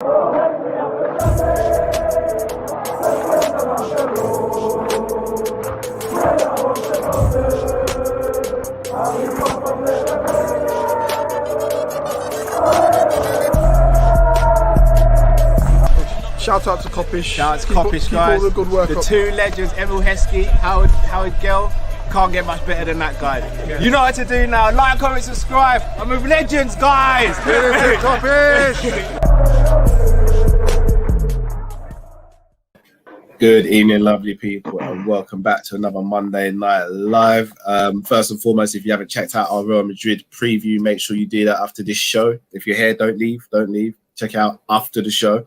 Shout out to Kop-Ish. Shout out to Kopish, guys. All the good work the up. two legends, Emil Heskey, Howard Gill. Can't get much better than that guy. Yeah. You know what to do now. Like, comment, subscribe. I'm with legends, guys. Kop-Ish. Good evening, lovely people, and welcome back to another Monday Night Live. First and foremost, if you haven't checked out our Real Madrid preview, make sure you do that after this show. If you're here, don't leave. Check out after the show.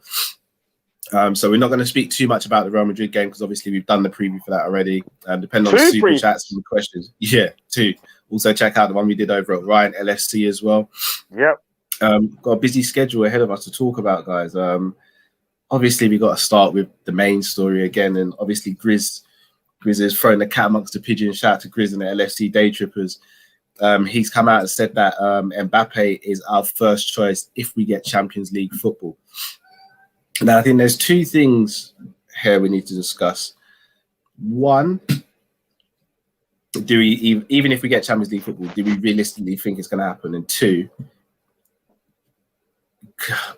So we're not going to speak too much about the Real Madrid game because obviously we've done the preview for that already. Depending on the super chats and questions. Yeah, two. Also check out the one we did over at Ryan LFC as well. Yep. Got a busy schedule ahead of us to talk about, guys. Obviously we got to start with the main story again, and obviously Grizz is throwing the cat amongst the pigeons. Shout out to Grizz and the LFC Day Trippers. He's come out and said that Mbappe is our first choice if we get Champions League football. Now, I think there's two things here we need to discuss. One, do we, even if we get Champions League football, do we realistically think it's going to happen? And two,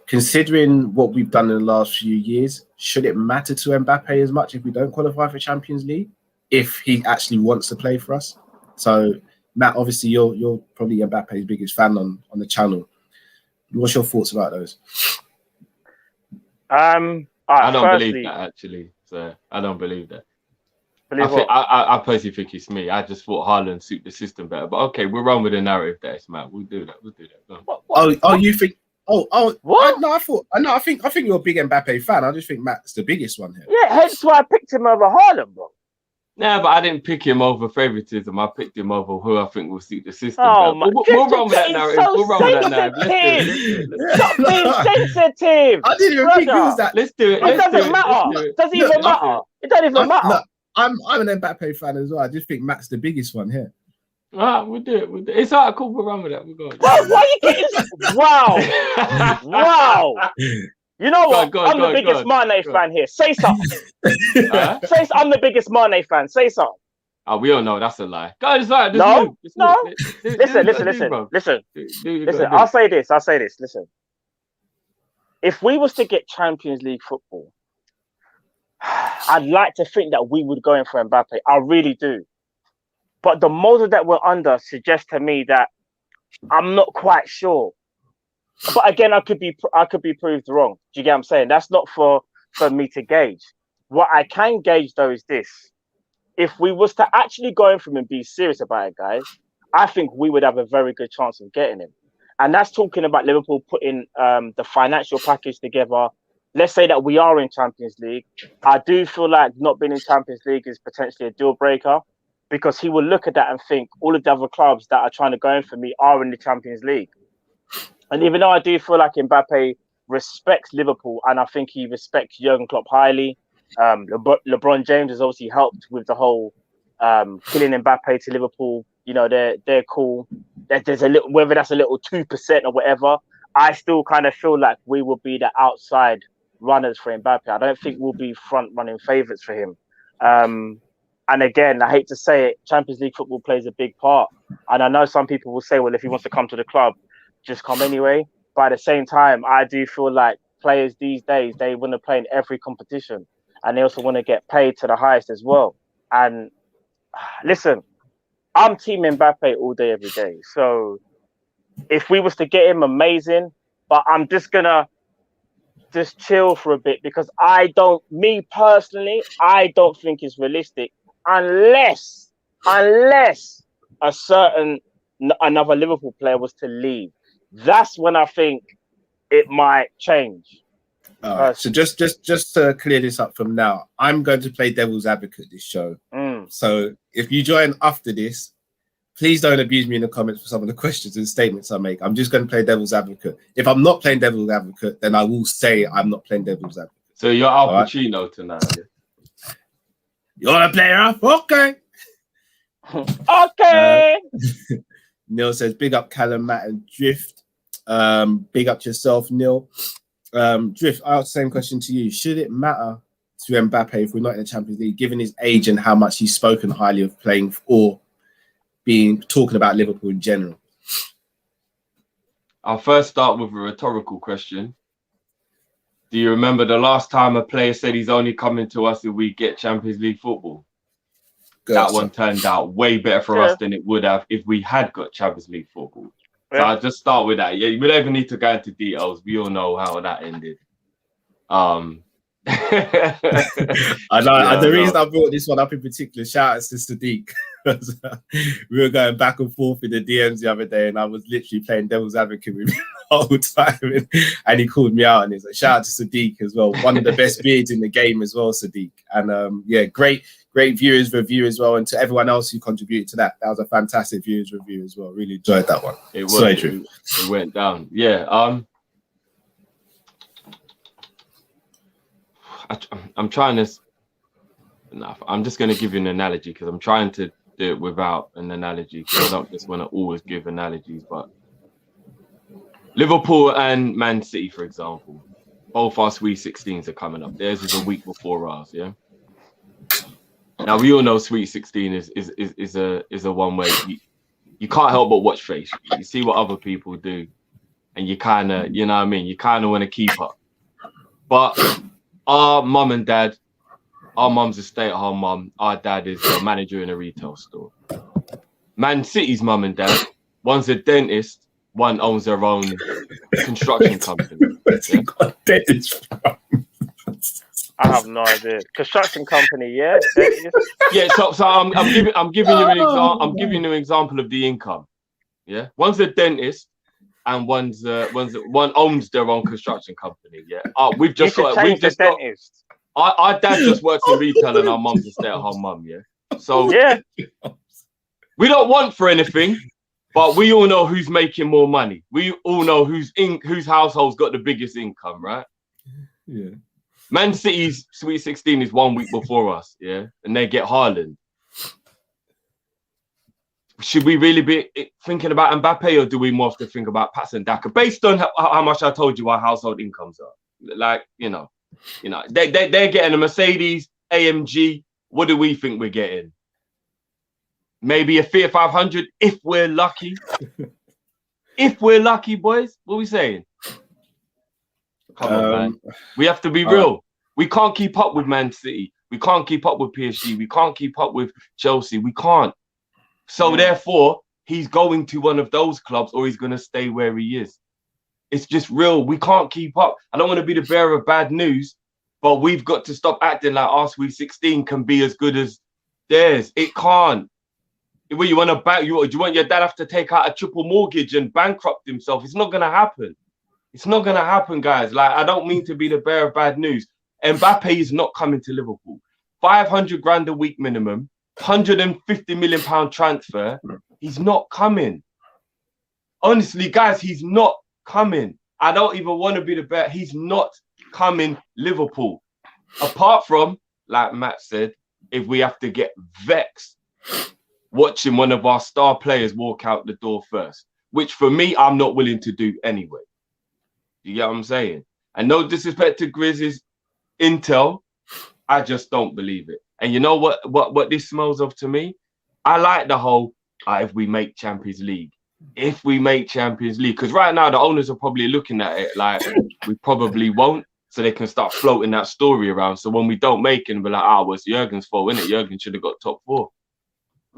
considering what we've done in the last few years, should it matter to Mbappe as much if we don't qualify for Champions League, if he actually wants to play for us? So, Matt, obviously you're probably Mbappe's biggest fan on the channel. What's your thoughts about those? I don't believe that, actually. So I don't believe that. I personally think it's me. I just thought Haaland suit the system better. But okay, we'll run with the narrative there, Matt. We'll do that. Oh, you think? Oh, What? I think you're a big Mbappe fan. I just think Matt's the biggest one here. Yeah, hence why I picked him over Haaland, bro. Nah, but I didn't pick him over favoritism. I picked him over who I think will suit the system. Oh, better. We'll run with that narrative. We'll run with that narrative. Stop being sensitive. I didn't even think it was that. Let's do it. It doesn't matter. It doesn't even matter. It doesn't even matter. Look, I'm an Mbappe fan as well. I just think Matt's the biggest one here. We'll do it. It's all right, cool. We'll run with that. We'll go. Why are you getting... Wow. You know what? I'm the biggest Mane fan here. Say something. I'm the biggest Mane fan. Say something. Oh, we all know that's a lie. Guys, right. No. Listen. I'll say this. Listen. If we was to get Champions League football, I'd like to think that we would go in for Mbappe. I really do. But the model that we're under suggests to me that I'm not quite sure. But again, I could be proved wrong. Do you get what I'm saying? That's not for me to gauge. What I can gauge though is this: if we was to actually go in for him and be serious about it, guys, I think we would have a very good chance of getting him. And that's talking about Liverpool putting the financial package together. Let's say that we are in Champions League. I do feel like not being in Champions League is potentially a deal breaker, because he will look at that and think all of the other clubs that are trying to go in for me are in the Champions League. And even though I do feel like Mbappe respects Liverpool, and I think he respects Jurgen Klopp highly, LeBron James has obviously helped with the whole killing Mbappe to Liverpool. You know, they're cool. There's a little, whether that's a little 2% or whatever, I still kind of feel like we will be the outside runners for Mbappe. I don't think we'll be front running favourites for him. And again, I hate to say it, Champions League football plays a big part. And I know some people will say, well, if he wants to come to the club, just come anyway. But at the same time, I do feel like players these days, they want to play in every competition, and they also want to get paid to the highest as well. And listen, I'm team Mbappe all day, every day. So if we was to get him, amazing. But I'm just gonna chill for a bit, because me personally, I don't think it's realistic unless another Liverpool player was to leave. That's when I think it might change. So just to clear this up from now, I'm going to play devil's advocate this show. So if you join after this, please don't abuse me in the comments for some of the questions and statements I make. I'm just going to play devil's advocate. If I'm not playing devil's advocate, then I will say I'm not playing devil's advocate. So you're Al Pacino tonight. Yeah? You want to play rough? Okay. Okay. Neil says, big up Callum, Matt and Drift. Big up to yourself, Neil. Drift, I'll ask the same question to you. Should it matter to Mbappe if we're not in the Champions League, given his age and how much he's spoken highly of playing or talking about Liverpool in general? I'll first start with a rhetorical question. Do you remember the last time a player said he's only coming to us if we get Champions League football? That one turned out way better for us than it would have if we had got Champions League football. So I'll just start with that. Yeah, we don't even need to go into details. We all know how that ended. I know. The reason I brought this one up in particular, shout out to Sadiq. We were going back and forth in the DMs the other day, and I was literally playing devil's advocate with him the whole time. And he called me out, and he's like, shout out to Sadiq as well. One of the best beards in the game as well, Sadiq. And great viewers review as well. And to everyone else who contributed to that, that was a fantastic viewers review as well. Really enjoyed that one. It was. It went down. Yeah. I'm trying to. No, I'm just going to give you an analogy because I'm trying to do it without an analogy because I don't just want to always give analogies. But Liverpool and Man City, for example, both our Sweet 16s are coming up. Theirs is a week before ours. Yeah. Now we all know Sweet 16 is a one way. You can't help but watch face. You see what other people do, and you kind of, you know what I mean. You kind of want to keep up, but our mum and dad, our mum's a stay-at-home mum. Our dad is a manager in a retail store. Man City's mum and dad, one's a dentist, one owns their own construction company. Where's he got a dentist from? I have no idea. Construction company, yeah. Yeah. So I'm giving you an example. I'm giving you an example of the income. Yeah. One's a dentist. And one owns their own construction company. Yeah, we've just got. Our dad just works in retail, and our mum's a stay-at-home mum. Yeah, so we don't want for anything, but we all know who's making more money. We all know whose household's got the biggest income, right? Yeah. Man City's Sweet 16 is 1 week before us. Yeah, and they get Haaland. Should we really be thinking about Mbappe, or do we more have to think about Pats and Daka based on how much I told you our household incomes are? Like, they're getting a Mercedes AMG. What do we think we're getting? Maybe a Fiat 500 if we're lucky. If we're lucky, boys. What are we saying? Come on, man. We have to be real. We can't keep up with Man City. We can't keep up with PSG. We can't keep up with Chelsea. We can't. So therefore, he's going to one of those clubs, or he's going to stay where he is. It's just real. We can't keep up. I don't want to be the bearer of bad news, but we've got to stop acting like our Sweet 16 can be as good as theirs. It can't. What you want to back? Do you want your dad have to take out a triple mortgage and bankrupt himself? It's not going to happen. It's not going to happen, guys. Like, I don't mean to be the bearer of bad news. Mbappe is not coming to Liverpool. 500 grand a week minimum. 150 million pound transfer. He's not coming. Honestly, guys, he's not coming. I don't even want to be the bet. He's not coming Liverpool. Apart from, like Matt said, if we have to get vexed watching one of our star players walk out the door first, which for me, I'm not willing to do anyway. You get what I'm saying? And no disrespect to Grizz's intel, I just don't believe it. And you know what this smells of to me? I like the whole, if we make Champions League. If we make Champions League. Because right now, the owners are probably looking at it like, we probably won't. So they can start floating that story around. So when we don't make it, we're like, well, it's Jurgen's fault, isn't it? Jurgen should have got top 4.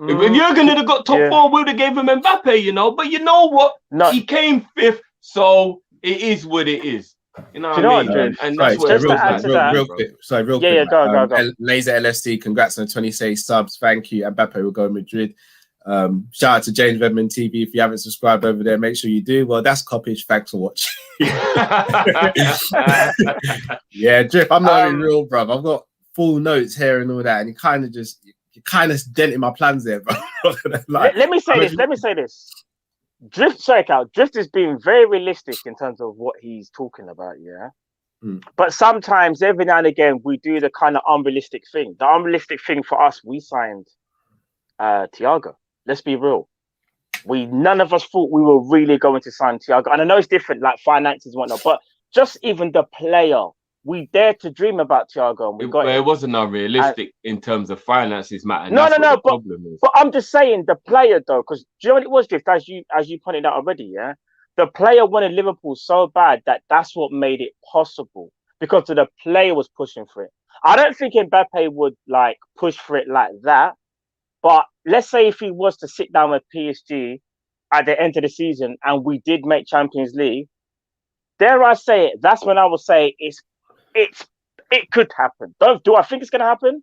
If Jurgen had got top 4, we would have gave him Mbappe, But you know what? No. He came 5th. So it is what it is. You know what I mean? And that's what real quick. Go. Laser LSD, congrats on the 26 subs. Thank you. Mbappe will go Madrid. Shout out to James Redmond TV. If you haven't subscribed over there, make sure you do. Well, that's Kop-Ish. Thanks for watching. Yeah, Drip, I'm not even real, bruv. I've got full notes here and all that, and you kind of dented my plans there, bro. Let me say this. Drift is being very realistic in terms of what he's talking about, yeah? But sometimes, every now and again, we do the kind of unrealistic thing. The unrealistic thing for us, we signed Thiago. Let's be real. None of us thought we were really going to sign Thiago. And I know it's different, like finances and whatnot, but just even the player. We dared to dream about Thiago, and we got it wasn't unrealistic in terms of finances, Matt. And no, that's no, what no. the problem is. But I'm just saying the player though, because do you know what it was, Drift? As you pointed out already, yeah. The player wanted Liverpool so bad that that's what made it possible because the player was pushing for it. I don't think Mbappe would like push for it like that. But let's say if he was to sit down with PSG at the end of the season and we did make Champions League, dare I say it, that's when I would say it could happen. Do I think it's gonna happen?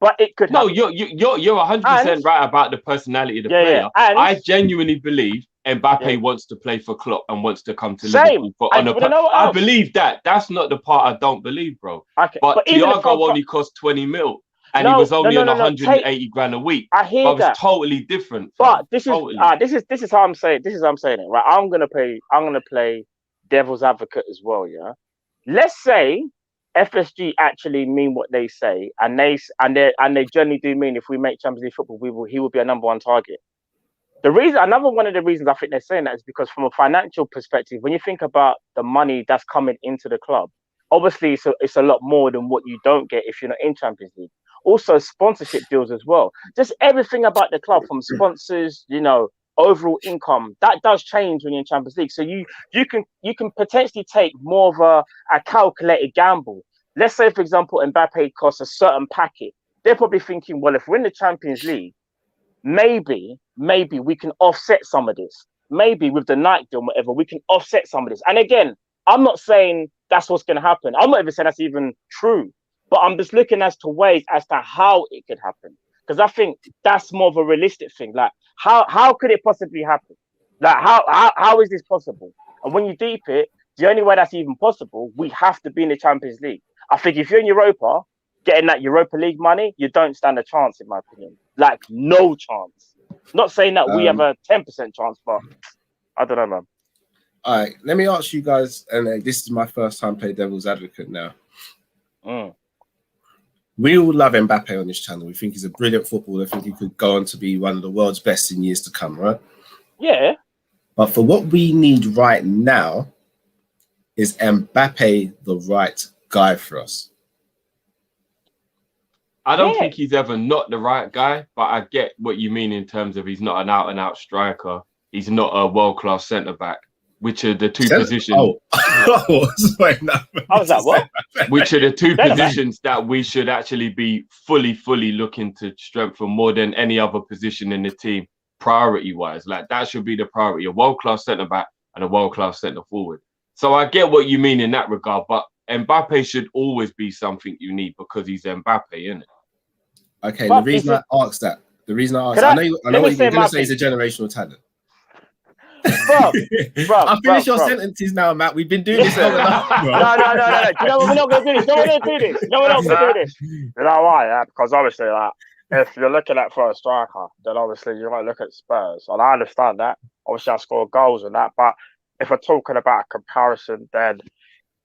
But it could happen. No, you're 100% right about the personality of the player. Yeah. And I genuinely believe Mbappe wants to play for Klopp and wants to come to Same. Liverpool. I believe that. That's not the part I don't believe, bro. Okay. But Thiago only cost 20 mil. And he was only on 180 grand a week. I hear that. It's totally different. But this is how I'm saying. This is how I'm saying it. Right. I'm gonna play devil's advocate as well. Yeah. Let's say FSG actually mean what they say, and they generally do mean if we make Champions League football, he will be a number one target. Another one of the reasons I think they're saying that is because from a financial perspective, when you think about the money that's coming into the club, obviously it's a lot more than what you don't get if you're not in Champions League. Also sponsorship deals as well. Just everything about the club from sponsors, overall income, that does change when you're in Champions League. So you can potentially take more of a calculated gamble. Let's say, for example, Mbappe costs a certain packet. They're probably thinking, well, if we're in the Champions League, maybe we can offset some of this. Maybe with the Nike deal, whatever, we can offset some of this. And again, I'm not saying that's what's going to happen. I'm not even saying that's even true. But I'm just looking as to ways as to how it could happen. Because I think that's more of a realistic thing. Like, how could it possibly happen? Like, how is this possible? And when you deep it, the only way that's even possible, we have to be in the Champions League. I think if you're in Europa, getting that Europa League money, you don't stand a chance, in my opinion. Like, no chance. Not saying that we have a 10% chance, but I don't know, man. All right, let me ask you guys, and this is my first time playing devil's advocate now. We all love Mbappe on this channel. We think he's a brilliant footballer. I think he could go on to be one of the world's best in years to come, right? Yeah. But for what we need right now, is Mbappe the right guy for us? I don't think he's ever not the right guy, but I get what you mean in terms of he's not an out-and-out striker. He's not a world-class centre-back, which are the two positions. I was like, what? Which are the two positions that we should actually be fully looking to strengthen more than any other position in the team, priority-wise. Like, that should be the priority, a world-class centre-back and a world-class centre-forward. So I get what you mean in that regard, but Mbappe should always be something you need because he's Mbappe, isn't it? Okay, the reason I asked that, I know what you're going to say is a generational talent. Bro, I'll finish your sentences now, Matt. We've been doing this long enough. No. You know what? We're not going to do this. No, we're not going to do this. No, we're not going to do this. You know why? Yeah? Because obviously, like, if you're looking at for a striker, then obviously you might look at Spurs. And I understand that. Obviously, I score goals and that. But if we're talking about a comparison, then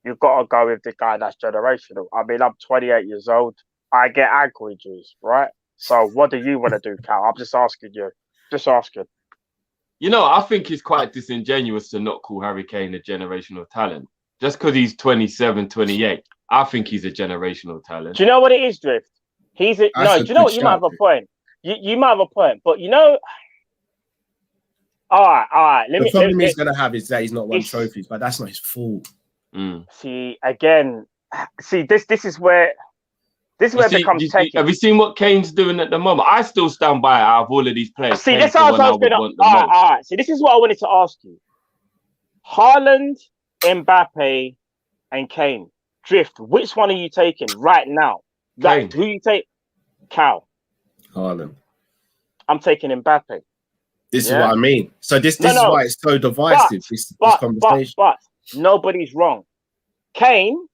you've got to go with the guy that's generational. I mean, I'm 28 years old. I get ankle injuries, right? So what do you want to do, Cal? I'm just asking you. Just asking. You know, I think it's quite disingenuous to not call Harry Kane a generational talent. Just because he's 27, 28, I think he's a generational talent. Do you know what it is, Drift? Do you know what? You might have a point. You might have a point. But, you know... All right. The problem he's going to have is that he's not won trophies, but that's not his fault. See, again... See, this is where... This is where it becomes taken. Have you seen what Kane's doing at the moment? I still stand by it out of all of these players. See, this is what I was going to... All right. See, this is what I wanted to ask you. Haaland, Mbappe, and Kane. Drift, which one are you taking right now? Like, who you take? Cal. Haaland. I'm taking Mbappe. This is what I mean. So this is why it's so divisive, this conversation. But nobody's wrong. Kane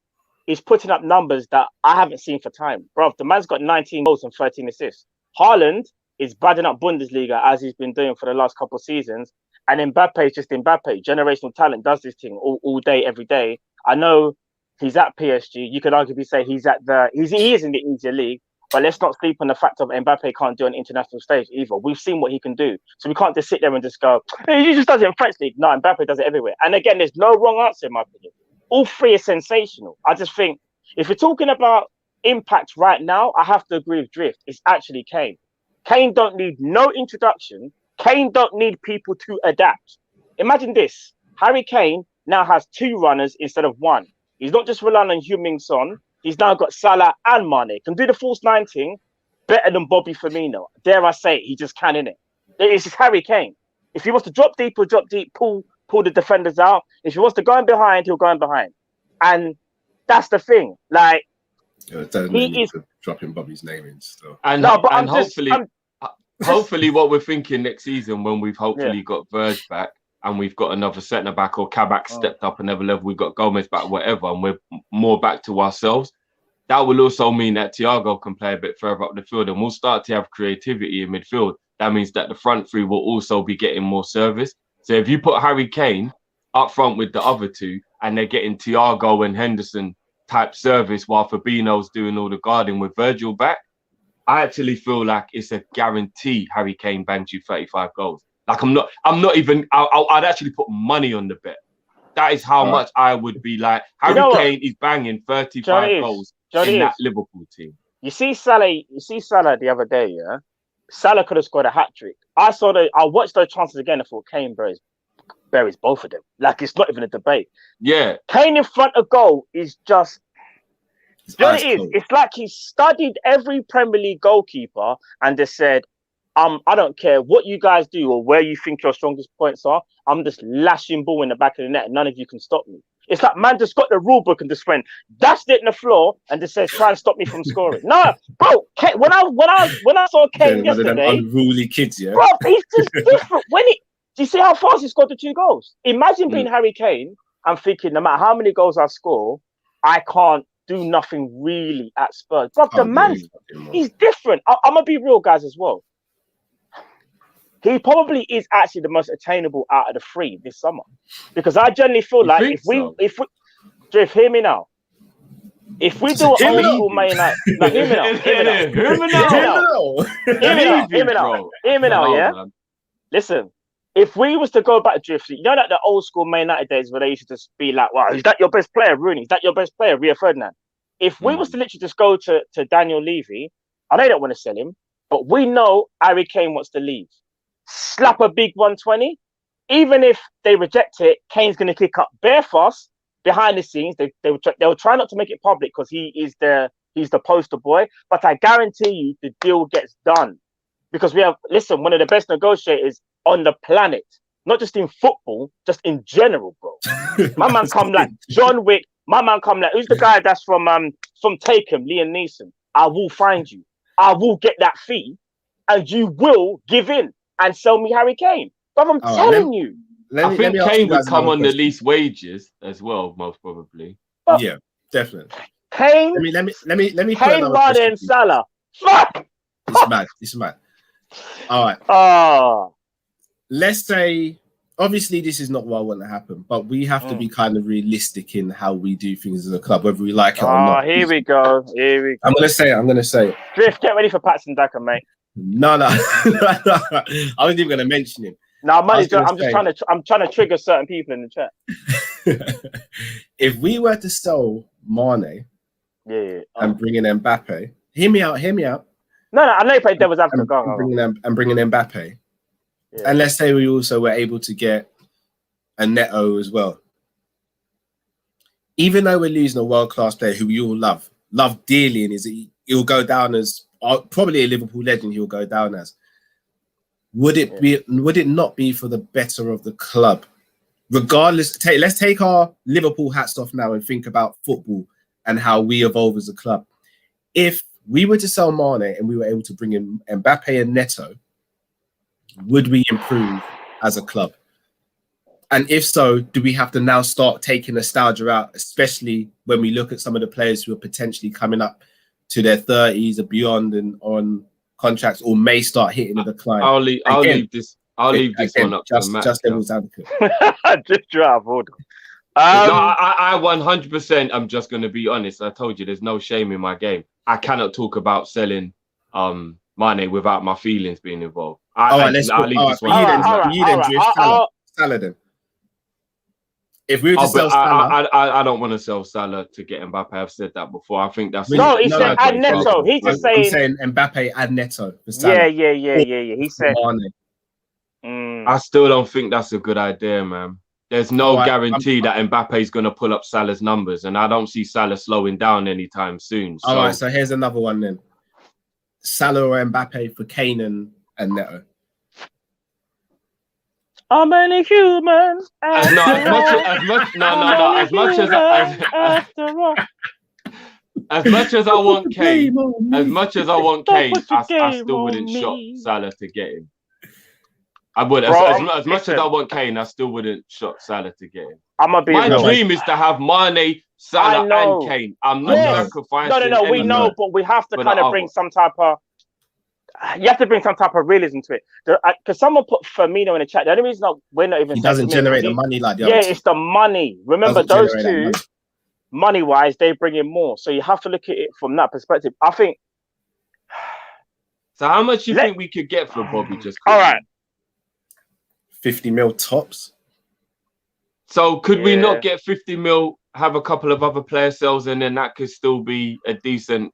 is putting up numbers that I haven't seen for time. Bro, the man's got 19 goals and 13 assists. Haaland is badding up Bundesliga as he's been doing for the last couple of seasons. And Mbappe is just Mbappe. Generational talent, does this thing all day, every day. I know he's at PSG. You could arguably say he is in the easier league. But let's not sleep on the fact of Mbappe can't do an international stage either. We've seen what he can do. So we can't just sit there and just go, hey, he just does it in French League. No, Mbappe does it everywhere. And again, there's no wrong answer in my opinion. All three are sensational. I just think if we're talking about impact right now, I have to agree with Drift. It's actually Kane. Kane don't need no introduction. Kane don't need people to adapt. Imagine this. Harry Kane now has 2 runners instead of 1. He's not just relying on Heung-min Son. He's now got Salah and Mane. Can do the false 19 better than Bobby Firmino. Dare I say it, he just can, innit? It's just Harry Kane. If he wants to drop deep, he'll drop deep, pull the defenders out. If he wants to go in behind, he'll go in behind. And that's the thing. Like, he is dropping Bobby's name in still. And, no, but and hopefully what we're thinking next season when we've hopefully got Verge back and we've got another centre back or Kabak stepped up another level, we've got Gomez back, whatever, and we're more back to ourselves. That will also mean that Thiago can play a bit further up the field and we'll start to have creativity in midfield. That means that the front three will also be getting more service. So if you put Harry Kane up front with the other 2 and they're getting Thiago and Henderson type service while Fabinho's doing all the guarding with Virgil back, I actually feel like it's a guarantee Harry Kane bangs you 35 goals. Like I'd actually put money on the bet. That is how much I would be like, Harry Kane is banging 35 goals in that Liverpool team. You see Salah the other day, yeah? Salah could have scored a hat-trick. I watched those chances again and thought Kane buries both of them. Like, it's not even a debate. Yeah. Kane in front of goal is just... You know what it is? It's like he studied every Premier League goalkeeper and just said, I don't care what you guys do or where you think your strongest points are. I'm just lashing ball in the back of the net and none of you can stop me. It's like man just got the rule book and just went, dashed it in the floor and just says, try and stop me from scoring. No, bro, when I saw Kane yesterday, unruly kids, yeah. Bro, he's just different. Do you see how fast he scored the 2 goals? Imagine being Harry Kane and thinking, no matter how many goals I score, I can't do nothing really at Spurs. But the man, he's different. I'm gonna be real, guys, as well. He probably is actually the most attainable out of the 3 this summer, because I generally feel like if we, Drift, hear me now. If we do an old school Man United, hear me now, yeah. Listen, if we was to go back to Drift, you know that the old school Man United days where they used to just be like, "Wow, is that your best player, Rooney? Is that your best player, Rio Ferdinand?" If we was to literally just go to Daniel Levy, I know they don't want to sell him, but we know Harry Kane wants to leave. Slap a big 120. Even if they reject it, Kane's going to kick up bare fuss behind the scenes. They'll try not to make it public because he's the poster boy. But I guarantee you the deal gets done because we have, listen, one of the best negotiators on the planet, not just in football, just in general, bro. My man come like John Wick. My man come like, who's the guy that's from Taken, Liam Neeson? I will find you. I will get that fee, and you will give in and sell me Harry Kane. But I'm telling you. I think Kane would come on the least wages as well, most probably. But yeah, definitely. Kane. Let me. Kane, Mane, and Salah. Fuck. It's mad. All right. Let's say, obviously, this is not what I want to happen, but we have to be kind of realistic in how we do things as a club, whether we like it or not. Here we go. I'm gonna say it. Drift, get ready for Patson Daka, mate. No. I wasn't even gonna mention him. No, I'm trying to trigger certain people in the chat. If we were to sell Mane, and bring in Mbappe, hear me out. No, I know you played Devil's Advocate. Bringing Mbappe, and let's say we also were able to get a Neto as well. Even though we're losing a world-class player who we all love dearly, and he'll go down as probably a Liverpool legend. He'll go down as. Would it not be for the better of the club? Regardless, let's take our Liverpool hats off now and think about football and how we evolve as a club. If we were to sell Mane and we were able to bring in Mbappe and Neto, would we improve as a club? And if so, do we have to now start taking nostalgia out, especially when we look at some of the players who are potentially coming up to their 30s or beyond and on contracts or may start hitting a decline? I'll leave this one up to Matt. Just devil's advocate. Just drive order. I 100%. I'm just going to be honest. I told you, there's no shame in my game. I cannot talk about selling Mane without my feelings being involved. I'll leave this one. Salah then. If we were to sell Salah, I don't want to sell Salah to get Mbappe. I've said that before. I think that's he said add Neto. He's just saying Mbappe add Neto. Yeah. He said. I still don't think that's a good idea, man. There's no guarantee that Mbappe is going to pull up Salah's numbers, and I don't see Salah slowing down anytime soon. All right, so here's another one then: Salah or Mbappe for Kane and Neto. I'm only human. As much as I want Kane, I still wouldn't shop Salah to get him. I would. As much as I want Kane, I still wouldn't shop Salah to get him. My dream is to have Mane, Salah, and Kane. I'm not sacrificing. No. We know, but we have to kind of bring some type of. You have to bring some type of realism to it. Because someone put Firmino in the chat. The only reason we're not even. He doesn't generate the money like the others. Yeah, it's the money. Remember, those two, money-wise, they bring in more. So you have to look at it from that perspective. I think. So how much do you think we could get for Bobby? Just all right. 50 mil tops. So could we not get 50 mil, have a couple of other player sales, and then that could still be a decent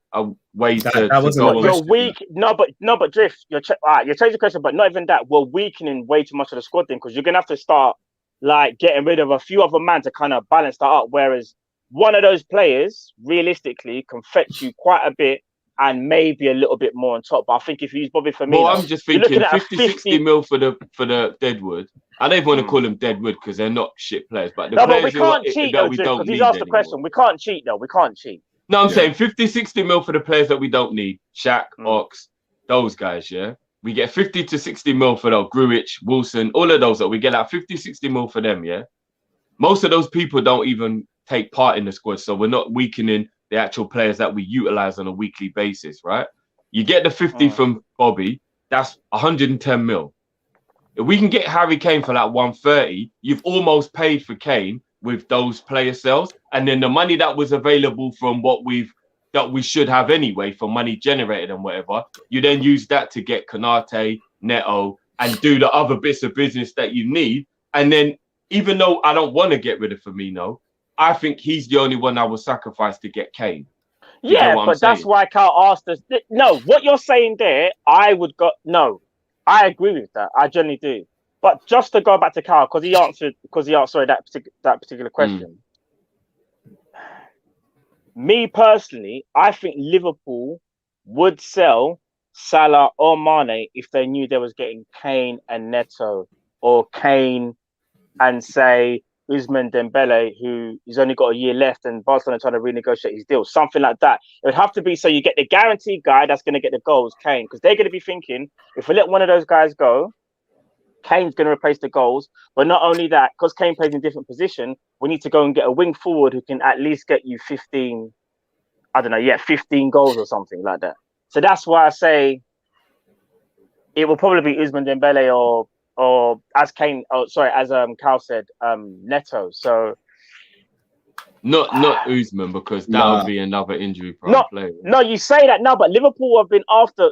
way to go? You're weak. No, but Drift, you're changing the question, but not even that. We're weakening way too much of the squad thing because you're gonna have to start like getting rid of a few other men to kind of balance that up. Whereas one of those players, realistically, can fetch you quite a bit. And maybe a little bit more on top. But I think if you use Bobby Firmino... Well, I'm just thinking 50 mil for the Deadwood. I don't even want to call them Deadwood because they're not shit players. But but we can't cheat though, because he's asked the question. We can't cheat though. We can't cheat. No, I'm saying 50, 60 mil for the players that we don't need. Shaq, Ox, those guys, yeah? We get 50 to 60 mil for those. Gruitch, Wilson, all of those. That we get like 50, 60 mil for them, yeah? Most of those people don't even take part in the squad. So we're not weakening the actual players that we utilize on a weekly basis, right? You get the 50 from Bobby, that's 110 mil. If we can get Harry Kane for like 130, you've almost paid for Kane with those player sales. And then the money that was available from that we should have anyway for money generated and whatever, you then use that to get Konate, Neto, and do the other bits of business that you need. And then even though I don't want to get rid of Firmino, I think he's the only one I will sacrifice to get Kane. Yeah, but that's why Carl asked us. No, what you're saying there, I would go. No, I agree with that. I generally do. But just to go back to Carl, because he answered that particular question. Me personally, I think Liverpool would sell Salah or Mane if they knew they was getting Kane and Neto, or Kane and say Ousmane Dembele, who has only got a year left, and Barcelona trying to renegotiate his deal, something like that. It would have to be so you get the guaranteed guy that's going to get the goals, Kane, because they're going to be thinking if we let one of those guys go, Kane's going to replace the goals. But not only that, because Kane plays in a different position, we need to go and get a wing forward who can at least get you 15 goals or something like that. So that's why I say it will probably be Ousmane Dembele or as Cal said, Neto. So not Ousmane, because that would be another injury prone player. No, you say that now, but Liverpool have been after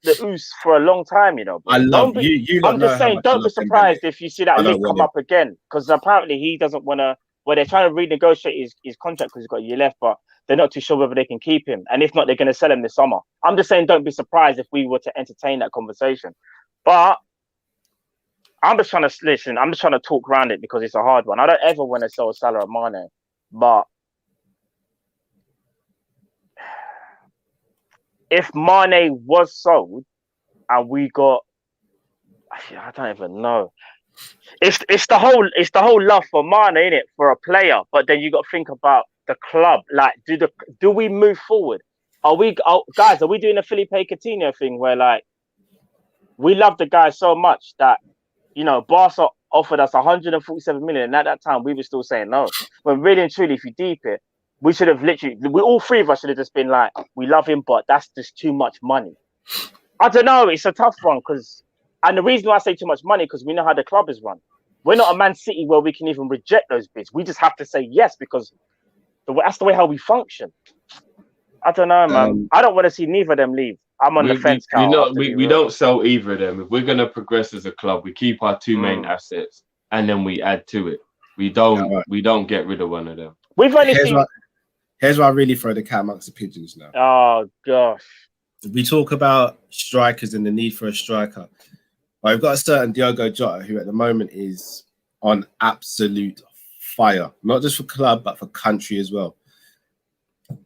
the for a long time, you know. I love you. I'm just saying, don't be surprised if you see that link come up again, because apparently he doesn't want to. Well, they're trying to renegotiate his contract because he's got a year left, but they're not too sure whether they can keep him. And if not, they're going to sell him this summer. I'm just saying, don't be surprised if we were to entertain that conversation. But I'm just trying to talk around it because it's a hard one. I don't ever want to sell Salah or Mane, but if Mane was sold and we got, I don't even know. It's the whole love for Mane, innit, for a player. But then you got to think about the club. Like, do we move forward? Are we doing a Felipe Coutinho thing where like we love the guy so much that, you know, Barca offered us 147 million, and at that time we were still saying no. When really and truly, if you deep it, we should have all three of us should have just been like, we love him, but that's just too much money. I don't know. It's a tough one and the reason why I say too much money, because we know how the club is run. We're not a Man City where we can even reject those bids. We just have to say yes because that's the way how we function. I don't know, man. I don't want to see neither of them leave. I'm on the fence. We don't sell either of them. If we're going to progress as a club, we keep our two main assets and then we add to it. We don't get rid of one of them. We've only seen. Here's where I really throw the cat amongst the pigeons now. Oh gosh. We talk about strikers and the need for a striker. Well, we've got a certain Diogo Jota who at the moment is on absolute fire, not just for club but for country as well.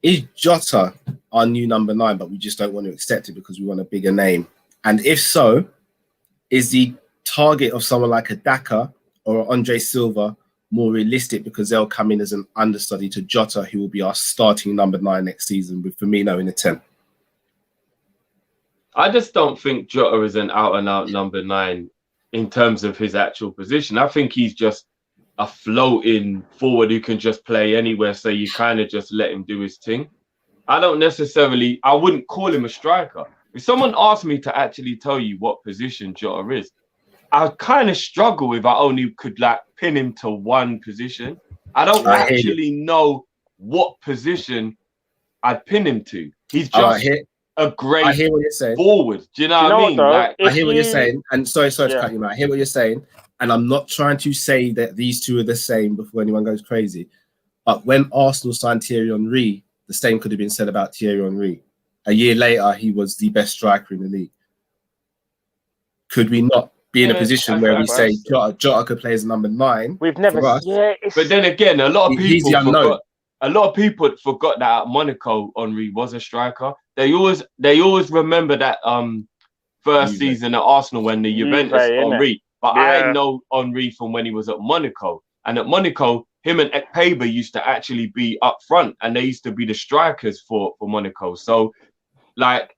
Is Jota our new number 9, but we just don't want to accept it because we want a bigger name? And if so, is the target of someone like a Daka or Andre Silva more realistic because they'll come in as an understudy to Jota, who will be our starting number 9 next season with Firmino in the 10? I just don't think Jota is an out-and-out number 9 in terms of his actual position. I think he's just a floating forward who can just play anywhere, so you kind of just let him do his thing. I wouldn't call him a striker. If someone asked me to actually tell you what position Jota is, I kind of struggle if I only could like pin him to one position. I don't actually know what position I'd pin him to. He's just a great forward. Do you know what I mean? I hear what you're saying. And sorry to cut you, man. I hear what you're saying. And I'm not trying to say that these two are the same before anyone goes crazy. But when Arsenal signed Thierry Henry, the same could have been said about Thierry Henry. A year later, he was the best striker in the league. Could we not be in a position where we say Jota could play as number 9? We've never. But then again, a lot of people forgot that at Monaco, Henry was a striker. They always remember that first season at Arsenal when the Juventus Henry. But I know Henry from when he was at Monaco. And at Monaco, him and Ekpeba used to actually be up front and they used to be the strikers for Monaco. So, like,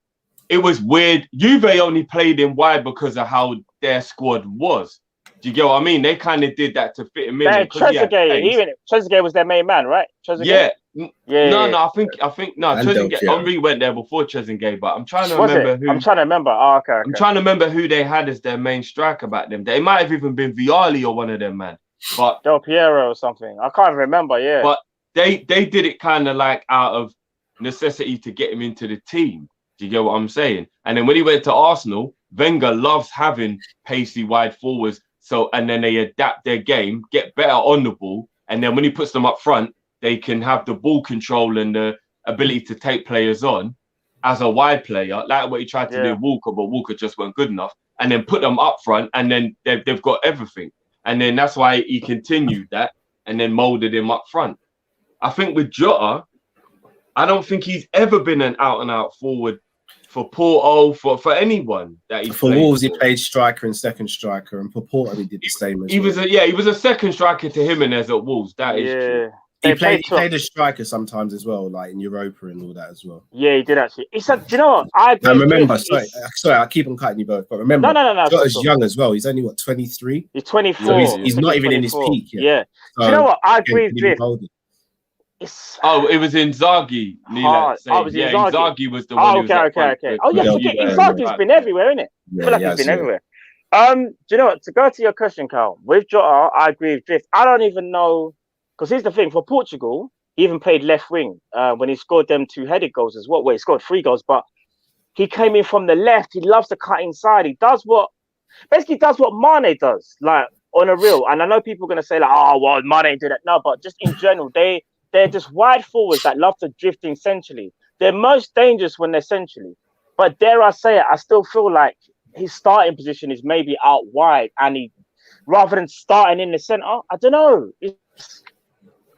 it was weird. Juve only played in wide because of how their squad was. Do you get what I mean? They kind of did that to fit him in. Trezeguet was their main man, right? Trezeguet? I think Trezeguet, Henry went there before Trezeguet, but I'm trying to remember who. I'm trying to remember. Oh, okay. I'm trying to remember who they had as their main striker back then. They might have even been Vialli or one of them, man. But Del Piero or something. I can't remember. Yeah. But they did it kind of like out of necessity to get him into the team. Do you get what I'm saying? And then when he went to Arsenal, Wenger loves having pacey wide forwards. So, and then they adapt their game, get better on the ball. And then when he puts them up front, they can have the ball control and the ability to take players on as a wide player, like what he tried to do with Walker, but Walker just weren't good enough. And then put them up front, and then they've got everything. And then that's why he continued that and then molded him up front. I think with Jota, I don't think he's ever been an out-and-out forward for Porto, for anyone that he for Wolves. He played striker and second striker, and for Porto he did the same. He was a second striker to Jimenez at Wolves. That is true. He played a striker sometimes as well, like in Europa and all that as well. Yeah, he did actually. He said, "Do you know what? I remember." Sorry, I keep on cutting you both, but remember, Jota's young as well. He's only 23. He's 24. So he's not even in his peak yet. Yeah. So, do you know what? I agree with this. It was Inzaghi. Inzaghi was the one. Okay. Oh yeah, Inzaghi's been everywhere, isn't it? I feel like he's been everywhere. Do you know what? To go to your question, Carl, with Jota, I agree with Drift. I don't even know, because here's the thing: for Portugal, he even played left wing when he scored them 2 headed goals as well. Well, he scored 3 goals, but he came in from the left. He loves to cut inside. He does what Mane does, like on a real. And I know people are gonna say like, "Oh, well, Mane did that." No, but just in general, they're just wide forwards that love to drift in centrally. They're most dangerous when they're centrally. But dare I say it, I still feel like his starting position is maybe out wide, and he, rather than starting in the centre, I don't know.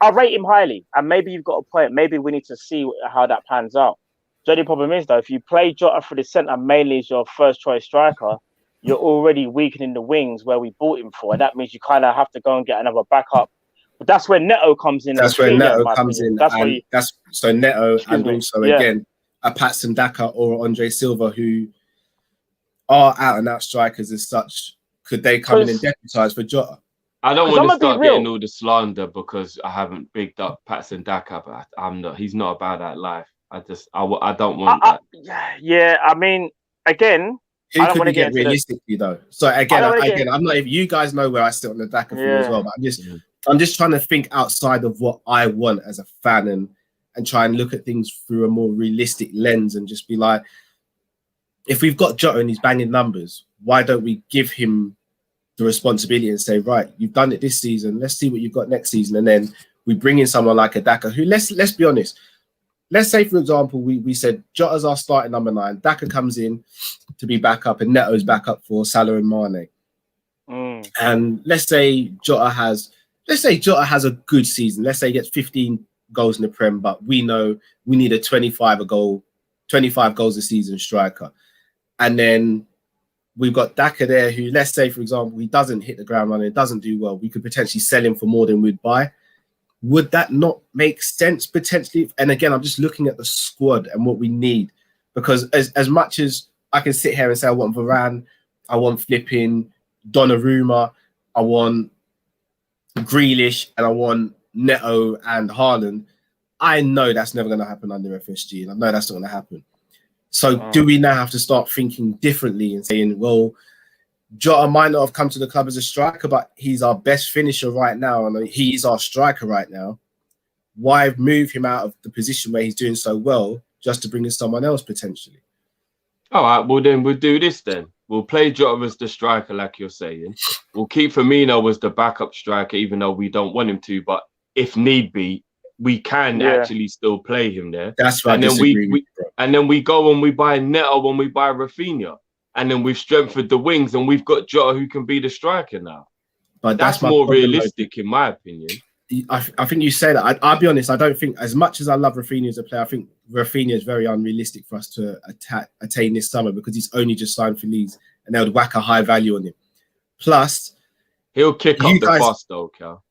I rate him highly, and maybe you've got a point. Maybe we need to see how that pans out. The only problem is, though, if you play Jota for the centre mainly as your first choice striker, you're already weakening the wings where we bought him for. And that means you kind of have to go and get another backup. But that's where Neto comes in. That's where Neto comes in. So Neto and also again a Patson Daka or Andre Silva, who are out and out strikers as such. Could they come in and deputise for Jota? I don't want to start getting all the slander because I haven't bigged up Patson Daka, but I'm not. He's not about that life. I don't want that. Yeah, I mean, again, Who could we get realistically though? So again, I'm not. If you guys know where I sit on the Daka thing as well, but I'm just trying to think outside of what I want as a fan and try and look at things through a more realistic lens and just be like, if we've got Jota and he's banging numbers, why don't we give him the responsibility and say, right, you've done it this season, let's see what you've got next season, and then we bring in someone like a Daka who, let's be honest. Let's say, for example, we said Jota's our starting number 9. Daka comes in to be backup, and Neto's backup for Salah and Mane. And let's say Jota has a good season. Let's say he gets 15 goals in the Prem, but we know we need a 25 goals a season striker. And then we've got Daka there, who, let's say, for example, he doesn't hit the ground running, doesn't do well. We could potentially sell him for more than we'd buy. Would that not make sense potentially? And again, I'm just looking at the squad and what we need, because as much as I can sit here and say I want Varane, I want flipping Donnarumma, I want Grealish, and I want Neto and Haaland, I know that's never going to happen under FSG, and I know that's not going to happen. So do we now have to start thinking differently and saying, well, Jota might not have come to the club as a striker, but he's our best finisher right now, and he's our striker right now. Why move him out of the position where he's doing so well just to bring in someone else potentially? All right, well then we'll do this then. We'll play Jota as the striker, like you're saying. We'll keep Firmino as the backup striker, even though we don't want him to. But if need be, we can actually still play him there. That's right. And then we go and we buy Neto when we buy Rafinha. And then we've strengthened the wings, and we've got Jota who can be the striker now. But that's more realistic, in my opinion. I think you say that. I'll be honest. I don't think, as much as I love Rafinha as a player, I think Rafinha is very unrealistic for us to attain this summer, because he's only just signed for Leeds, and they would whack a high value on him. Plus, he'll kick up the fuss though, Cal.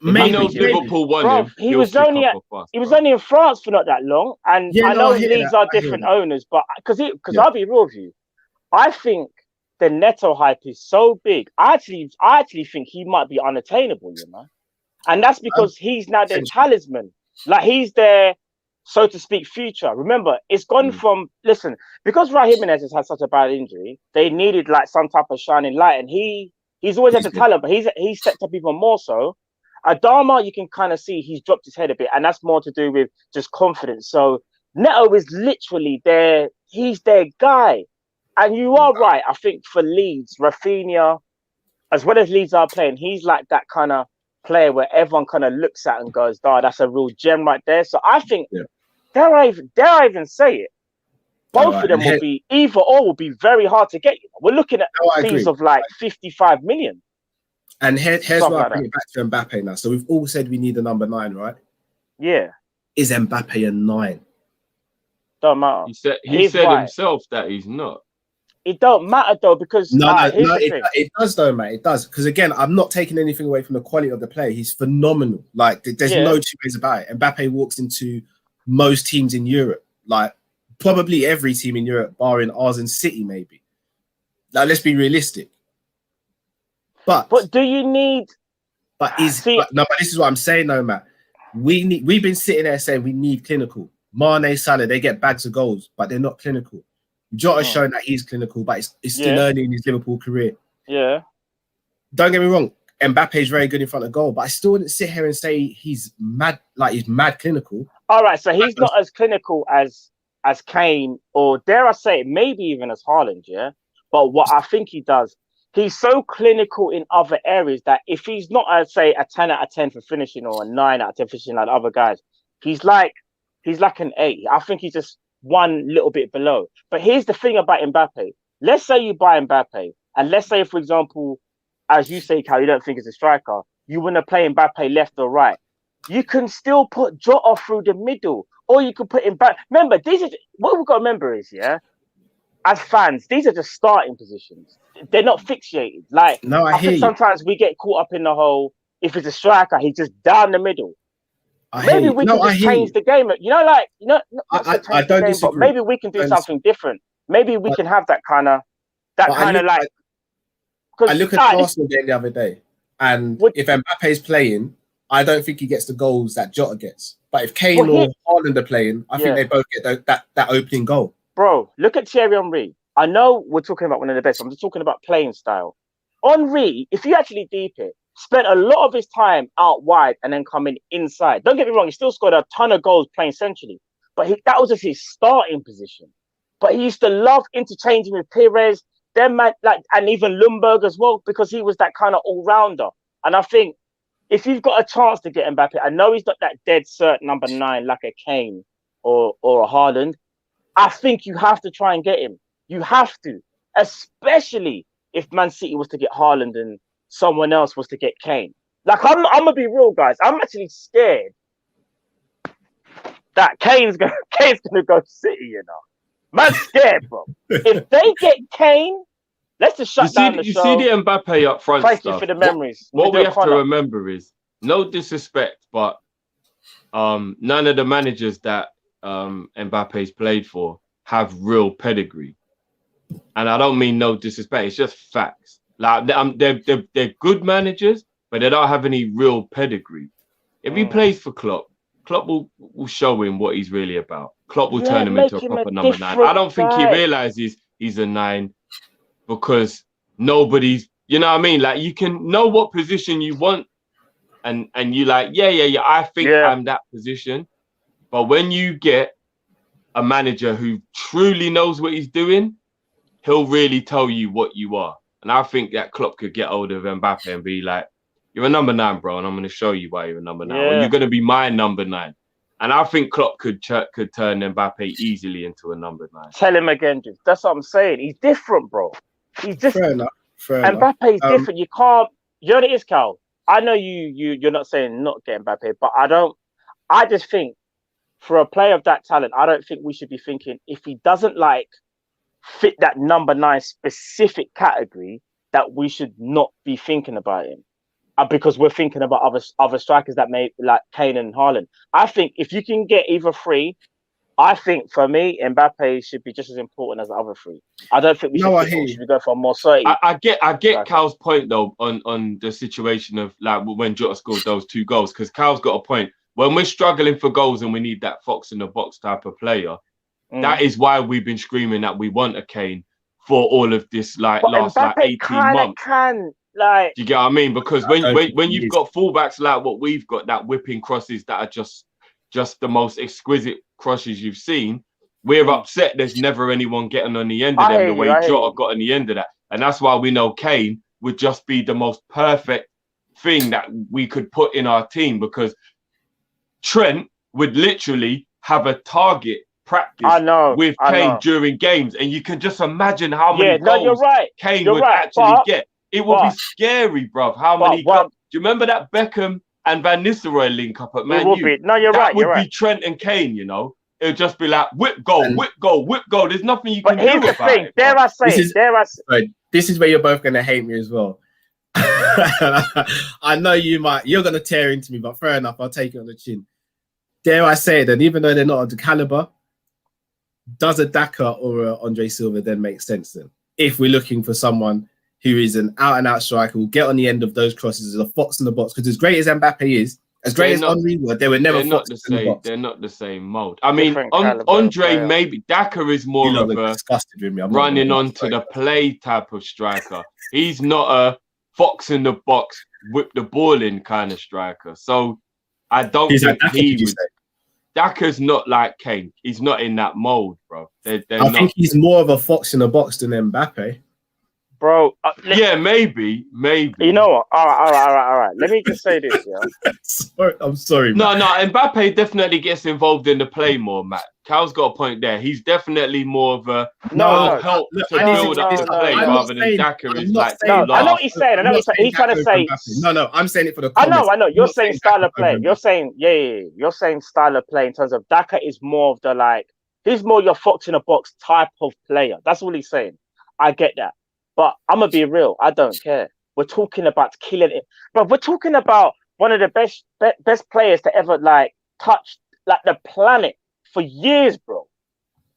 Maybe Liverpool won him. He was only in France for not that long, and I know Leeds are different owners, but because I'll be real with you. I think the Neto hype is so big. I actually think he might be unattainable, you know, and that's because he's now their talisman. Like, he's their, so to speak, future. Remember, it's gone from because Raheem Jimenez has had such a bad injury. They needed like some type of shining light, and he's always had the talent, but he's stepped up even more so. Adama, you can kind of see he's dropped his head a bit, and that's more to do with just confidence. So Neto is literally he's their guy. And you are right. I think for Leeds, Rafinha, as well as Leeds are playing, he's like that kind of player where everyone kind of looks at and goes, that's a real gem right there. So I think, dare I even say it, both of them will be, either or will be very hard to get. We're looking at fees of like 55 million. And here's where I bring it back to Mbappe now. So we've all said we need a number 9, right? Yeah. Is Mbappe a 9? Don't matter. He said himself that he's not. It don't matter though, because it does though, mate. It does, because again, I'm not taking anything away from the quality of the player. He's phenomenal. Like, there's no two ways about it. Mbappe walks into most teams in Europe, like probably every team in Europe, barring ours and City, maybe. Like, let's be realistic. But do you need? But this is what I'm saying, though, Matt. We've been sitting there saying we need clinical. Mane, Salah, they get bags of goals, but they're not clinical. Jota's showing that he's clinical, but it's still early in his Liverpool career. Yeah. Don't get me wrong, Mbappe is very good in front of goal, but I still wouldn't sit here and say he's mad clinical. All right, so he's not as clinical as Kane, or dare I say it, maybe even as Haaland, yeah? But what I think he does, he's so clinical in other areas that if he's not, I'd say, a 10 out of 10 for finishing or a 9 out of 10 finishing like other guys, he's like an 8. I think he's just one little bit below. But here's the thing about Mbappe. Let's say you buy Mbappe, and let's say, for example, as you say, Cal, you don't think he's a striker, you want to play Mbappe left or right. You can still put Jota through the middle, or you can put him back. Remember, what we've got to remember is, as fans, these are just starting positions. They're not fixated. Like, I think sometimes we get caught up in the whole, if it's a striker, he's just down the middle. Maybe we can just change the game. I don't disagree. But maybe we can do something different. Maybe we can have that kind of like. I look at Arsenal game the other day, and if Mbappe is playing, I don't think he gets the goals that Jota gets. But if Kane or Haaland are playing, I think they both get that opening goal. Bro, look at Thierry Henry. I know we're talking about one of the best. I'm just talking about playing style. Henry, if you actually deep it, spent a lot of his time out wide and then coming inside. Don't get me wrong, he still scored a ton of goals playing centrally, but that was just his starting position. But he used to love interchanging with Perez, then man, and even Lundberg as well, because he was that kind of all-rounder. And I think if you've got a chance to get Mbappe, I know he's not that dead cert number 9 like a Kane or a Haaland. I think you have to try and get him. You have to, especially if Man City was to get Haaland and someone else was to get Kane. Like, I'm gonna be real, guys. I'm actually scared that Kane's gonna go City. You know, man's scared, bro. If they get Kane, let's just shut down the show. You see the Mbappe up front. Thank stuff. you for the memories. What we have to remember is, no disrespect, but none of the managers that Mbappe's played for have real pedigree. And I don't mean no disrespect, it's just facts. Like they're good managers, but they don't have any real pedigree. If he plays for Klopp will show him what he's really about. Klopp will turn him into a proper number 9. I don't think he realizes he's a 9 because nobody's, you know what I mean? Like, you can know what position you want and you like, yeah, I think I'm that position. But when you get a manager who truly knows what he's doing, he'll really tell you what you are. And I think that Klopp could get hold of Mbappe and be like, you're a number 9, bro, and I'm going to show you why you're a number 9. Or you're going to be my number 9. And I think Klopp could turn Mbappe easily into a number 9. Tell him again, dude. That's what I'm saying. He's different, bro. He's different. Fair enough. Mbappe is different. You can't. You know what it is, Cal? I know you're not saying not get Mbappe, but I just think for a player of that talent, I don't think we should be thinking if he doesn't fit that number 9 specific category, that we should not be thinking about him because we're thinking about other strikers that may, like Kane and Haaland. I think if you can get either 3, I think for me, Mbappe should be just as important as the other 3. I don't think we should go for more 30. I get Cal's point though on the situation of like when Jota scored those 2 goals, because Cal's got a point. When we're struggling for goals and we need that fox in the box type of player, that is why we've been screaming that we want a Kane for all of this last Mbappe 18 months. Do you get what I mean? Because when you've got fullbacks like what we've got, that whipping crosses that are just the most exquisite crosses you've seen, we're upset there's never anyone getting on the end of them the way Jota got on the end of that. And that's why we know Kane would just be the most perfect thing that we could put in our team, because Trent would literally have a target practice with Kane during games, and you can just imagine how many goals Kane would actually get. It would be scary, bruv. How many goals? Do you remember that Beckham and Van Nistelrooy link up at Man U? That would be Trent and Kane, you know. It would just be like whip goal, whip goal, whip goal. There's nothing you can do about it. But here's the thing. This is where you're both going to hate me as well. I know you're going to tear into me, but fair enough. I'll take it on the chin. Dare I say that even though they're not of the caliber, does a Daka or a Andre Silva then make sense then? If we're looking for someone who is an out-and-out striker, who will get on the end of those crosses as a fox in the box, because as great as Mbappe is, as great as Henry were, they were never foxes in the box. They're not the same mold. I mean, Andre maybe, Daka is more of a running onto the play type of striker. He's not a fox in the box, whip the ball in kind of striker. So I don't think he would. Daka's not like Kane. He's not in that mold, bro. I think he's more of a fox in the box than Mbappe. Bro, maybe. You know what? All right. Let me just say this, yeah. I'm sorry. No, Mbappe definitely gets involved in the play more, Matt. Cal's got a point there. He's definitely more of a help to build up the play rather than Daka is like. I know what he's saying. He's trying to say. No, I'm saying it for the. I know. You're saying style of play. You're saying You're saying style of play in terms of Daka is more of the he's more your fox in a box type of player. That's all he's saying. I get that. But I'm going to be real. I don't care. We're talking about killing it. But we're talking about one of the best players to ever touch the planet for years, bro.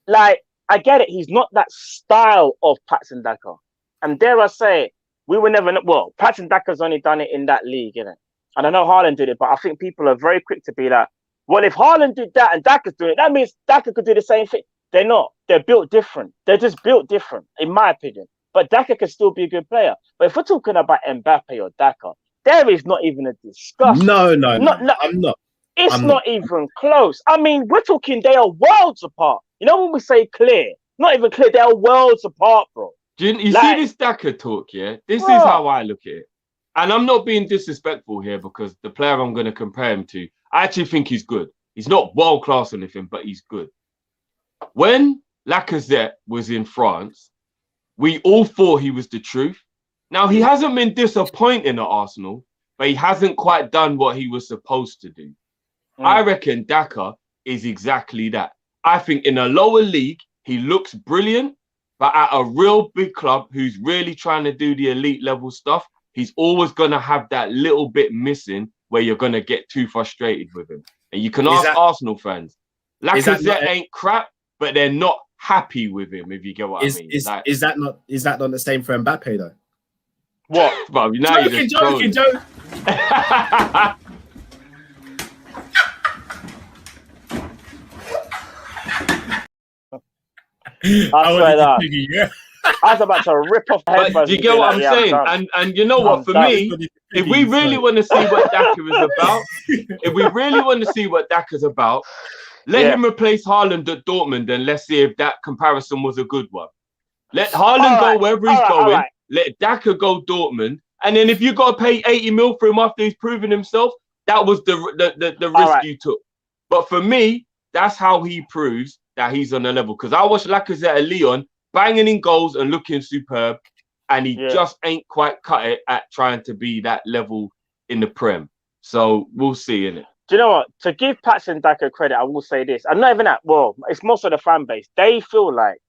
I get it. He's not that style of Patson Daka. And dare I say, we were never... Well, Patson Daka's only done it in that league, innit? And I know Haaland did it, but I think people are very quick to be like, well, if Haaland did that and Daka's doing it, that means Daka could do the same thing. They're not. They're built different. They're just built different, in my opinion. But Daka can still be a good player. But if we're talking about Mbappe or Daka, there is not even a discussion. No, I'm not. It's not even close. I mean, we're talking they are worlds apart. You know when we say clear, not even clear, they are worlds apart, bro. Do you see this Daka talk, yeah? This is how I look at it. And I'm not being disrespectful here because the player I'm going to compare him to, I actually think he's good. He's not world-class or anything, but he's good. When Lacazette was in France, we all thought he was the truth. Now, he hasn't been disappointing at Arsenal, but he hasn't quite done what he was supposed to do. I reckon Daka is exactly that. I think in a lower league, he looks brilliant, but at a real big club who's really trying to do the elite level stuff, he's always going to have that little bit missing where you're going to get too frustrated with him. And you can ask Arsenal fans, Lacazette ain't crap, but they're not happy with him, if you get what I mean. Is that not the same for Mbappe though? What? Well, now joking. I was about to rip off the headphones. Do you get what I'm saying? And you know what? For me, if we really want to see what Daka is about, let him replace Haaland at Dortmund, and let's see if that comparison was a good one. Let Haaland go wherever he's going. Let Daka go Dortmund, and then if you got to pay 80 mil for him after he's proven himself, that was the risk you took. But for me, that's how he proves that he's on a level. Because I watched Lacazette at Lyon banging in goals and looking superb, and he just ain't quite cut it at trying to be that level in the Prem. So we'll see, innit? Do you know what? To give Patson Daka credit, I will say this. I'm not even that. Well, it's most of the fan base. They feel like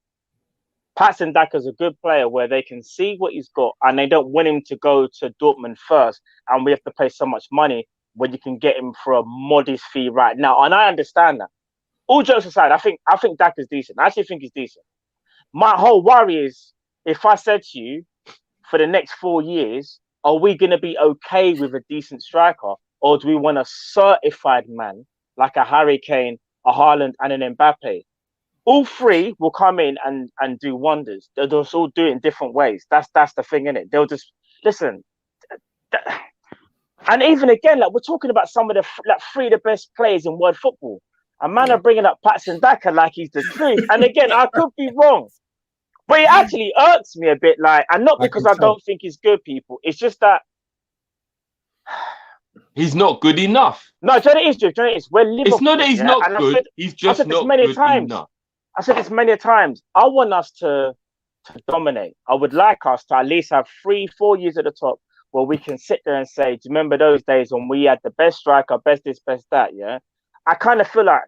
Patson Daka's a good player where they can see what he's got and they don't want him to go to Dortmund first and we have to pay so much money when you can get him for a modest fee right now. And I understand that. All jokes aside, I think Daka's decent. I actually think he's decent. My whole worry is if I said to you for the next 4 years, are we going to be okay with a decent striker? Or do we want a certified man like a Harry Kane, a Haaland, and an Mbappe? All three will come in and do wonders. They'll just all do it in different ways. That's the thing, innit? They'll just listen. And even again, like we're talking about some of the three of the best players in world football. A man are bringing up Patson Daka like he's the truth. And again, I could be wrong, but it actually irks me a bit. Like, and not because I don't think he's good, people. It's just that. He's not good enough. No, Johnny is good. It's not that he's not good. He's just not good enough. I said this many times. I want us to dominate. I would like us to at least have 3-4 years at the top where we can sit there and say, do you remember those days when we had the best striker, best this, best that, yeah? I kind of feel like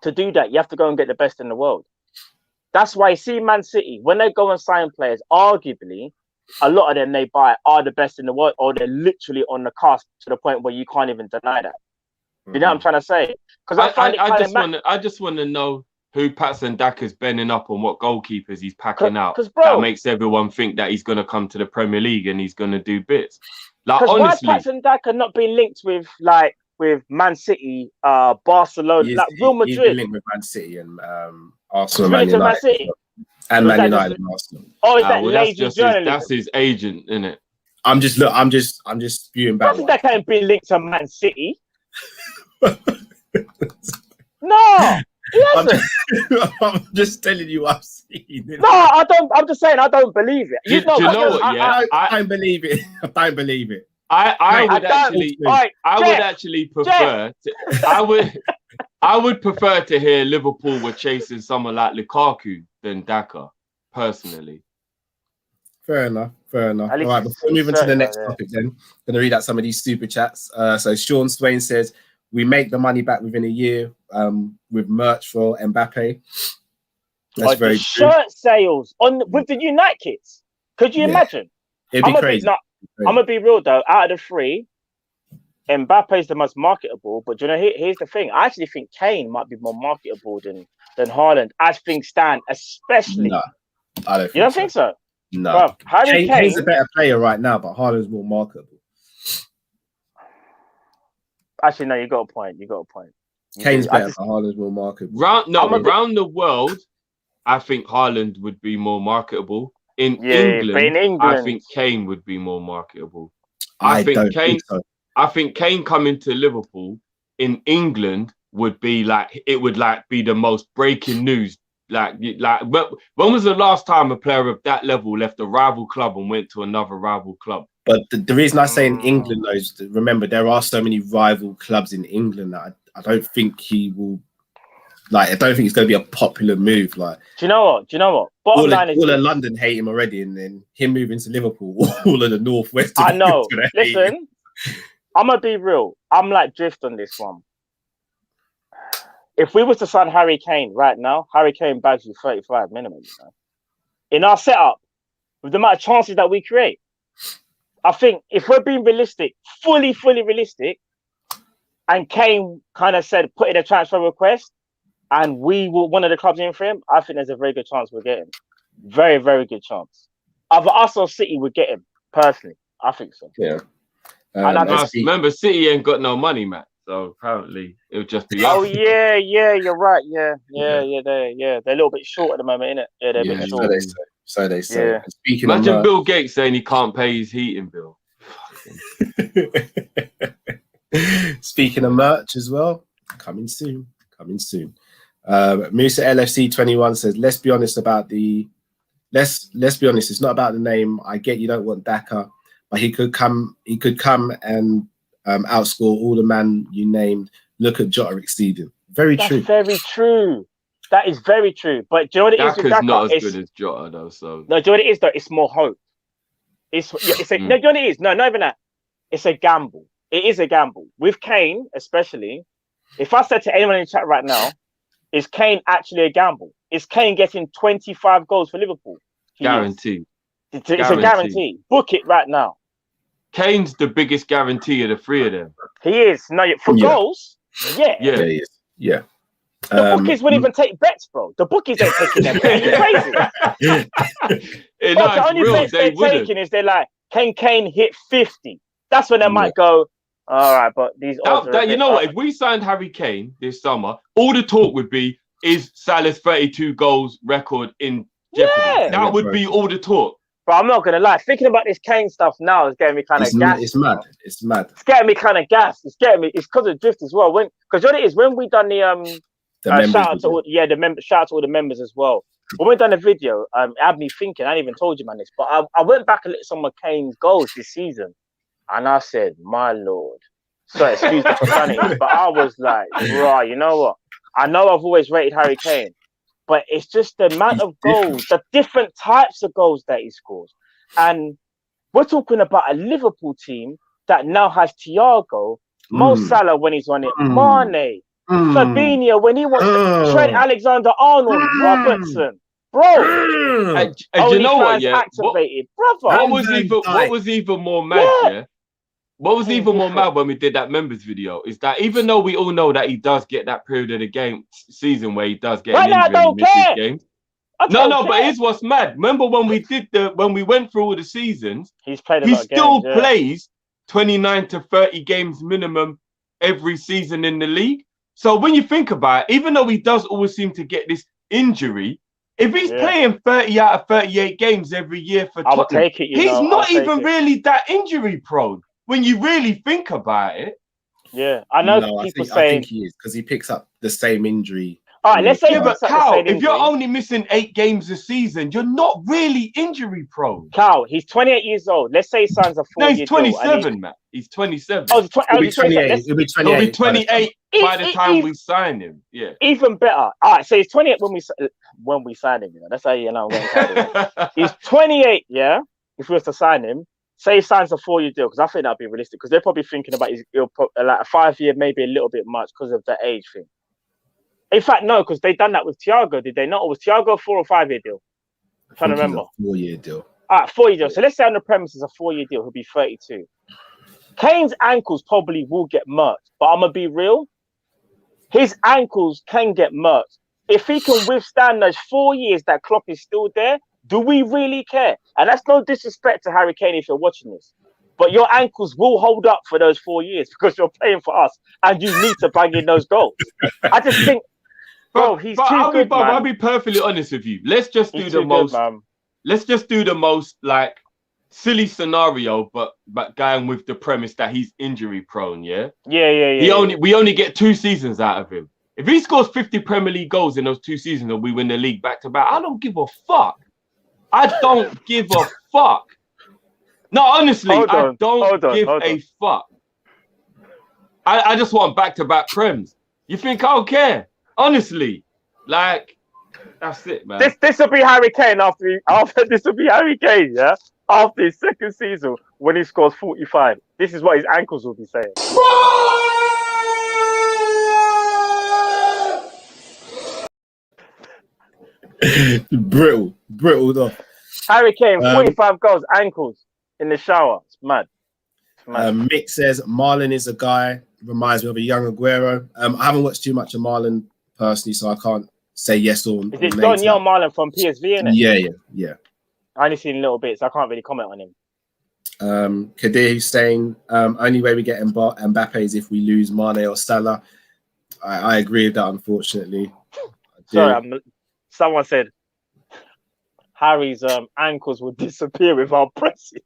to do that, you have to go and get the best in the world. That's why you see Man City, when they go and sign players, arguably, a lot of them they buy are the best in the world, or they're literally on the cusp to the point where you can't even deny that. You know what I'm trying to say? Because I just want to know who Patson Daka's bending up on, what goalkeepers he's packing out. That makes everyone think that he's going to come to the Premier League and he's going to do bits. Like honestly, why Patson Daka not being linked with Man City, Barcelona, like Real Madrid? He's linked with Man City and Arsenal, Man United. And Man United and Arsenal. Oh, is that lazy journalism? That's his agent, isn't it? I'm just spewing back. That can't be linked to Man City. No, he hasn't. I'm just telling you I've seen it. No, I don't. I'm just saying I don't believe it. Do you know what? Yeah, I don't believe it. I don't believe it. I would actually prefer. I would prefer to hear Liverpool were chasing someone like Lukaku than Daka, personally. Fair enough. All right, before moving to the next topic, then I'm going to read out some of these super chats. So Sean Swain says, we make the money back within a year with merch for Mbappe. That's very true. Shirt sales with the Unite kits. Could you imagine? It'd be crazy. I'm going to be real, though. Out of the three, Mbappe is the most marketable. But you know, here's the thing. I actually think Kane might be more marketable than Haaland as things stand, especially. No, I don't think You don't think so? No. Kane's a better player right now, but Haaland's more marketable. Actually, no, you got a point. Kane's better, but Haaland's more marketable. Around the world, I think Haaland would be more marketable. In England, I think Kane would be more marketable. I think Kane coming to Liverpool in England would be like be the most breaking news. Like when was the last time a player of that level left a rival club and went to another rival club? But the reason I say in England, though, is that remember there are so many rival clubs in England that I don't think he will. Like, I don't think it's going to be a popular move. Like, do you know what? Bottom line is, all of London hate him already, and then him moving to Liverpool, all of the northwest. I know. Listen, I'm gonna be real. I'm like Drift on this one. If we were to sign Harry Kane right now, Harry Kane bags you 35 minimum. You know? In our setup, with the amount of chances that we create, I think if we're being realistic, fully realistic, and Kane kind of said put in a transfer request, and we were one of the clubs in for him, I think there's a very good chance we'll get him. Very, very good chance. Either us or City would get him, personally. I think so. Yeah. Remember, City ain't got no money, Matt. So apparently it would just be. Oh yeah, you're right. Yeah. They're a little bit short at the moment, innit? Yeah, they're a bit short. So they say. Yeah. Speaking Imagine of Bill Gates saying he can't pay his heating bill. Speaking of merch as well, coming soon. Musa LFC 21 says, let's be honest, it's not about the name. I get you don't want Daka, but he could come and outscore all the man you named. Look at Jota exceeding. That's true. Very true. That is very true. But do you know what it is with Daka? Not as good as Jota though. So no, do you know what it is though? It's more hope. No, do you know what it is? No, not even that. It's a gamble. It is a gamble. With Kane, especially, if I said to anyone in the chat right now, is Kane actually a gamble? Is Kane getting 25 goals for Liverpool? Guaranteed. It's a guarantee. Book it right now. Kane's the biggest guarantee of the three of them. He is. No, for goals, yeah, he is. Yeah. The bookies wouldn't even take bets, bro. The bookies ain't taking them. Are you crazy? The only bets they're taking is they're like, can Kane hit 50? That's when they might go, all right, but these odds you know what? If we signed Harry Kane this summer, all the talk would be, is Salah's 32 goals record in jeopardy? Yeah. That would be all the talk. But I'm not gonna lie, thinking about this Kane stuff now is getting me kind of gassed. It's mad. It's getting me kind of gassed. It's because of Drift as well. Because what it is, when we done the shout out to all the members as well. When we done the video, it had me thinking. I ain't even told you, man, this, but I went back and looked at some of Kane's goals this season. And I said, my Lord. So excuse the profanity, but I was like, right, you know what? I know I've always rated Harry Kane, but it's just the amount of goals, the different types of goals that he scores. And we're talking about a Liverpool team that now has Thiago, Mo Salah when he's on it, Mane, Fabinho when he wants to, Trent Alexander-Arnold, Robertson. Bro, and you know what? Yeah, activated, brother. What was even more mad? Yeah. What was even more mad when we did that members video is that even though we all know that he does get that period of the season where he does get an injury and misses games. But here's what's mad. Remember when we went through all the seasons, he still plays 29 to 30 games minimum every season in the league. So when you think about it, even though he does always seem to get this injury, if he's playing 30 out of 38 games every year for Tottenham, he's not even really that injury prone. When you really think about it. Yeah, I know people saying... I think he is, because he picks up the same injury. All right, let's say... But Cal, if you're only missing 8 games a season, you're not really injury prone. Cal, he's 28 years old. Let's say he signs a 4-year deal. No, he's 27, Matt. He's 27. Oh, he'll be 28. He'll be 28 by the time we sign him. Yeah. Even better. All right, so he's 28 when we sign him. You know, that's how you know I'm going to He's 28, yeah? If we were to sign him, say he signs a 4-year deal, because I think that'd be realistic, because they're probably thinking about like a 5-year, maybe a little bit much because of the age thing. In fact, no, because they done that with Thiago, did they not? Or was Thiago a 4 or 5-year deal? I'm trying to remember. 4-year deal. All right, 4-year deal. So let's say on the premise is a 4-year deal, he'll be 32. Kane's ankles probably will get murked, but I'm gonna be real. His ankles can get murked. If he can withstand those 4 years that Klopp is still there, do we really care? And that's no disrespect to Harry Kane if you're watching this. but your ankles will hold up for those 4 years because you're playing for us and you need to bang in those goals. I just think, bro, he's too good, man. I'll be perfectly honest with you. Let's just do the most. Let's just do the most like silly scenario, but going with the premise that he's injury prone. Yeah. We only get 2 seasons out of him. If he scores 50 Premier League goals in those 2 seasons and we win the league back to back, I don't give a fuck. I don't give a fuck. No, honestly, I don't give a fuck. I just want back-to-back Prems. You think I'll care? Honestly, like, that's it, man. This will be Harry Kane after this will be Harry Kane, yeah? After his second season when he scores 45. This is what his ankles will be saying. brittled off. Harry Kane, 45 goals, ankles in the shower. It's mad. Mick says Marlon is a guy, reminds me of a young Aguero. I haven't watched too much of Marlon personally, so I can't say yes or no. Is it Daniel Marlon from PSV, isn't it? Yeah. I only seen little bits, so I can't really comment on him. Kadir saying only way we get Mbappe is if we lose Mane or Salah. I agree with that, unfortunately. Sorry, someone said Harry's ankles would disappear without pressing.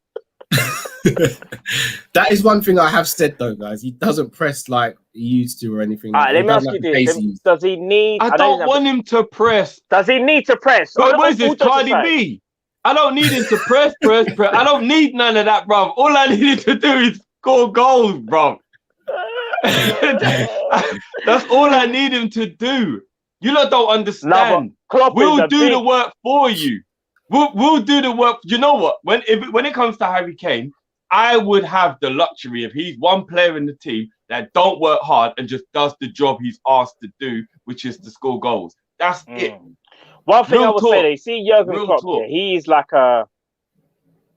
That is one thing I have said though, guys. He doesn't press like he used to or anything. All right, let me ask you this: does he need? I don't want him to press. Does he need to press? But what is this, Cardi B? I don't need him to press. I don't need none of that, bro. All I need him to do is score goals, bro. That's all I need him to do. You lot don't understand. We'll do the work for you. We'll do the work. You know what? When it comes to Harry Kane, I would have the luxury if he's one player in the team that don't work hard and just does the job he's asked to do, which is to score goals. That's it. One thing I would say, see Jurgen Klopp, he's like a,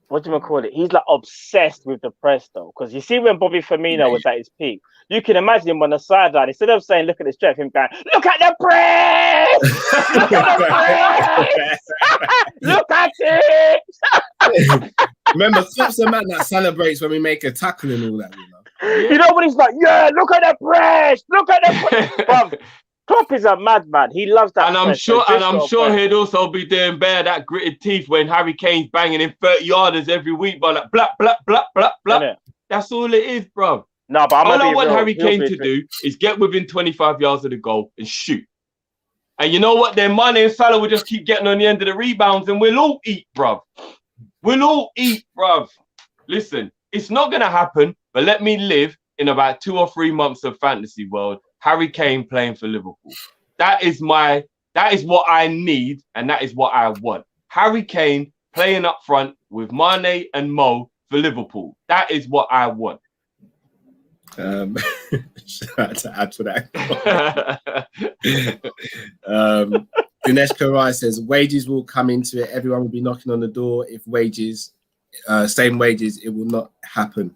what do you call it? He's like obsessed with the press though. Because you see when Bobby Firmino was at his peak, you can imagine him on the sideline. Instead of saying, look at the strength, him going, look at the press! Look at the press! Look at it! Remember, Klopp's a man that celebrates when we make a tackle and all that, you know? You know when he's like, yeah, look at the press! Look at the press! Bruv, Klopp is a madman. He loves that. And I'm sure he'd also be doing that gritted teeth when Harry Kane's banging in 30 yarders every week, but like blah blah blah blah blah. That's all it is, bro. No, but all I want Harry Kane to do is get within 25 yards of the goal and shoot. And you know what? Then Mane and Salah will just keep getting on the end of the rebounds, and we'll all eat, bruv. We'll all eat, bruv. Listen, it's not gonna happen, but let me live in about 2 or 3 months of fantasy world. Harry Kane playing for Liverpool. That is what I need, and that is what I want. Harry Kane playing up front with Mane and Mo for Liverpool. That is what I want. To add to that. Dinesh Karai says wages will come into it. Everyone will be knocking on the door. If same wages, it will not happen.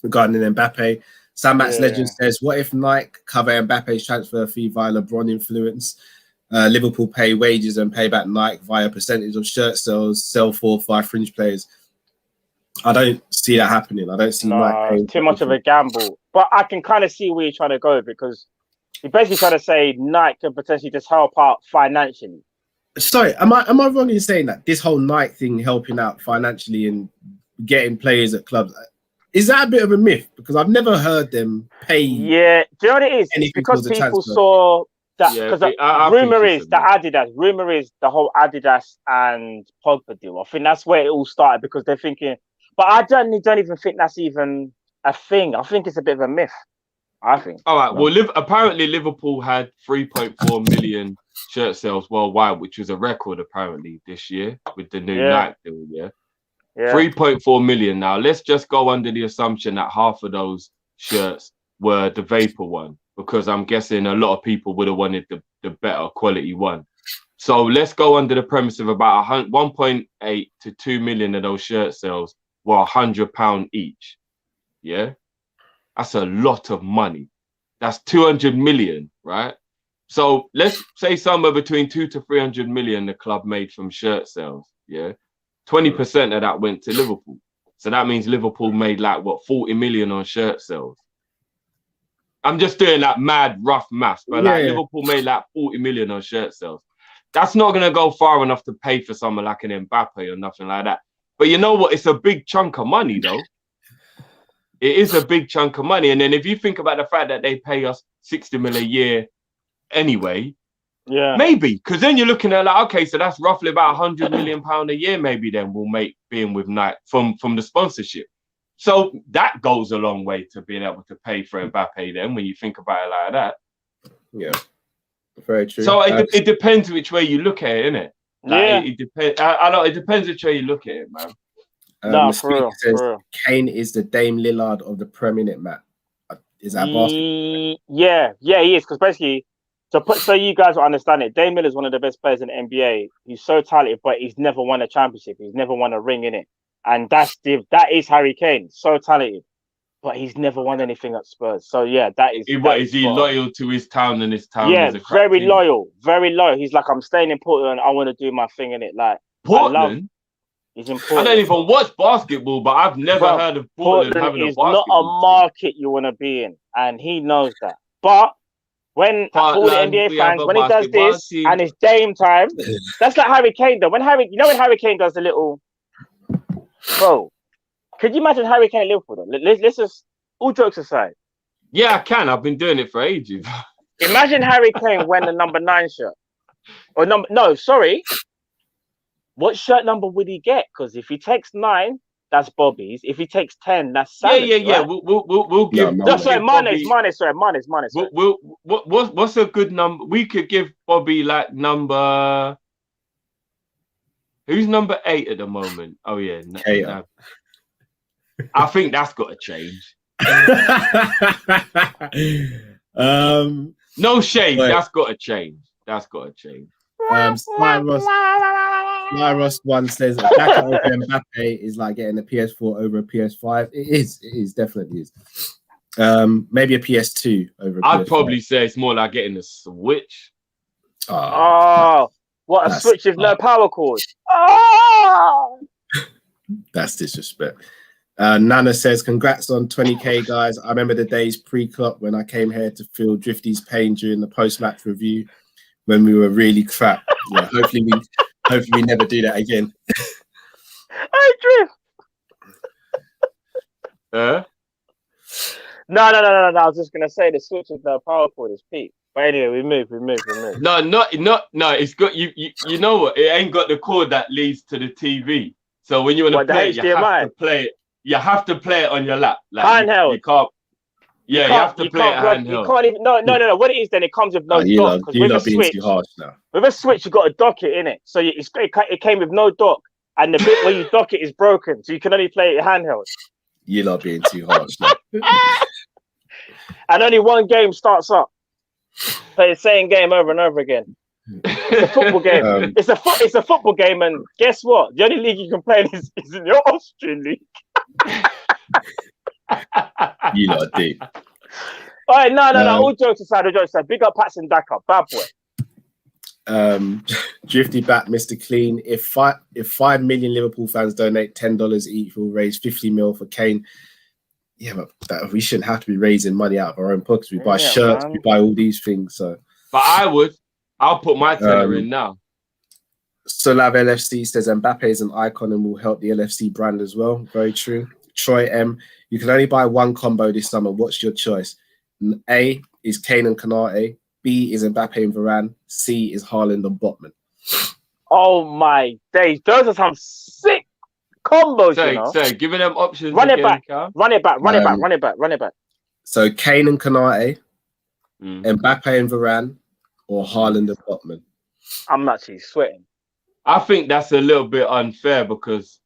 Regarding Mbappe, Sam Max Legend says, what if Nike cover Mbappe's transfer fee via LeBron influence? Liverpool pay wages and pay back Nike via percentage of shirt sales, sell 4 or 5 fringe players. I don't see that happening. I don't see Nike paying. Too much of a gamble. But I can kind of see where you're trying to go, because you're basically trying to say Nike can potentially just help out financially. Sorry, am I wrong in saying that this whole Nike thing helping out financially and getting players at clubs, is that a bit of a myth? Because I've never heard them pay. Yeah, do you know what it is? It's because people saw that. Because rumor is the whole Adidas and Pogba deal. I think that's where it all started, because they're thinking. But I don't even think that's even a thing. I think it's a bit of a myth. I think. All right. Well, apparently Liverpool had 3.4 million shirt sales worldwide, which was a record apparently this year with the new Nike deal. Yeah. 3.4 million. Now let's just go under the assumption that half of those shirts were the Vapor one, because I'm guessing a lot of people would have wanted the better quality one. So let's go under the premise of about 1.8 to 2 million of those shirt sales were £100 each. Yeah, that's a lot of money. That's 200 million, right? So let's say somewhere between 2 to 300 million the club made from shirt sales. Yeah. 20% of that went to Liverpool. So that means Liverpool made like what 40 million on shirt sales. I'm just doing that mad rough maths, but like Liverpool made like 40 million on shirt sales. That's not gonna go far enough to pay for someone like an Mbappe or nothing like that. But you know what? It's a big chunk of money though. It is a big chunk of money. And then if you think about the fact that they pay us 60 mil a year anyway, maybe, because then you're looking at like, okay, so that's roughly about £100 million a year, maybe then we'll make being with Nike from the sponsorship. So that goes a long way to being able to pay for Mbappe then when you think about it like that. Yeah, very true. So it depends which way you look at it, innit? Like, it depends. I know it depends which way you look at it, man. No, for real. Kane is the Dame Lillard of the Premier League, Matt. Is that basketball? Yeah, he is. Because basically, so you guys will understand it. Dame Lillard is one of the best players in the NBA. He's so talented, but he's never won a championship. He's never won a ring in it. And that is Harry Kane. So talented, but he's never won anything at Spurs. So yeah, that is. Is he loyal to his town and his town? Yeah, very loyal. He's like, I'm staying in Portland. I want to do my thing in it. Like Portland. He's in Portland. I don't even watch basketball, but I've never heard of Portland having a basketball. It's not a market you want to be in, and he knows that. But when all the NBA fans, when he does this and it's Dame time, that's like Harry Kane though. When Harry Kane does the little, bro, could you imagine Harry Kane at Liverpool though? Let's just, all jokes aside. Yeah, I can. I've been doing it for ages. Imagine Harry Kane wearing the number 9 shirt. What shirt number would he get? Because if he takes 9, that's Bobby's. If he takes 10, that's Salah's. Yeah. Right? We'll give. Mane's. What's a good number? We could give Bobby like number. Who's number 8 at the moment? Oh yeah, I think that's got to change. No shade. That's got to change. Ross 1 says Daka over Mbappe is like getting a PS4 over a PS5. It is definitely is. Maybe a PS2 over a PS5. I'd probably say it's more like getting a Switch. What a Switch with no power cord. Oh! That's disrespect. Nana says, congrats on 20k, guys. I remember the days pre-Klopp when I came here to feel Drifty's pain during the post-match review when we were really crap. Yeah, hopefully we never do that again. I drift. No. I was just gonna say the Switch with no power cord is peak. But anyway, we move. No. It's got you know what? It ain't got the cord that leads to the TV. So when you want to play it, you have to play it. You have to play it on your lap. Like handheld. You can't. Yeah, you have to play it handheld. You can't even. No. What it is then? It comes with no dock. You're not being too harsh now. With a Switch, you got to dock it in it. So it came with no dock, and the bit where you dock it is broken, so you can only play it handheld. You're not being too harsh now. And only one game starts up. Play the same game over and over again. It's a football game. It's a football game, and guess what? The only league you can play is in your Austrian league. You lot are deep. All right, no. All jokes aside. Big up Patson Daka, bad boy. Drifty back, Mr. Clean. If 5 million Liverpool fans donate $10 each, we'll raise 50 mil for Kane. Yeah, but we shouldn't have to be raising money out of our own pockets. We buy shirts, we buy all these things. So, but I'll put my tenner in now. Solav LFC says Mbappe is an icon and will help the LFC brand as well. Very true. Troy M, you can only buy one combo this summer. What's your choice? A is Kane and Konate. B is Mbappe and Varane. C is Haaland and Botman. Oh my days. Those are some sick combos, giving them options. Run it back. Run it back. So Kane and Konate, Mbappe and Varane, or Haaland and Botman. I'm actually sweating. I think that's a little bit unfair because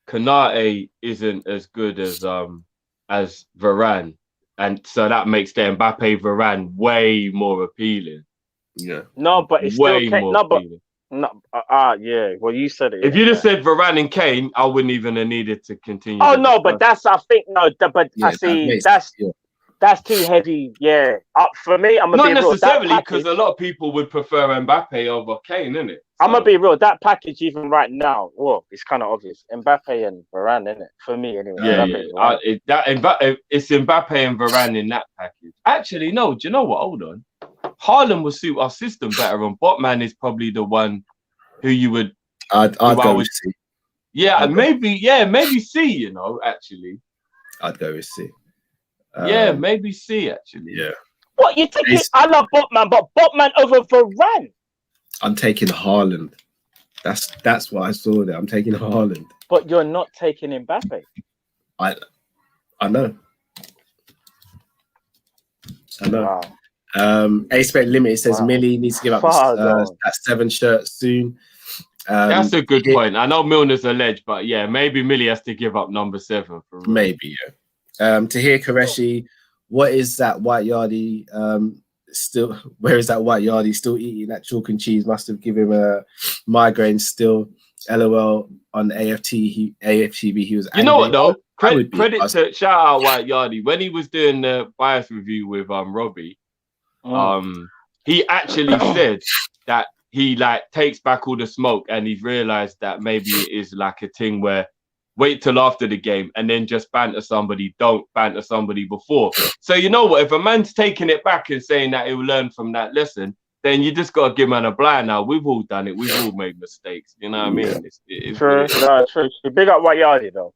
Konate isn't as good as Varane, and so that makes the Mbappe Varane way more appealing. Yeah. No, but it's way still more appealing. Yeah. Well, you said it. If you'd have said Varane and Kane, I wouldn't even have needed to continue. Oh no, but that's I think no. But I see that's That's too heavy. Yeah. For me, I'm not gonna be real. necessarily because a lot of people would prefer Mbappe over Kane, innit? I'm gonna be real. That package, even right now, well, it's kind of obvious. Mbappe and Varane, innit? For me, anyway. Yeah. It's Mbappe and Varane in that package. Actually, no. Do you know what? Hold on. Haaland would suit our system better, and Botman is probably the one who you would. I'd go with C. Yeah, maybe C. You know, actually. I'd go with C. Maybe C. Actually. Yeah. What you taking? I love Botman, but Botman over Varane. I'm taking Haaland. That's what I saw there. I'm taking Haaland. But you're not taking Mbappe. I know. Wow. A-Spec Limited says Millie needs to give up that 7 shirt soon. That's a good point. I know Milner's a ledge, but yeah, maybe Millie has to give up number 7 for real. Maybe, yeah. To hear Koreshi, what is that white yardie still? Where is that white yardie still eating that chalk and cheese? Must have given him a migraine still. LOL on AFTV. He was angry. You know what though? Credit to shout out White Yardie when he was doing the bias review with Robbie. He actually said that he like takes back all the smoke and he's realized that maybe it is like a thing where wait till after the game and then just banter somebody. Don't banter somebody before. So you know what? If a man's taking it back and saying that he'll learn from that lesson, then you just got to give man a blind. Now we've all done it. We've all made mistakes. You know what I mean? It's true. No, true. Big up White Yardie though.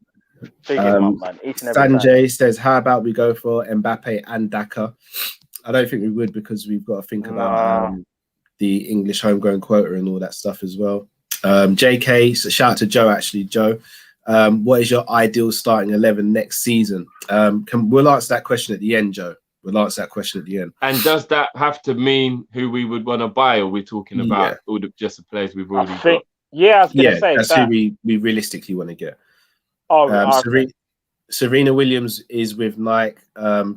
Big him up, man. Sanjay says, "How about we go for Mbappe and Daka?" I don't think we would because we've got to think about the English homegrown quota and all that stuff as well. JK, so shout out to Joe. Actually, Joe, what is your ideal starting 11 next season? We'll answer that question at the end, Joe. We'll answer that question at the end. And does that have to mean who we would want to buy, or are we talking about all just the players we've already got? Yeah, I was going to say that's who we realistically want to get. Serena Williams is with Nike,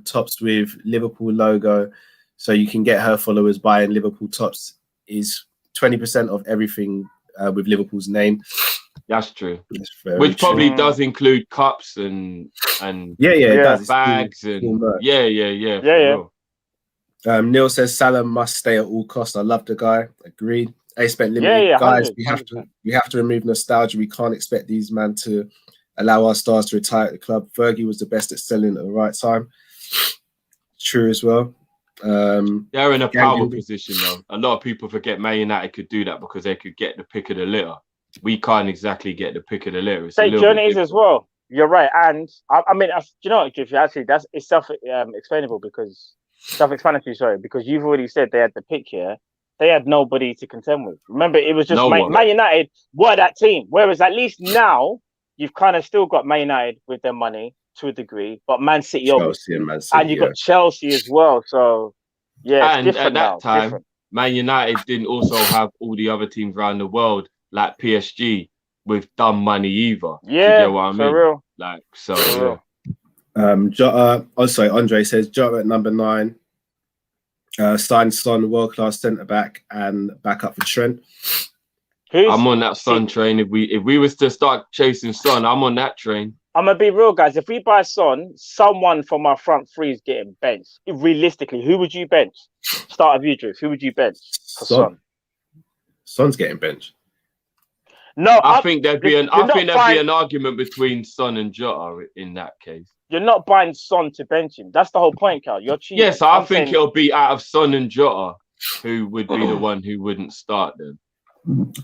tops with Liverpool logo, so you can get her followers buying Liverpool tops. Is 20% of everything with Liverpool's name. That's true. Which probably does include cups and it does. Bags and yeah. Neil says Salah must stay at all costs. I love the guy. Agreed. A-Spec Limited guys. We have to remove nostalgia. We can't expect these men to allow our stars to retire at the club. Fergie was the best at selling at the right time. True as well. They're in a power position though. A lot of people forget Man United could do that because they could get the pick of the litter. We can't exactly get the pick of the litter. Say journeys as well. You're right, and I mean, do you know what, Giffy? Actually, it's self-explainable because self-explanatory. Sorry, because you've already said they had the pick here. They had nobody to contend with. Remember, it was just Man United were that team. Whereas at least now you've kind of still got Man United with their money to a degree, but Man City, Chelsea and Man City, and you've got Chelsea as well. So yeah, and at that time, Man United didn't also have all the other teams around the world like PSG with dumb money either. Yeah, you get what I mean? For real. Like so. Andre says Jota at number 9. Sign Son, world-class centre back and back up for Trent. I'm on that Son train. If we was to start chasing Son, I'm on that train. I'm gonna be real, guys. If we buy Son, someone from our front three is getting benched. Realistically, who would you bench? Start of you, Drew. Who would you bench for Son? Son's getting benched. No, I think there'd be an argument between Son and Jota in that case. You're not buying Son to bench him. That's the whole point, Carl. You're cheating. Yes, I think it'll be out of Son and Jota who would be the one who wouldn't start them.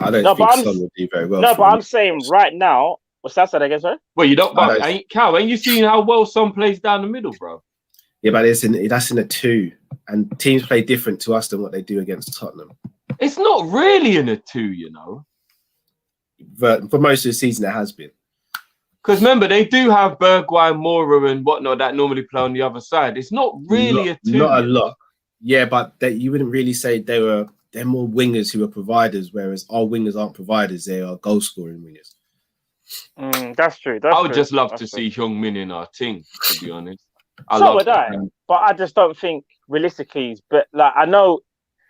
I don't think Son would do very well. No, but I'm saying right now, what's that said again, sorry? Well, you don't. Cal, ain't you seen how well Son plays down the middle, bro? Yeah, but that's in a 2, and teams play different to us than what they do against Tottenham. It's not really in a 2, you know. But for most of the season, it has been. Because remember, they do have Bergwijn, Mora, and whatnot that normally play on the other side. It's not really a 2. Not a lot. Yeah, but you wouldn't really say they're more wingers who are providers, whereas our wingers aren't providers. They are goal-scoring wingers. That's true. I would just love to see Heung-min in our team, to be honest. So would I. But I just don't think realistically. But like I know,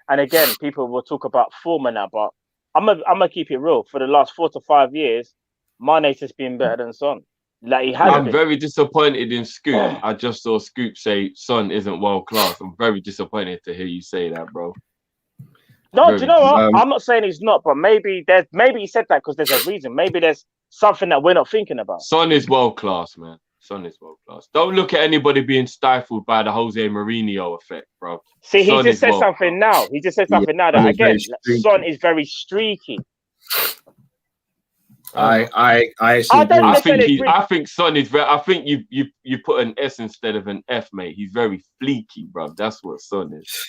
and again, people will talk about form and that, but I'm gonna keep it real. For the last 4 to 5 years, Mane's just been better than Son. Like he has I'm been. very disappointed in Scoop. I just saw Scoop say Son isn't world class. I'm very disappointed to hear you say that, bro. No, do you know what? I'm not saying he's not, but maybe he said that because there's a reason. Maybe there's something that we're not thinking about. Son is world class, man. Son is world class. Don't look at anybody being stifled by the Jose Mourinho effect, bro. See, he just said something now. He just said something now that again, Son is very streaky. I think Son is very. I think you put an S instead of an F, mate. He's very fleeky, bro. That's what Son is.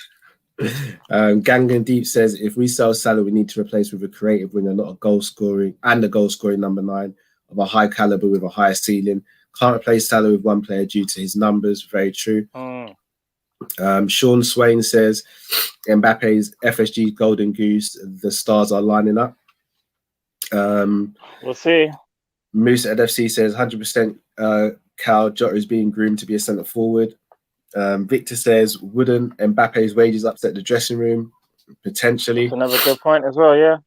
Gangan Deep says if we sell Salah, we need to replace with a creative winger, not a goal scoring number 9 of a high caliber with a higher ceiling. Can't replace Salah with one player due to his numbers. Very true. Sean Swain says Mbappe's FSG Golden Goose. The stars are lining up. We'll see. Moose at FC says 100% Cal Jota is being groomed to be a centre forward. Victor says, wouldn't Mbappe's wages upset the dressing room? Potentially. That's another good point as well, yeah.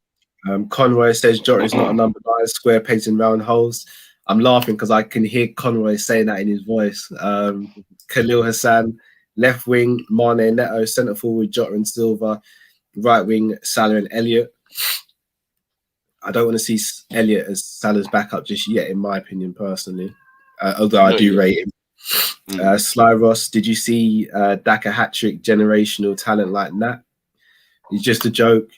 Conroy says, Jota is not a number 9, square pegs in round holes. I'm laughing because I can hear Conroy saying that in his voice. Khalil Hassan, left wing, Mane, Neto, centre forward, Jota and Silva, right wing, Salah and Elliott. I don't want to see Elliott as Salah's backup just yet, in my opinion, personally. Although I do rate him. Sly Ross, did you see Daka hat-trick generational talent like that? He's just a joke.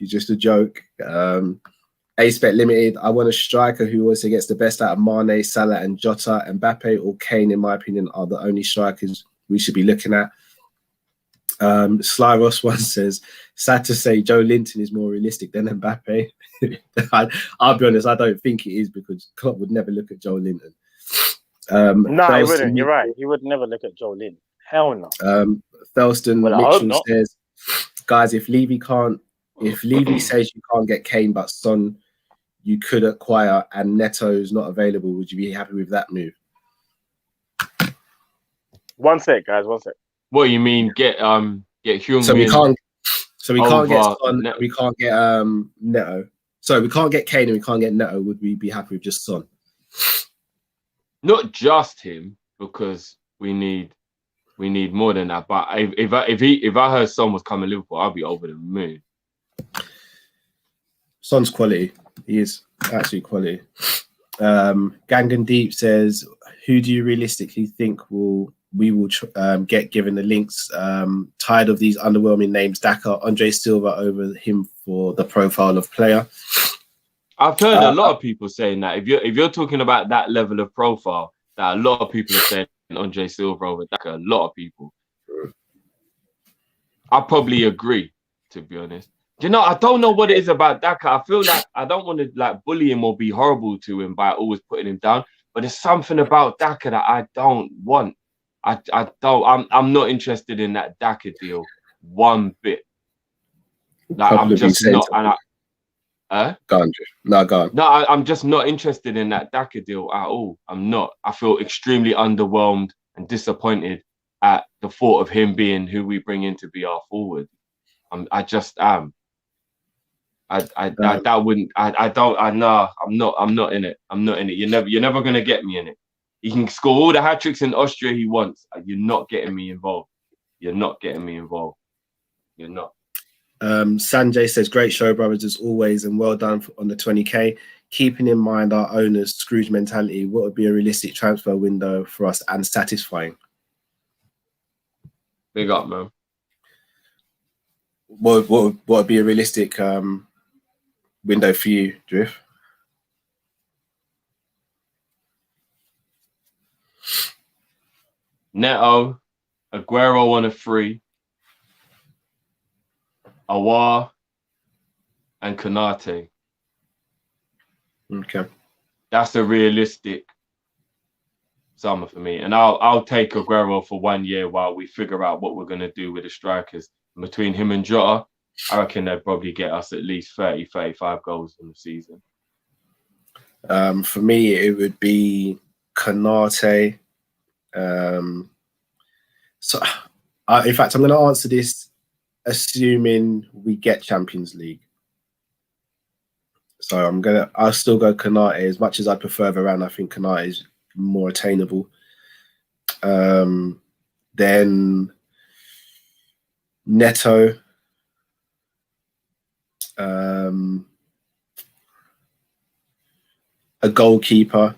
A-Spec Limited, I want a striker who also gets the best out of Mane, Salah and Jota. And Mbappe or Kane, in my opinion, are the only strikers we should be looking at. Sly Ross once says, sad to say Joe Linton is more realistic than Mbappe. I'll be honest, I don't think it is because Klopp would never look at Joe Linton. No, he wouldn't. You're right. He would never look at Joe Linton. Hell no. Thelston Mitchell says, guys, if Levy says you can't get Kane but Son you could acquire and Neto's not available, would you be happy with that move? One sec, guys. One sec. What you mean? Get Hume? So we can't get Son. We can't get Neto. So we can't get Kane and we can't get Neto. Would we be happy with just Son? Not just him, because we need more than that. But if I heard Son was coming to Liverpool, I'd be over the moon. Son's quality. He is actually quality. Gangan Deep says, who do you realistically think we will get given the links? Tired of these underwhelming names. Daka, Andre Silva over him for the profile of player. I've heard a lot of people saying that. If you're talking about that level of profile, that a lot of people are saying Andre Silva over Daka. A lot of people. I probably agree, to be honest. You know, I don't know what it is about Daka. I feel like I don't want to like bully him or be horrible to him by always putting him down. But there's something about Daka that I don't want. I'm not interested in that Daka deal one bit. Like I'm just not. Go on. No, I'm just not interested in that Daka deal at all. I'm not. I feel extremely underwhelmed and disappointed at the thought of him being who we bring in to be our forward. I just am. I'm not in it. I'm not in it. You're never gonna get me in it. He can score all the hat tricks in Austria he wants. You're not getting me involved. You're not. Sanjay says, great show, brothers, as always, and well done on the 20k. Keeping in mind our owners' Scrooge mentality, what would be a realistic transfer window for us and satisfying? Big up, man. What would be a realistic window for you, Drift? Neto, Aguero on a free, Awar, and Konate. Okay. That's a realistic summer for me. And I'll take Aguero for 1 year while we figure out what we're going to do with the strikers. Between him and Jota, I reckon they'd probably get us at least 30, 35 goals in the season. For me, it would be Konate. In fact, I'm going to answer this assuming we get Champions League. So I'll still go Konate. As much as I prefer Varane, I think Konate is more attainable. Then Neto. A goalkeeper.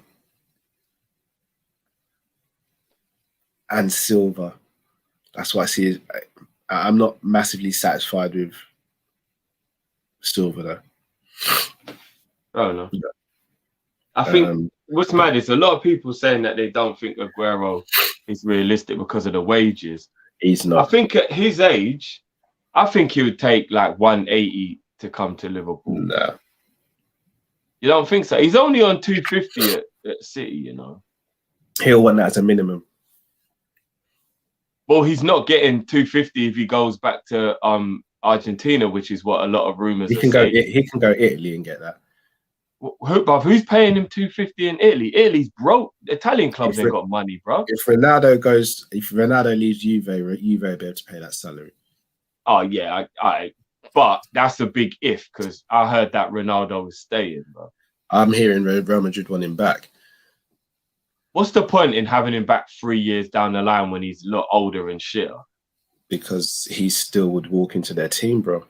And Silva. That's what I see. I'm not massively satisfied with Silva though. Oh no. I think what's mad is a lot of people saying that they don't think Aguero is realistic because of the wages. He's not. I think at his age, I think he would take like 180 to come to Liverpool. No. You don't think so? He's only on 250 at City, you know. He'll want that as a minimum. Well, he's not getting 250 if he goes back to Argentina, which is what a lot of rumors he can go. He can go Italy and get that. Who's paying him 250 in Italy? Italy's broke. Italian clubs ain't got money, bro. If Ronaldo leaves Juve will be able to pay that salary. Oh yeah, but that's a big if because I heard that Ronaldo was staying, bro. I'm hearing Real Madrid want him back. What's the point in having him back 3 years down the line when he's a lot older and shitter? Because he still would walk into their team, bro.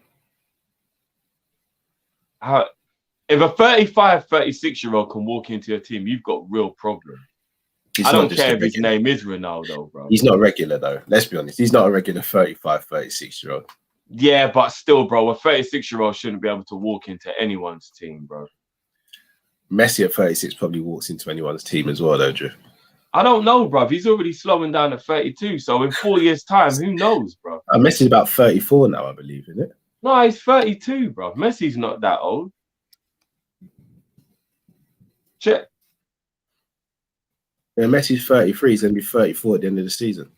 If a 35, 36-year-old can walk into your team, you've got real problem. I don't care if his name is Ronaldo, bro. He's not regular, though. Let's be honest. He's not a regular 35, 36-year-old. Yeah, but still, bro, a 36-year-old shouldn't be able to walk into anyone's team, bro. Messi at 36 probably walks into anyone's team as well, though, Drew. I don't know, bro. He's already slowing down at 32. So in 4 years' time, who knows, bro? Messi's about 34 now, I believe, isn't it? No, he's 32, bro. Messi's not that old. Check. Yeah, Messi's 33. He's going to be 34 at the end of the season.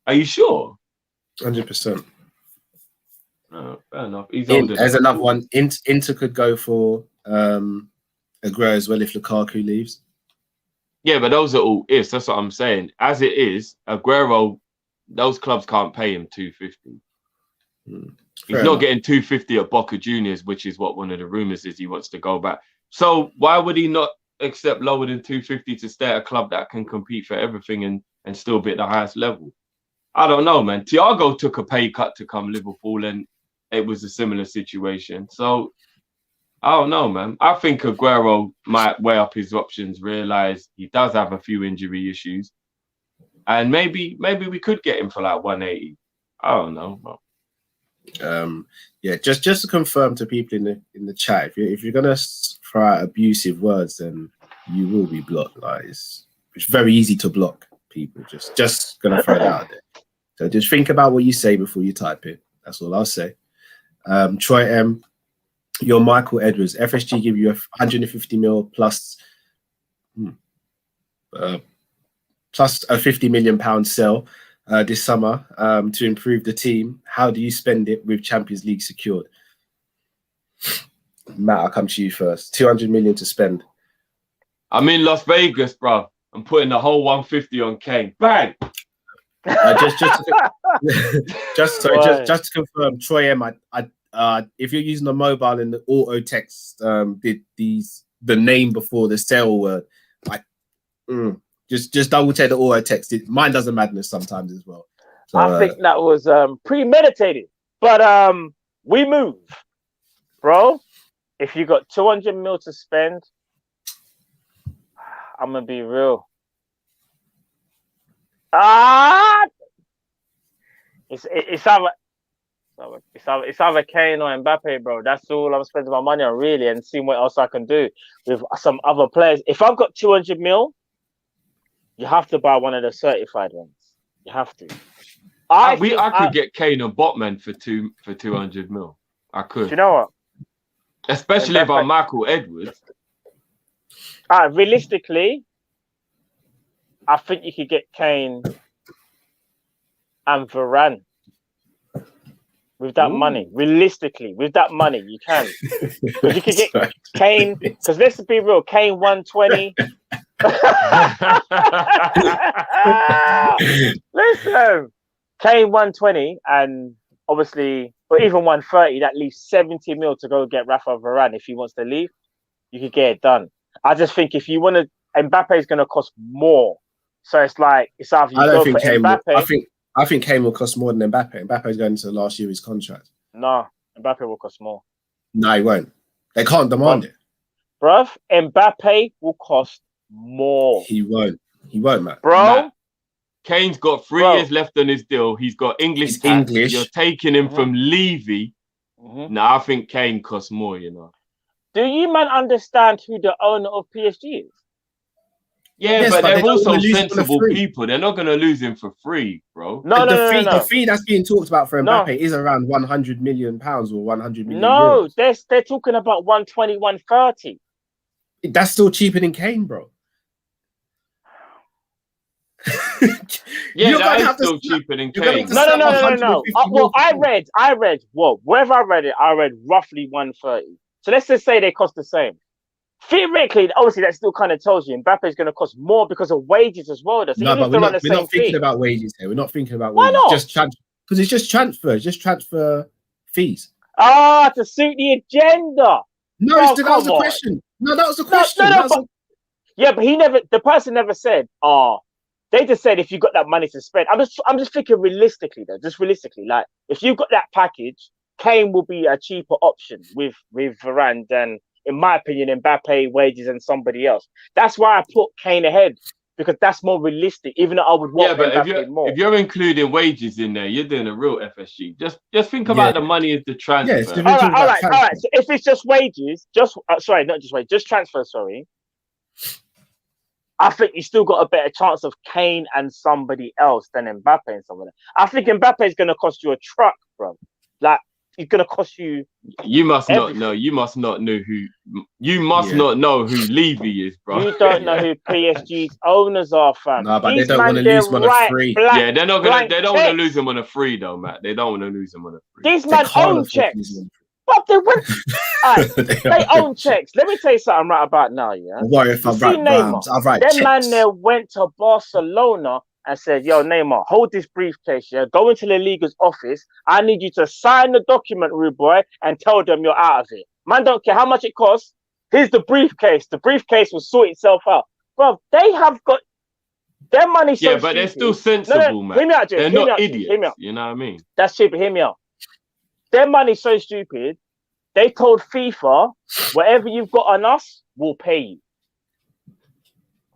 Are you sure? 100%. No, fair enough. He's older. There's another one. Inter could go for Aguero as well if Lukaku leaves. Yeah, but those are all ifs. That's what I'm saying. As it is, Aguero, those clubs can't pay him 250. He's not getting 250 at Boca Juniors, which is what one of the rumors is. He wants to go back. So why would he not accept lower than 250 to stay at a club that can compete for everything and still be at the highest level? I don't know, man. Thiago took a pay cut to come Liverpool, and it was a similar situation. So I don't know, man. I think Aguero might weigh up his options, realize he does have a few injury issues, and maybe we could get him for like 180. I don't know. Yeah, just to confirm to people in the chat, if you're gonna throw out abusive words, then you will be blocked. Like it's very easy to block people. Just gonna throw that out there. So just think about what you say before you type it. That's all I'll say. Troy M. Your Michael Edwards, FSG give you 150 mil plus plus a 50 million pound sell this summer to improve the team. How do you spend it with Champions League secured? Matt, I'll come to you first. 200 million to spend. I'm in Las Vegas, bro. I'm putting the whole 150 on Kane. Bang! Just to confirm, Troy M. If you're using a mobile in the auto text, the name before the sale word, just double check the auto text. Mine does a madness sometimes as well. So, I think that was premeditated, but we move, bro. If you got 200 mil to spend, I'm gonna be real. It's either Kane or Mbappe, bro. That's all I'm spending my money on, really, and seeing what else I can do with some other players. If I've got 200 mil, you have to buy one of the certified ones. You have to. I could get Kane and Botman for 200 mil. I could. Do you know what? Especially if I'm Michael Edwards. Realistically, I think you could get Kane and Varane. With that money, realistically, with that money, you can. Because you could get Kane, because let's be real, Kane 120. Listen, Kane 120, and obviously, or even 130, that leaves 70 mil to go get Rafa Varane if he wants to leave. You could get it done. I just think if you want to, Mbappe is going to cost more. So it's like it's either you I go don't for think Kane. Mbappe. I think Kane will cost more than Mbappe. Mbappe's going into the last year of his contract. No, Mbappe will cost more. No, he won't. They can't demand it. Bruv, Mbappe will cost more. He won't. He won't, man. Bro. Matt, Kane's got 3 years left on his deal. He's got English tax. English. You're taking him from Levy. Now, I think Kane costs more, you know. Do you, man, understand who the owner of PSG is? Yeah, Yes, but they're don't also wanna lose him for sensible free. people. They're not going to lose him for free, bro. No. The fee that's being talked about for Mbappe No. is around £100 million or 100 million No, euros. they're talking about 120, 130. That's still cheaper than Kane, bro. Yeah, that is still cheaper than Kane. No. Well, I read. Well, wherever I read roughly 130. So let's just say they cost the same. Theoretically, obviously, that still kind of tells you Mbappe is going to cost more because of wages as well. So No, but we're not thinking about wages here. We're not thinking about wages. Why not? Because it's just transfer fees. To suit the agenda. No, that was the question. No, that was the question. But the person never said, they just said if you got that money to spend. I'm just thinking realistically though, like if you've got that package, Kane will be a cheaper option with Varane than, in my opinion, Mbappe, wages, and somebody else. That's why I put Kane ahead, because that's more realistic, even though I would want Mbappe more. If you're including wages in there, you're doing a real FSG. Just think about the money as the transfer. All right. So if it's just wages, just transfer, sorry. I think you still got a better chance of Kane and somebody else than Mbappe and someone else. I think Mbappe is going to cost you a truck, bro. Like, it's going to cost you. You must not know. You must not know who. You must not know who Levy is, bro. You don't know who PSG's owners are, fam. No, but they don't want to lose him on a free. Yeah, they're not gonna. They don't want to lose him on a free, though, Matt. They don't want to lose him on a free. These man own checks. But they went. They own checks. Let me tell you something right about now, yeah. What if I write rhymes? I write checks. Them man there went to Barcelona and said, "Yo, Neymar, hold this briefcase. Yeah, go into the Liga's office. I need you to sign the document, rude boy, and tell them you're out of it. Man, don't care how much it costs. Here's the briefcase. The briefcase will sort itself out, bro. They have got their money. So but they're still sensible, man. Hear me out, Jay. They're not idiots. Hear me out. You know what I mean? That's stupid. Hear me out. Their money's so stupid. They told FIFA, whatever you've got on us, we'll pay you.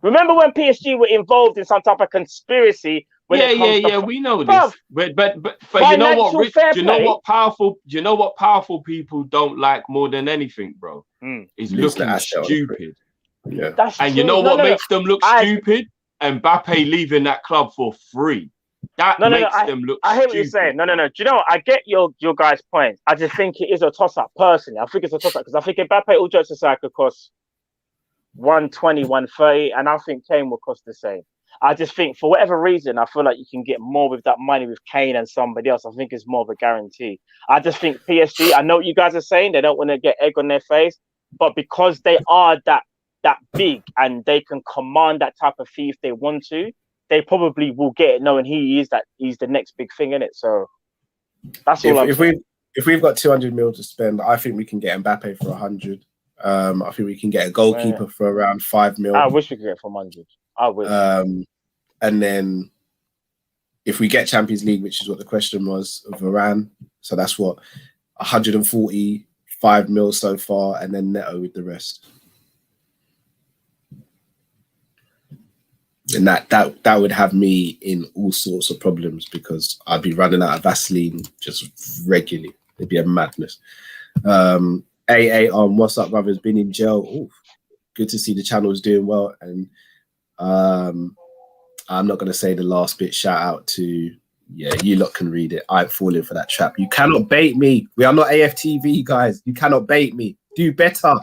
Remember when PSG were involved in some type of conspiracy? We know this. But you know what, Rich? Do you know what powerful people don't like more than anything, bro? Is looking stupid. Yeah. And you know what makes them look stupid? Mbappe leaving that club for free. That makes them look stupid. I hear what you're saying. No. Do you know what? I get your guys' point. I just think it is a toss-up, personally. I think it's a toss-up because I think Mbappe, all jokes aside, could cost 120, 130, and I think Kane will cost the same. I just think for whatever reason, I feel like you can get more with that money with Kane and somebody else. I think it's more of a guarantee. I just think PSG, I know what you guys are saying, they don't want to get egg on their face, but because they are that big and they can command that type of fee if they want to, they probably will get it knowing he's the next big thing in it. So that's all I'm saying. If we've got 200 mil to spend, I think we can get Mbappe for 100. I think we can get a goalkeeper for around 5 mil. I wish we could get for 100. I wish. And then if we get Champions League, which is what the question was, of Varane, so that's what 145 mil so far, and then Neto with the rest. And that would have me in all sorts of problems because I'd be running out of Vaseline just regularly. It'd be a madness. AA on what's up, brothers? Been in jail. Ooh, good to see the channel's doing well. And I'm not going to say the last bit. Shout out to you lot can read it. I'm falling for that trap. You cannot bait me. We are not AFTV, guys. You cannot bait me. Do better.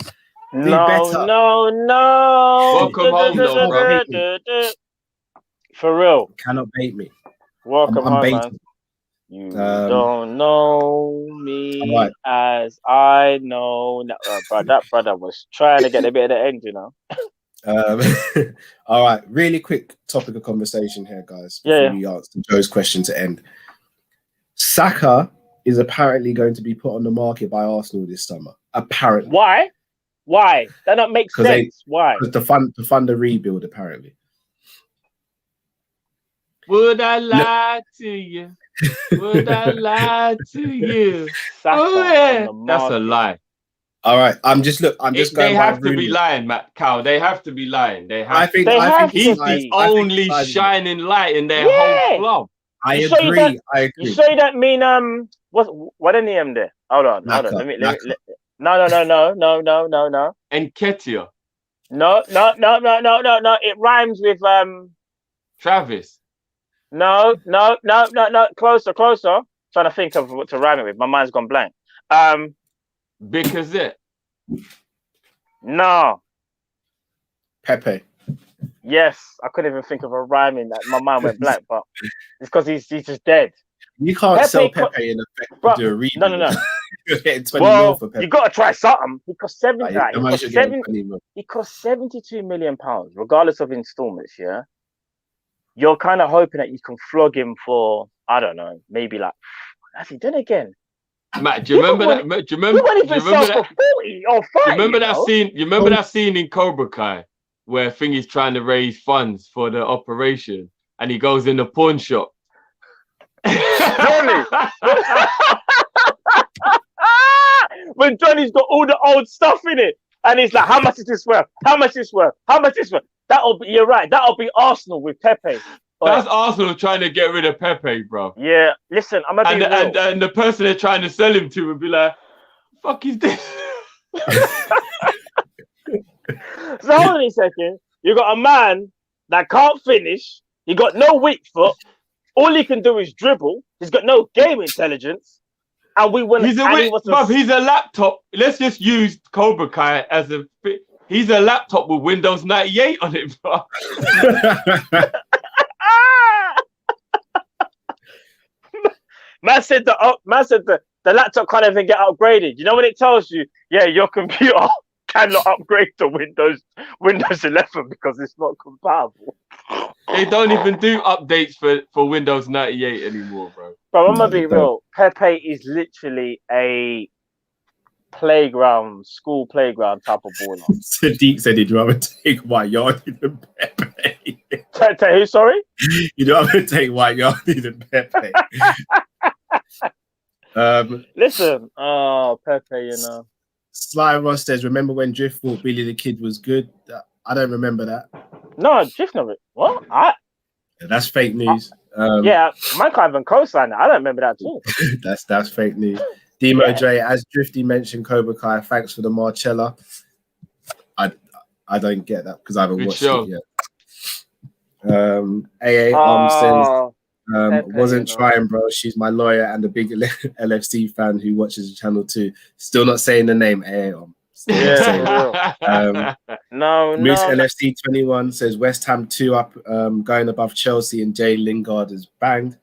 No. Welcome home, though, bro. For real. You cannot bait me. Welcome home, man. You don't know me as I know. That brother was trying to get a bit of the end, you know. All right, really quick topic of conversation here, guys. Before we answer Joe's question to end. Saka is apparently going to be put on the market by Arsenal this summer. Apparently. Why? Why? That don't make sense. Why? Because to fund the rebuild, apparently. Would I lie to you? Would I lie to you? That's a lie. All right, I'm just going. They have to be lying, Matt Cow. They have to be lying. I think he's the only shining light in their whole club. I agree. You say that mean what a name there? Hold on. Let me. No. And Ketia. No. It rhymes with Travis. No. Closer. Trying to think of what to rhyme it with. My mind's gone blank. Because it. No. Pepe. Yes, I couldn't even think of a rhyming that my mind went blank, but it's because he's just dead. You can't sell Pepe in effect to do a read. No. You're getting 20 mil for Pepe. You got to try something. He cost 72 million pounds, regardless of installments. Yeah, you're kind of hoping that you can flog him for, I don't know, maybe like. Actually, then again, Matt, do you remember that? Do you remember that? For 40 or 5, you remember that scene? You remember that scene in Cobra Kai where Thingy's trying to raise funds for the operation, and he goes in the pawn shop. Johnny. When Johnny's got all the old stuff in it, and he's like, "How much is this worth? How much is this worth? How much is this worth?" You're right. That'll be Arsenal with Pepe. That's Arsenal trying to get rid of Pepe, bro. Yeah, listen, I'm gonna be real. And the person they're trying to sell him to would be like, "Fuck is this?" So hold on a second. You got a man that can't finish. He got no weak foot. All he can do is dribble. He's got no game intelligence. And we win. He's a laptop. Let's just use Cobra Kai as a. He's a laptop with Windows 98 on it, bro. Man said the laptop can't even get upgraded. You know when it tells you, yeah, your computer cannot upgrade to Windows 11 because it's not compatible. They don't even do updates for Windows 98 anymore, bro. Bro, I'm gonna be real. Pepe is literally a school playground type of baller. Sadiq said he'd rather take White Yardie than Pepe. Who, sorry? You'd rather take White Yardie than Pepe. Listen, Pepe, you know. Sly Ross says, remember when Drift thought Billy the Kid was good? I don't remember that. No, Drift never. What? That's fake news. Yeah, man can't even co-sign that. I don't remember that too. that's fake news. Demo J, as Drifty mentioned Cobra Kai, thanks for the Marcella. I don't get that because I haven't watched it yet. AA says, wasn't trying, bro. She's my lawyer and a big LFC fan who watches the channel too. Still not saying the name. No. Moose LFC 21 says West Ham 2 up, going above Chelsea, and Jay Lingard is banged.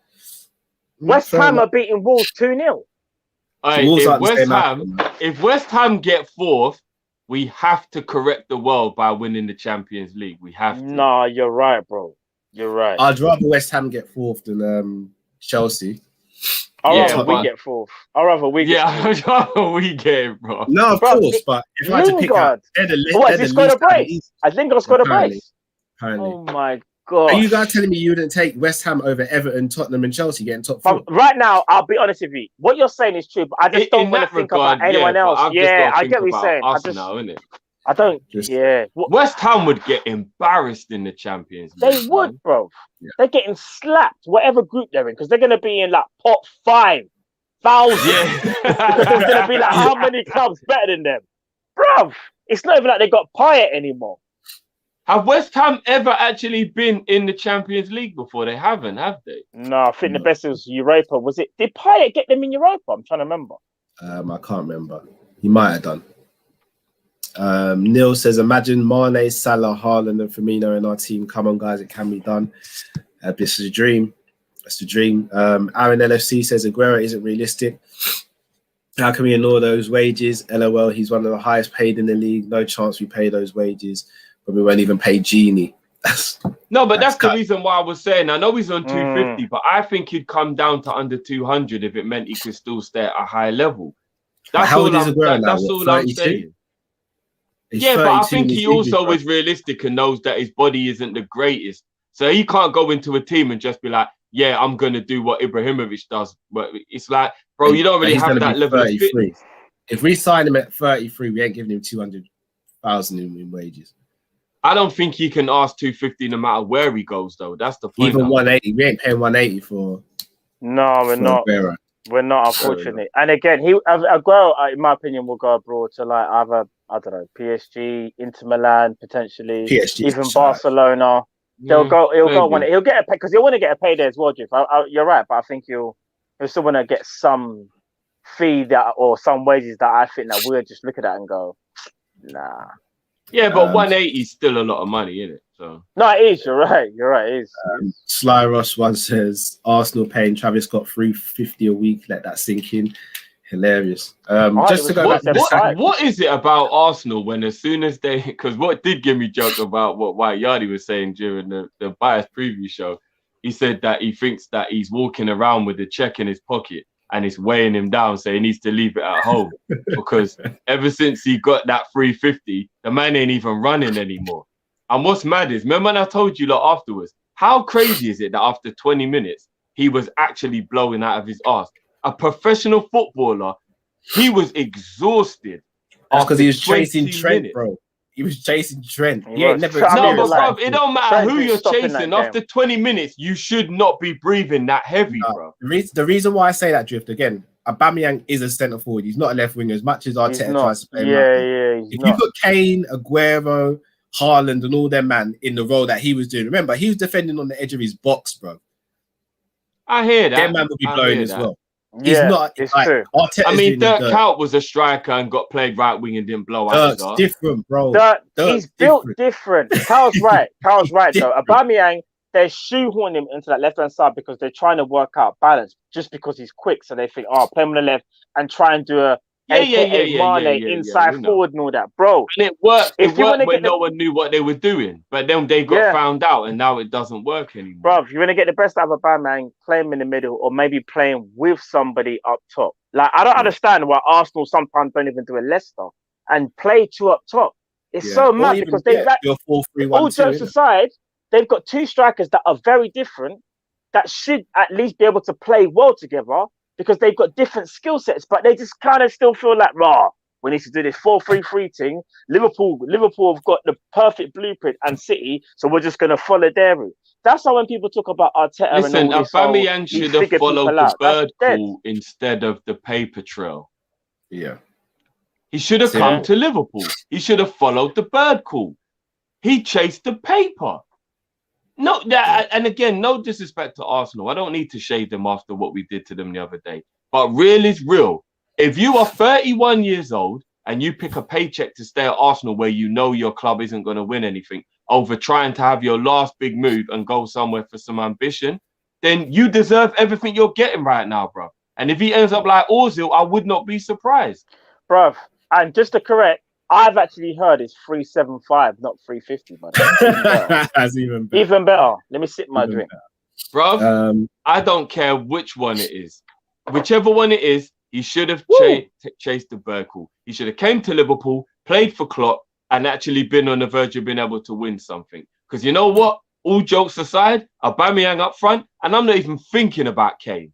West Ham are beating Wolves 2-0. If West Ham get fourth, we have to correct the world by winning the Champions League. We have to. Nah, you're right, bro. You're right. I'd rather West Ham get fourth than Chelsea. I'd rather we get fourth. I'd rather we get fourth. I'd rather we get it, bro. No, of course, but if I had to pick out, has he scored a brace? I think I've scored a brace. Apparently. Oh my God. Are you guys telling me you wouldn't take West Ham over Everton, Tottenham, and Chelsea getting top 4? Right now, I'll be honest with you. What you're saying is true, but I just don't want to think about anyone else. Yeah, I get what you're saying. I don't. West Ham would get embarrassed in the Champions League. They would, bro. Yeah. They're getting slapped, whatever group they're in, because they're going to be in like pot 5,000. Yeah. Because there's going to be like how many clubs better than them, bro? It's not even like they got Payet anymore. Have West Ham ever actually been in the Champions League before? They haven't, have they? No, I think the best was Europa. Was it? Did Payet get them in Europa? I'm trying to remember. I can't remember. He might have done. Neil says, imagine Mane, Salah, Haaland, and Firmino in our team. Come on, guys, it can be done. This is a dream. That's the dream. Aaron LFC says Aguero isn't realistic. How can we ignore those wages? LOL, he's one of the highest paid in the league. No chance we pay those wages. But we won't even pay Genie. That's the reason why I was saying. I know he's on 250, but I think he'd come down to under 200 if it meant he could still stay at a high level. That's all I'm saying. Yeah, but I think he also bro. is realistic and knows that his body isn't the greatest. So he can't go into a team and just be like, yeah, I'm going to do what Ibrahimovic does. But it's like, bro, you don't really have that level of fitness. If we sign him at 33, we ain't giving him 200,000 in wages. I don't think he can ask 250 no matter where he goes, though. That's the point. Even 180, we ain't paying 180 for. No, we're not. Aguero. We're not, unfortunately. And again, Aguero, in my opinion, will go abroad to like either, I don't know, PSG, Inter Milan, potentially, PSG, even Barcelona. He'll get a pay because he'll want to get a pay there as well, Jeff. You're right, but I think he'll still want to get some fee or some wages that I think that we'll just look at that and go, nah. Yeah, but 180 is still a lot of money, isn't it? So no, it is. You're right. It is. Sly Ross one says Arsenal paying Travis Scott $350 a week. Let that sink in. Hilarious. Just to go back to what is it about Arsenal when as soon as they, because what did give me joke about what White Yardie was saying during the bias preview show, he said that he thinks that he's walking around with the check in his pocket and it's weighing him down, so he needs to leave it at home because ever since he got that 350, the man ain't even running anymore. And what's mad is, remember when I told you afterwards, how crazy is it that after 20 minutes, he was actually blowing out of his arse? A professional footballer, he was exhausted. That's because he was chasing Trent, bro. He was chasing Trent. It don't matter who you're chasing. After 20 minutes, you should not be breathing that heavy, bro. The reason why I say that, Drift, again, Aubameyang is a centre forward. He's not a left winger as much as Arteta tries to play him. If you put Kane, Aguero, Haaland, and all them man in the role that he was doing, remember, he was defending on the edge of his box, bro. I hear that. That man will be blowing as well. He's not. It's true. I mean, Dirk Kuyt was a striker and got played right wing and didn't blow out. Dirk's different, bro. He's built different. Kyle's right. Though. Aubameyang, they're shoehorning him into that left-hand side because they're trying to work out balance just because he's quick. So they think, play him on the left and try and do a Mane inside forward and all that, bro. And it worked. It worked when no one knew what they were doing, but then they got found out, and now it doesn't work anymore. Bro, if you want to get the best out of Aubameyang, play him in the middle, or maybe playing with somebody up top. Like I don't understand why Arsenal sometimes don't even do a Leicester and play two up top. It's so mad because they've all jokes aside, they've got two strikers that are very different that should at least be able to play well together. Because they've got different skill sets, but they just kind of still feel like, we need to do this 4-3-3 thing. Liverpool have got the perfect blueprint and City, so we're just going to follow their route. That's how when people talk about Arteta and all this, Aubameyang should have followed the bird call instead of the paper trail. Yeah. He should have come to Liverpool. He should have followed the bird call. He chased the paper. No, and again, no disrespect to Arsenal. I don't need to shade them after what we did to them the other day. But real is real. If you are 31 years old and you pick a paycheck to stay at Arsenal where you know your club isn't going to win anything over trying to have your last big move and go somewhere for some ambition, then you deserve everything you're getting right now, bro. And if he ends up like Ozil, I would not be surprised. Bro, and just to correct, I've actually heard it's 375, not 350, but that's even better. Even better. Let me sip my drink. Bro, I don't care which one it is. Whichever one it is, he should have chased the bird call. He should have came to Liverpool, played for Klopp, and actually been on the verge of being able to win something. Because you know what? All jokes aside, Aubameyang up front, and I'm not even thinking about Kane.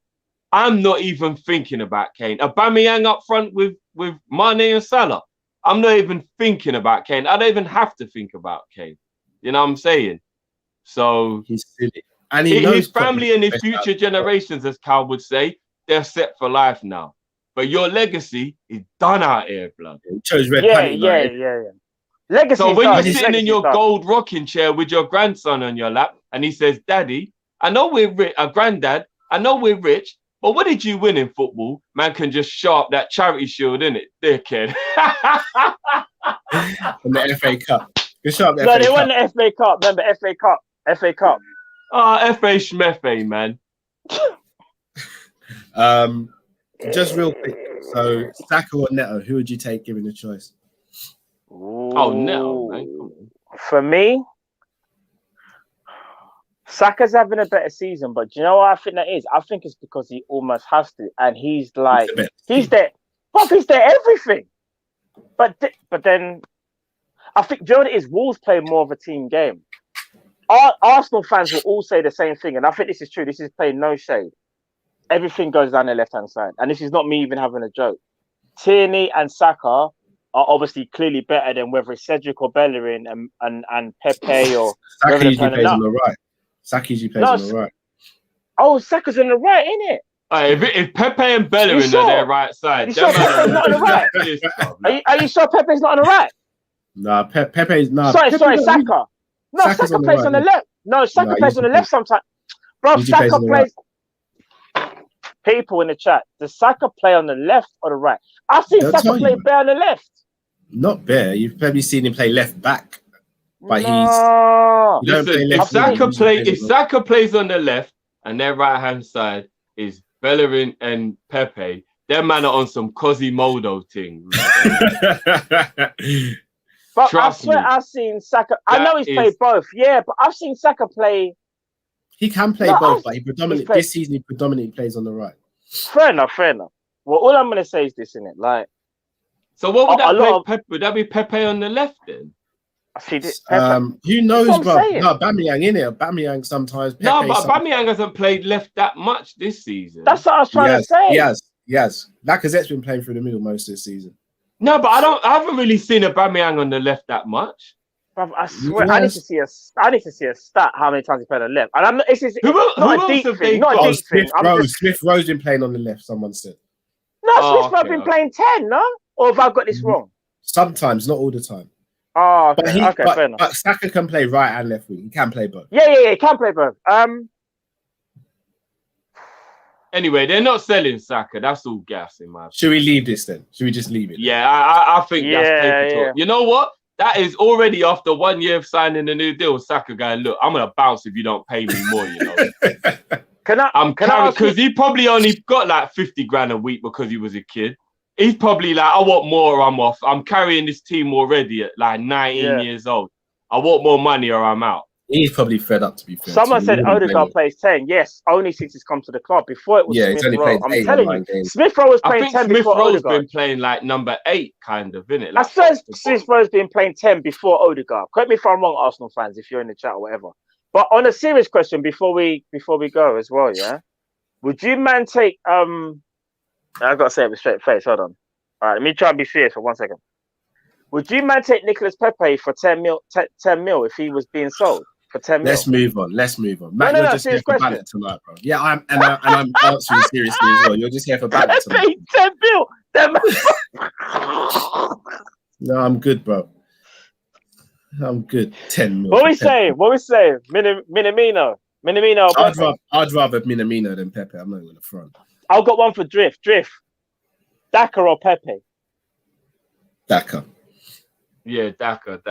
Aubameyang up front with Mane and Salah. I'm not even thinking about Kane. I don't even have to think about Kane. You know what I'm saying? So he's silly. And his family and his future generations, as Cal would say, they're set for life now. But your legacy is done out here, blood. Chose red Legacy. So when you're sitting in your gold rocking chair with your grandson on your lap, and he says, "Daddy, I know we're rich. Granddad, I know we're rich. But what did you win in football? Man can just sharp that charity shield, innit, dickhead." And the FA Cup. They won the FA Cup. Remember, FA Cup. FA Schmefe, man. Just real quick. So, Saka or Neto, who would you take given the choice? Neto, man. For me, Saka's having a better season, but do you know what I think that is? I think it's because he almost has to, and he's there. He's there everything. But then I think, do you know what it is? Wolves play more of a team game. Arsenal fans will all say the same thing, and I think this is true. This is playing no shade. Everything goes down the left-hand side, and this is not me even having a joke. Tierney and Saka are obviously clearly better than whether it's Cedric or Bellerin and Pepe or Saka usually plays on the right. Saka usually plays on the right. Oh, Saka's on the right, isn't it? If Pepe and Bellerin are their right side, you sure Pepe's not on the right? Are you sure Pepe's not on the right? No, Pepe's not. Sorry, Saka. No, Saka plays on the left. No, Saka plays on the left sometimes. Bro, Saka plays. People in the chat, does Saka play on the left or the right? I've seen Saka play bare on the left. Not bare. You've probably seen him play left back. But if Saka plays on the left and their right hand side is Bellerin and Pepe, their man are on some Quasimodo thing. But Trust I swear me. I've seen Saka. I know he's played both, yeah, but I've seen Saka play. He can play both, but this season he predominantly plays on the right. Fair enough. Well, all I'm gonna say is this, innit? Like, so what would that play? Would that be Pepe on the left then? I see this. Who knows, bro? No, Aubameyang in it. Aubameyang sometimes. Pepe no, but Aubameyang hasn't played left that much this season. That's what I was trying to say. Yes. Lacazette's been playing through the middle most of the season. No, but I haven't really seen Aubameyang on the left that much. I swear, I need to see a stat how many times he played on the left. And I'm not. It's not a deep thing. Not a deep thing. Smith Rowe's been playing on the left. Someone said. No, Smith Rowe's been playing 10. No, or have I got this wrong? Sometimes, not all the time. Oh, okay, fair enough. But Saka can play right and left wing. He can play both. Yeah, he can play both. Anyway, they're not selling Saka. That's all gas in my opinion. Should we leave this then? Should we just leave it? Yeah, I think that's paper talk. You know what? That is already after 1 year of signing a new deal. Saka going, look, I'm gonna bounce if you don't pay me more. You know. Because he probably only got like 50 grand a week because he was a kid. He's probably like, I want more or I'm off. I'm carrying this team already at like 19 years old. I want more money or I'm out. He's probably fed up, to be fair. Someone said Odegaard plays 10. Yes, only since he's come to the club. Before it was Smith Rowe. I'm telling you, Smith Rowe was playing 10 before Odegaard. Smith Rowe's been playing like number 8, kind of, innit? Like, I said Smith Rowe's been playing 10 before Odegaard. Correct me if I'm wrong, Arsenal fans, if you're in the chat or whatever. But on a serious question, before we go as well, yeah? Would you man take... I've got to say it with straight face. Hold on. All right, let me try and be serious for 1 second. Would you man take Nicolas Pepe for 10 mil if he was being sold? For 10 mil. Let's move on. Matt, you're just here for Ballot tonight, bro. Yeah, I'm answering seriously as well. You're just here for Ballot tonight. 10 mil. No, I'm good, bro. I'm good. 10 mil. What we saying? Minamino. I'd rather Minamino than Pepe. I'm not going to front. I've got one for Drift. Daka or Pepe? Daka. Yeah, Daka.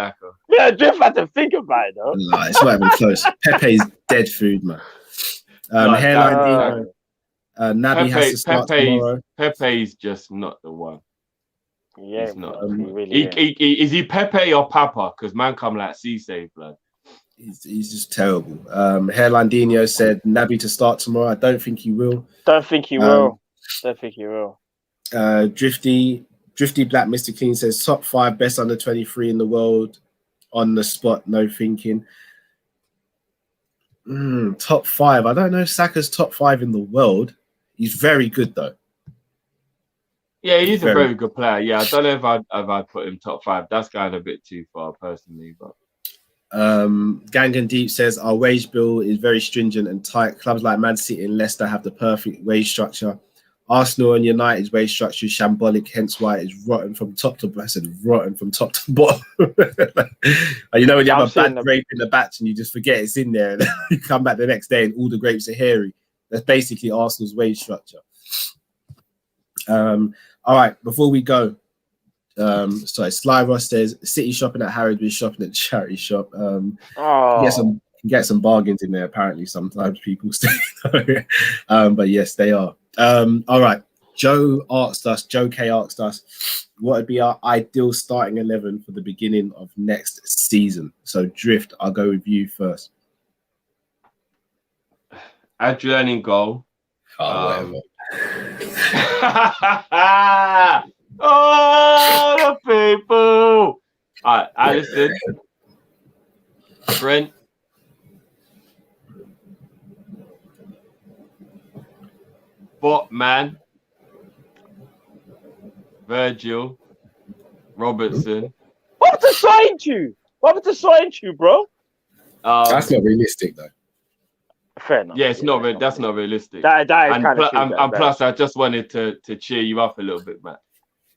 Yeah, Drift had to think about it, though. No, it's not even close. Pepe's dead food, man. Hairline Dino. Naby has to start tomorrow. Pepe's just not the one. Yeah, he's not. Is he Pepe or Papa? Because man come like Cisse, blood. He's just terrible. Hairline Dino said Naby to start tomorrow. I don't think he will. Drifty Black Mr. Clean says top 5 best under 23 in the world on the spot, no thinking. Top 5. I don't know Saka's top 5 in the world. He's very good though. Yeah, he's a very good player. Yeah, I don't know if I'd put him top 5. That's going a bit too far personally, but Gangan Deep says our wage bill is very stringent and tight. Clubs like Man City and Leicester have the perfect wage structure. Arsenal and United's wage structure is shambolic, hence why it's rotten from top to bottom. You know when you have a bad grape in the batch and you just forget it's in there and you come back the next day and all the grapes are hairy. That's basically Arsenal's wage structure. All right, before we go, Sly Ross says City shopping at Harrods is shopping at the charity shop. Get some bargains in there apparently sometimes people say. But yes, they are. All right. Joe K asked us what would be our ideal starting 11 for the beginning of next season. So Drift, I'll go with you first. Adrian in goal. Whatever. Oh, the people. All right, Alisson, Trent, Botman, Virgil, Robertson. What happened to Soyuncu? What happened to Soyuncu, bro? That's not realistic, though. Fair enough. Yeah, it's not. That's not realistic. That is and kind of and plus, I just wanted to cheer you up a little bit, man.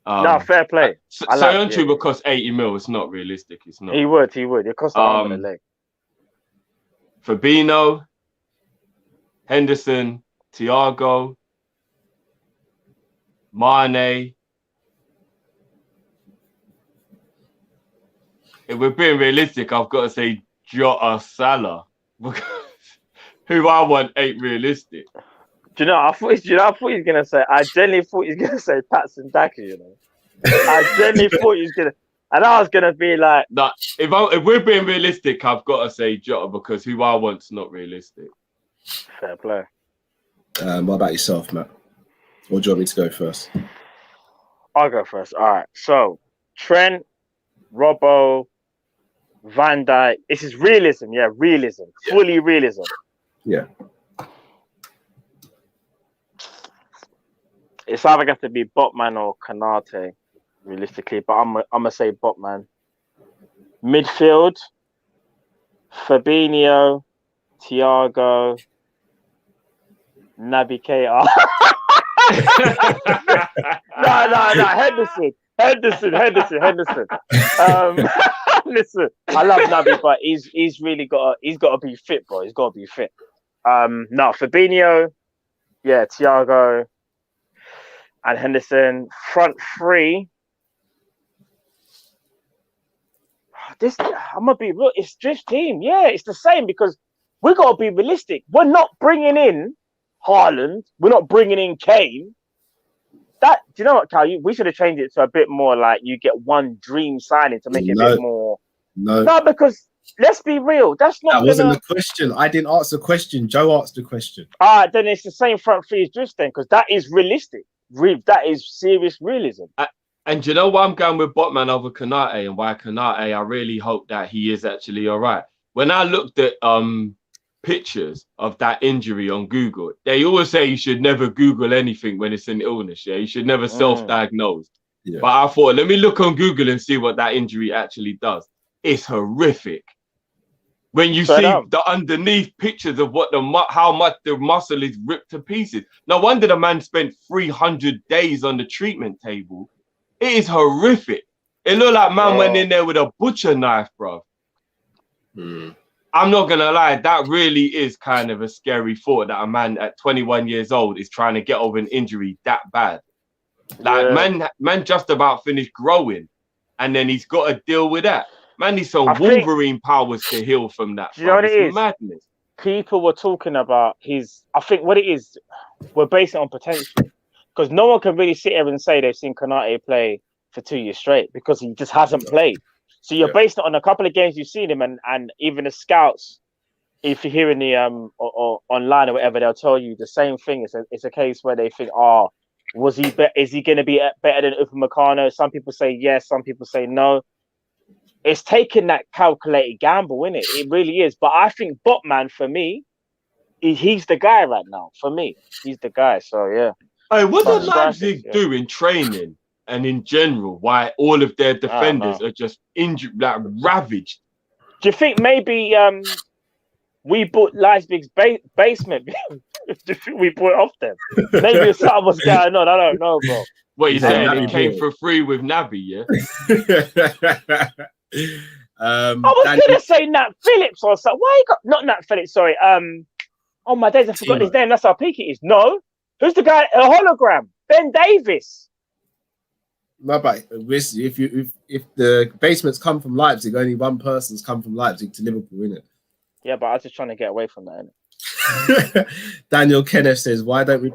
No, fair play. Soyuncu would cost 80 mil. It's not realistic. It's not. He would. It cost an arm and a leg. Fabinho, Henderson, Thiago, Mane. If we're being realistic, I've got to say Jota, Salah, because who I want ain't realistic. Do you know? I thought he was gonna say. I genuinely thought he was gonna say Patson Daka. You know, I genuinely thought he was gonna, and I was gonna be like, nah. If we're being realistic, I've got to say Jota because who I want's not realistic. Fair play. What about yourself, Matt? Or do you want me to go first? I'll go first. All right. So Trent, Robbo, Van Dijk. This is realism. Yeah, realism. Yeah. Fully realism. Yeah. It's either got to be Botman or Kanate, realistically. But I'm gonna say Botman. Midfield: Fabinho, Thiago, Naby Keita. No. Henderson. Listen, I love Naby, but he's really got to be fit, bro. He's got to be fit. No, Fabinho, yeah, Thiago, and Henderson. Front three. I'm gonna be real. It's Drift team. Yeah, it's the same because we got to be realistic. We're not bringing in Haaland. We're not bringing in Kane. Do you know what, Cal? We should have changed it to a bit more like you get one dream signing to make it a bit more. No, because let's be real. That wasn't the question. I didn't ask the question. Joe asked the question. All right, then it's the same front three as Drift then, because that is realistic. That is serious realism. And do you know why I'm going with Botman over Kanate and why Kanate? I really hope that he is actually all right. When I looked at pictures of that injury on Google, they always say you should never Google anything when it's an illness. Yeah, you should never self-diagnose. Yeah. But I thought, let me look on Google and see what that injury actually does. It's horrific. When you see the underneath pictures of how much the muscle is ripped to pieces. No wonder the man spent 300 days on the treatment table. It is horrific. It looked like man went in there with a butcher knife, bro. I'm not gonna lie, that really is kind of a scary thought that a man at 21 years old is trying to get over an injury that bad. Like man just about finished growing, and then he's got to deal with that. Man needs some Wolverine powers to heal from that. Do you know what it is? Madness. People were talking about I think what it is, we're basing it on potential. Because no one can really sit here and say they've seen Kanate play for 2 years straight because he just hasn't played. So you're basing it on a couple of games you've seen him, and even the scouts, if you're hearing the or online or whatever, they'll tell you the same thing. It's a case where they think, is he going to be better than Upamecano? Some people say yes, some people say no. It's taking that calculated gamble, isn't it? It really is. But I think Botman, for me, he's the guy right now. For me, he's the guy. So yeah. Hey, what does Leipzig do in training and in general? Why all of their defenders are just injured, like ravaged? Do you think maybe we bought Leipzig's basement? Do you think we bought it off them? Maybe something was going on. I don't know, bro. What you saying? It came for free with Naby, yeah? I was gonna say Nat Phillips or something. Why you got not Nat Phillips? Sorry. Oh my days, I forgot his name. That's how peak it is. No. Who's the guy? A hologram. Ben Davis. No, but if the basements come from Leipzig, only one person's come from Leipzig to Liverpool, isn't it? Yeah, but I was just trying to get away from that. Innit? Daniel Kenneth says, "Why don't we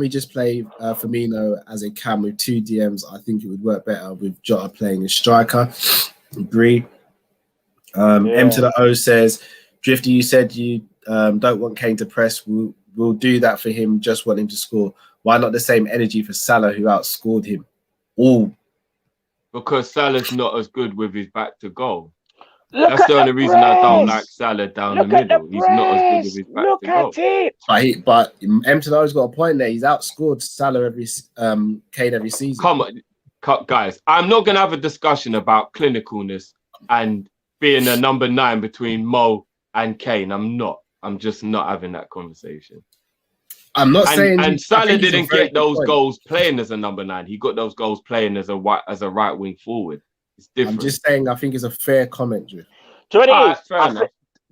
just play Firmino as a cam with two DMs? I think it would work better with Jota playing as striker." Agree. M to the O says, "Drifty, you said you don't want Kane to press. We'll do that for him. Just want him to score. Why not the same energy for Salah, who outscored him all?" because Salah's not as good with his back to goal. Look That's at the only reason I don't like Salah down the Look at middle. He's not as good with his back Look to goal. at it. But Mtono's got a point there. He's outscored Salah Kane every season. Come on, guys. I'm not gonna have a discussion about clinicalness and being a number 9 between Mo and Kane. I'm just not having that conversation. I'm not saying. And Salah think he's a didn't very get those good point. goals playing as a number 9. He got those goals playing as a right wing forward. It's different. I'm just saying. I think it's a fair comment, Drew. Do you know what it is? Fair enough.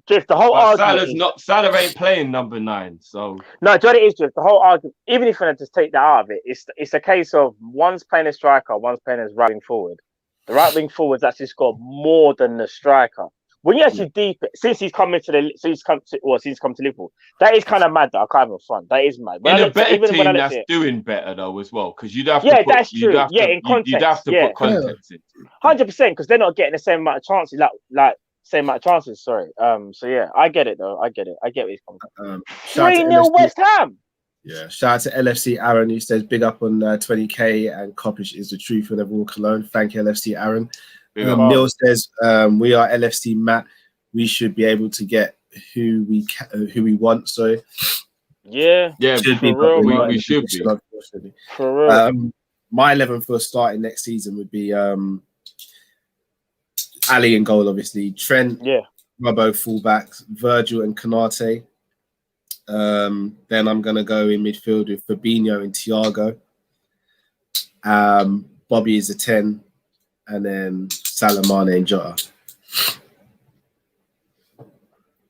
Drift, the whole But argument. Salah ain't playing number 9, so No, do you know what it is, Drift? The whole argument, even if I just take that out of it, it's a case of one's playing a striker, one's playing as right wing forward. The right wing forward's actually scored more than the striker. When you actually deep it, since he's come to Liverpool, that is kind of mad. Though I can't even front. That is mad. in a better team that's doing better though as well, because you'd have to. That's true. In context, you'd have to put context into it. 100%, because they're not getting the same amount of chances. Same amount of chances. Sorry. So yeah, I get it though. I get where he's coming from. 3-0 West Ham. Yeah. Shout out to LFC Aaron, who says big up on 20k and Kopish is the truth and everyone Cologne. Thank you, LFC Aaron. Neil says we are LFC Matt. We should be able to get who we want. So yeah, should for real, we should be. Unfortunately. For real. My 11 for starting next season would be Ali in goal, obviously. Trent, Robbo fullbacks, Virgil and Canate. Then I'm gonna go in midfield with Fabinho and Thiago. Bobby is a 10. And then Salah, Mane and Jota.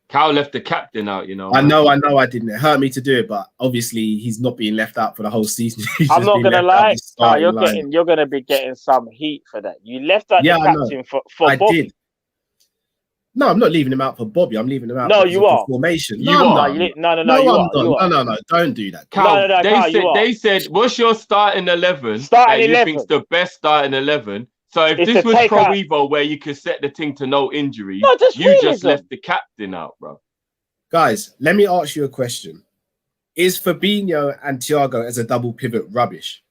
Cal left the captain out, you know. I know I didn't. It hurt me to do it, but obviously he's not being left out for the whole season. I'm not gonna lie. You're gonna be getting some heat for that. You left out the captain for Bobby. Did. No, I'm not leaving him out for Bobby. I'm leaving him out. No, you are. Formation. You are. No, Don't do that. Cal, they said, what's your starting 11? Starting 11. You think's the best starting 11? So if this was Pro Evo where you could set the thing to no injury, you just left the captain out, bro. Guys, let me ask you a question. Is Fabinho and Thiago as a double pivot rubbish?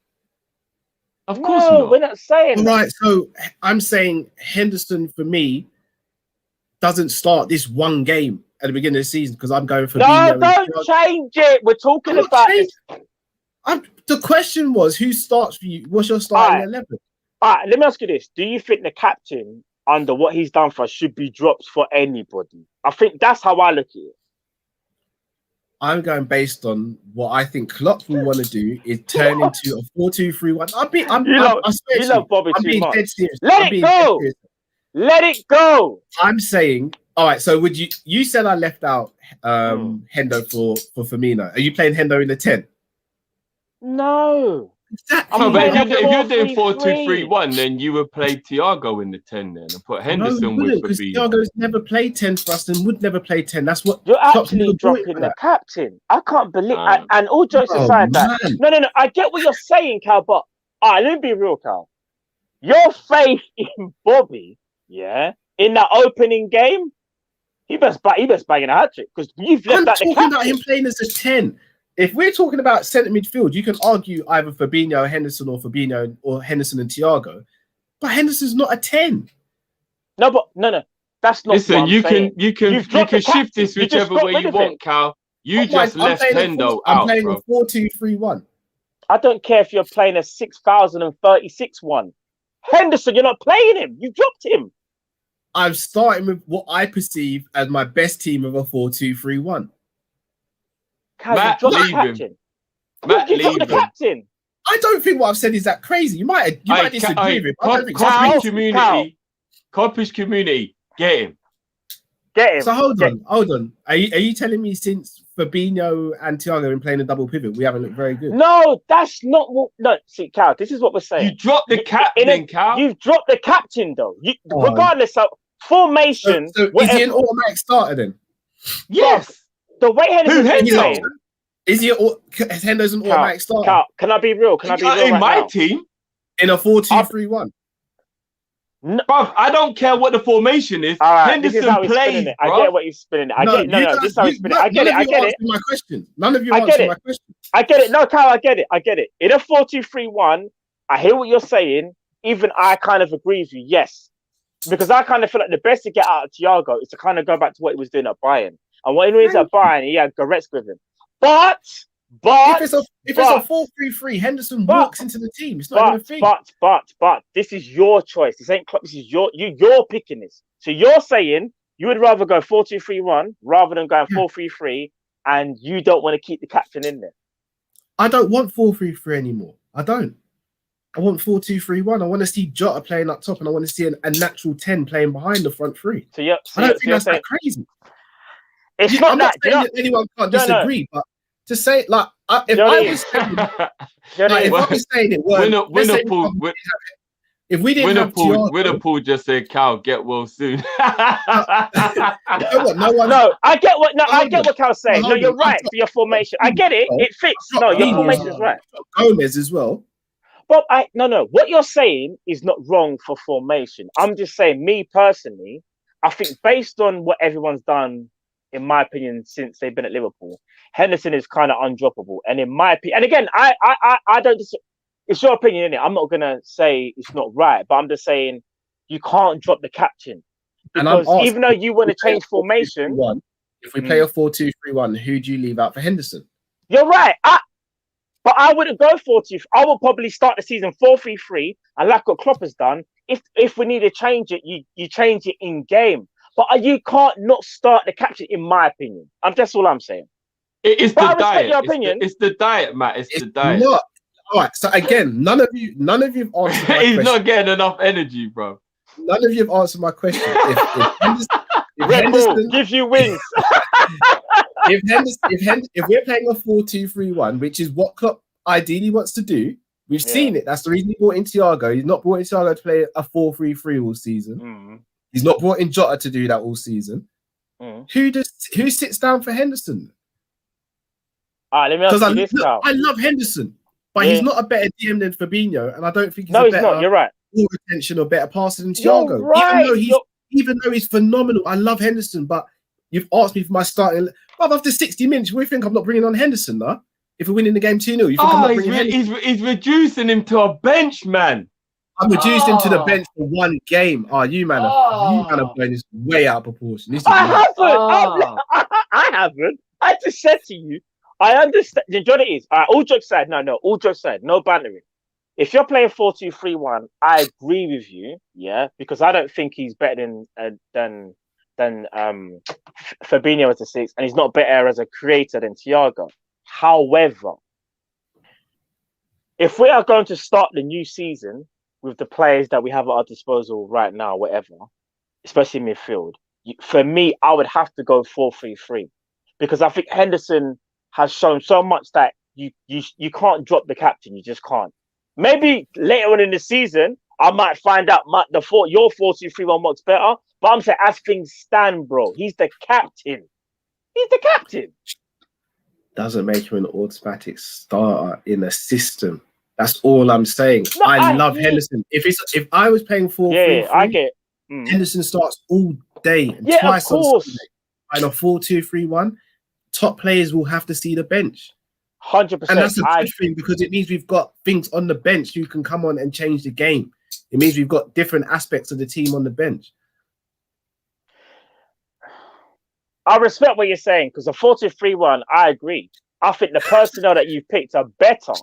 Of course not. We're not saying that. Right, so I'm saying Henderson, for me, doesn't start this one game at the beginning of the season because I'm going for Fabinho. No, don't change it. We're talking about this. The question was, who starts for you? What's your starting 11? All right, let me ask you this. Do you think the captain, under what he's done for us, should be dropped for anybody? I think that's how I look at it. I'm going based on what I think Klopp will want to do is turn into a 4-2-3-1. You love Bobby too much. Let it go. Let it go. I'm saying, all right, so would you said I left out Hendo for Firmino. Are you playing Hendo in the 10? No. Exactly. No, but if you're doing 4-2-3-1, then you would play Thiago in the 10 then and put Henderson with Fabinho. Thiago's never played 10 for us and would never play 10. That's what you're actually dropping the captain. I can't believe and all jokes aside that. No. I get what you're saying, Cal, but let me be real, Cal. Your faith in Bobby, in that opening game, he best bang in a hat trick because you've left that the captain. I'm talking about him playing as a 10. If we're talking about centre midfield, you can argue either Fabinho, Henderson, or Fabinho, or Henderson and Thiago, but Henderson's not a 10. No, that's not. Listen, you can shift this whichever way you want, Cal. You just left Hendo out. I'm playing a 4-2-3-1. I don't care if you're playing a 6,036 one. Henderson, you're not playing him. You dropped him. I'm starting with what I perceive as my best team of a 4-2-3-1. Matt, leave him. Matt, leave him. Captain. I don't think what I've said is that crazy. You might disagree with me. Kopish community, get him. So hold on. Are you telling me since Fabinho and Thiago have been playing a double pivot, we haven't looked very good? No, that's not what. No, see, Cal, this is what we're saying. You dropped the captain, Cal. You've dropped the captain, though. Regardless of formation. So is he an automatic starter then? Yes. The way Henderson's playing. Is Henderson's an automatic starter? Cal, can I be real? In my team? In a 4-2-3-1. No, I don't care what the formation is. Right, Henderson plays. I get what you're spinning it. This is how he's spinning it. I get it. My question. None of you answered my question. I get it. No, Cal, I get it. In a 4-2-3-1, I hear what you're saying. even I kind of agree with you. Yes, because I kind of feel like the best to get out of Thiago is to kind of go back to what he was doing at Bayern. And when he was at Bayern, he had Goretzka with him. But if it's a 4-3-3, Henderson walks into the team. It's not even a thing. But this is your choice. This ain't. This is you're picking this. So you're saying you would rather go 4-2-3-1 rather than going 4-3-3, and you don't want to keep the captain in there. I don't want 4-3-3 anymore. I don't. I want 4-2-3-1. I want to see Jota playing up top, and I want to see a natural 10 playing behind the front three. So I don't think that's that crazy. It's not I'm that. not saying that anyone can't disagree, but to say like if I was saying it, if we didn't have Thiago, Liverpool just said, "Cal, get well soon." No, I get what Cal's saying. No, you're right for your formation. I get it. It fits. No, your formation is right. Gomez as well. But no. What you're saying is not wrong for formation. I'm just saying, me personally, I think based on what everyone's done, in my opinion, since they've been at Liverpool, Henderson is kind of undroppable. And in my opinion, and again, I don't. It's your opinion, innit? I'm not gonna say it's not right, but I'm just saying you can't drop the captain because even though you want to change formation, if we play a 4-2-3-1, who do you leave out for Henderson? You're right. But I wouldn't go 4-2. I would probably start the season 4-3-3, and like what Klopp has done. If we need to change it, you change it in game. But you can't not start the captain, in my opinion. That's all I'm saying. It's the diet. Your opinion. It's the diet, Matt. It's the diet. Not. All right. So again, none of you've answered my question. He's not getting enough energy, bro. None of you have answered my question. If Henderson gives you wings. if we're playing a 4-2-3-1, which is what Klopp ideally wants to do, we've seen it. That's the reason he brought in Thiago. He's not brought in Thiago to play a 4-3-3 all season. He's not brought in Jota to do that all season. Who sits down for Henderson? Let me ask you this now. I love Henderson, but he's not a better DM than Fabinho, and I don't think he's he's not. You're right. Ball retention or better passer than Thiago. Right. Even though he's phenomenal, I love Henderson, but you've asked me for my starting. But after 60 minutes, we think I'm not bringing on Henderson, though. If we're winning the game 2-0, you think I'm not bringing Henderson? He's reducing him to a bench, man. I'm reduced him to the bench for one game. You man are playing this way out of proportion. I haven't. I just said to you, I understand. You know what it is? All jokes aside, all jokes aside, no bantering. If you're playing 4-2-3-1, I agree with you, because I don't think he's better than Fabinho as a 6, and he's not better as a creator than Thiago. However, if we are going to start the new season with the players that we have at our disposal right now, whatever, especially midfield, for me, I would have to go 4-3-3 because I think Henderson has shown so much that you can't drop the captain. You just can't. Maybe later on in the season, I might find out your 4-2-3-1 works better. But I'm saying, as things stand, bro, he's the captain. He's the captain. Doesn't make him an automatic starter in a system. That's all I'm saying. No, I love Henderson. If I was playing 4-3-3, I get Henderson starts all day and twice on Sunday. And a 4-2-3-1, top players will have to see the bench. 100%. And that's a good thing because it means we've got things on the bench who can come on and change the game. It means we've got different aspects of the team on the bench. I respect what you're saying because a 4-2-3-1, I agree. I think the personnel that you've picked are better.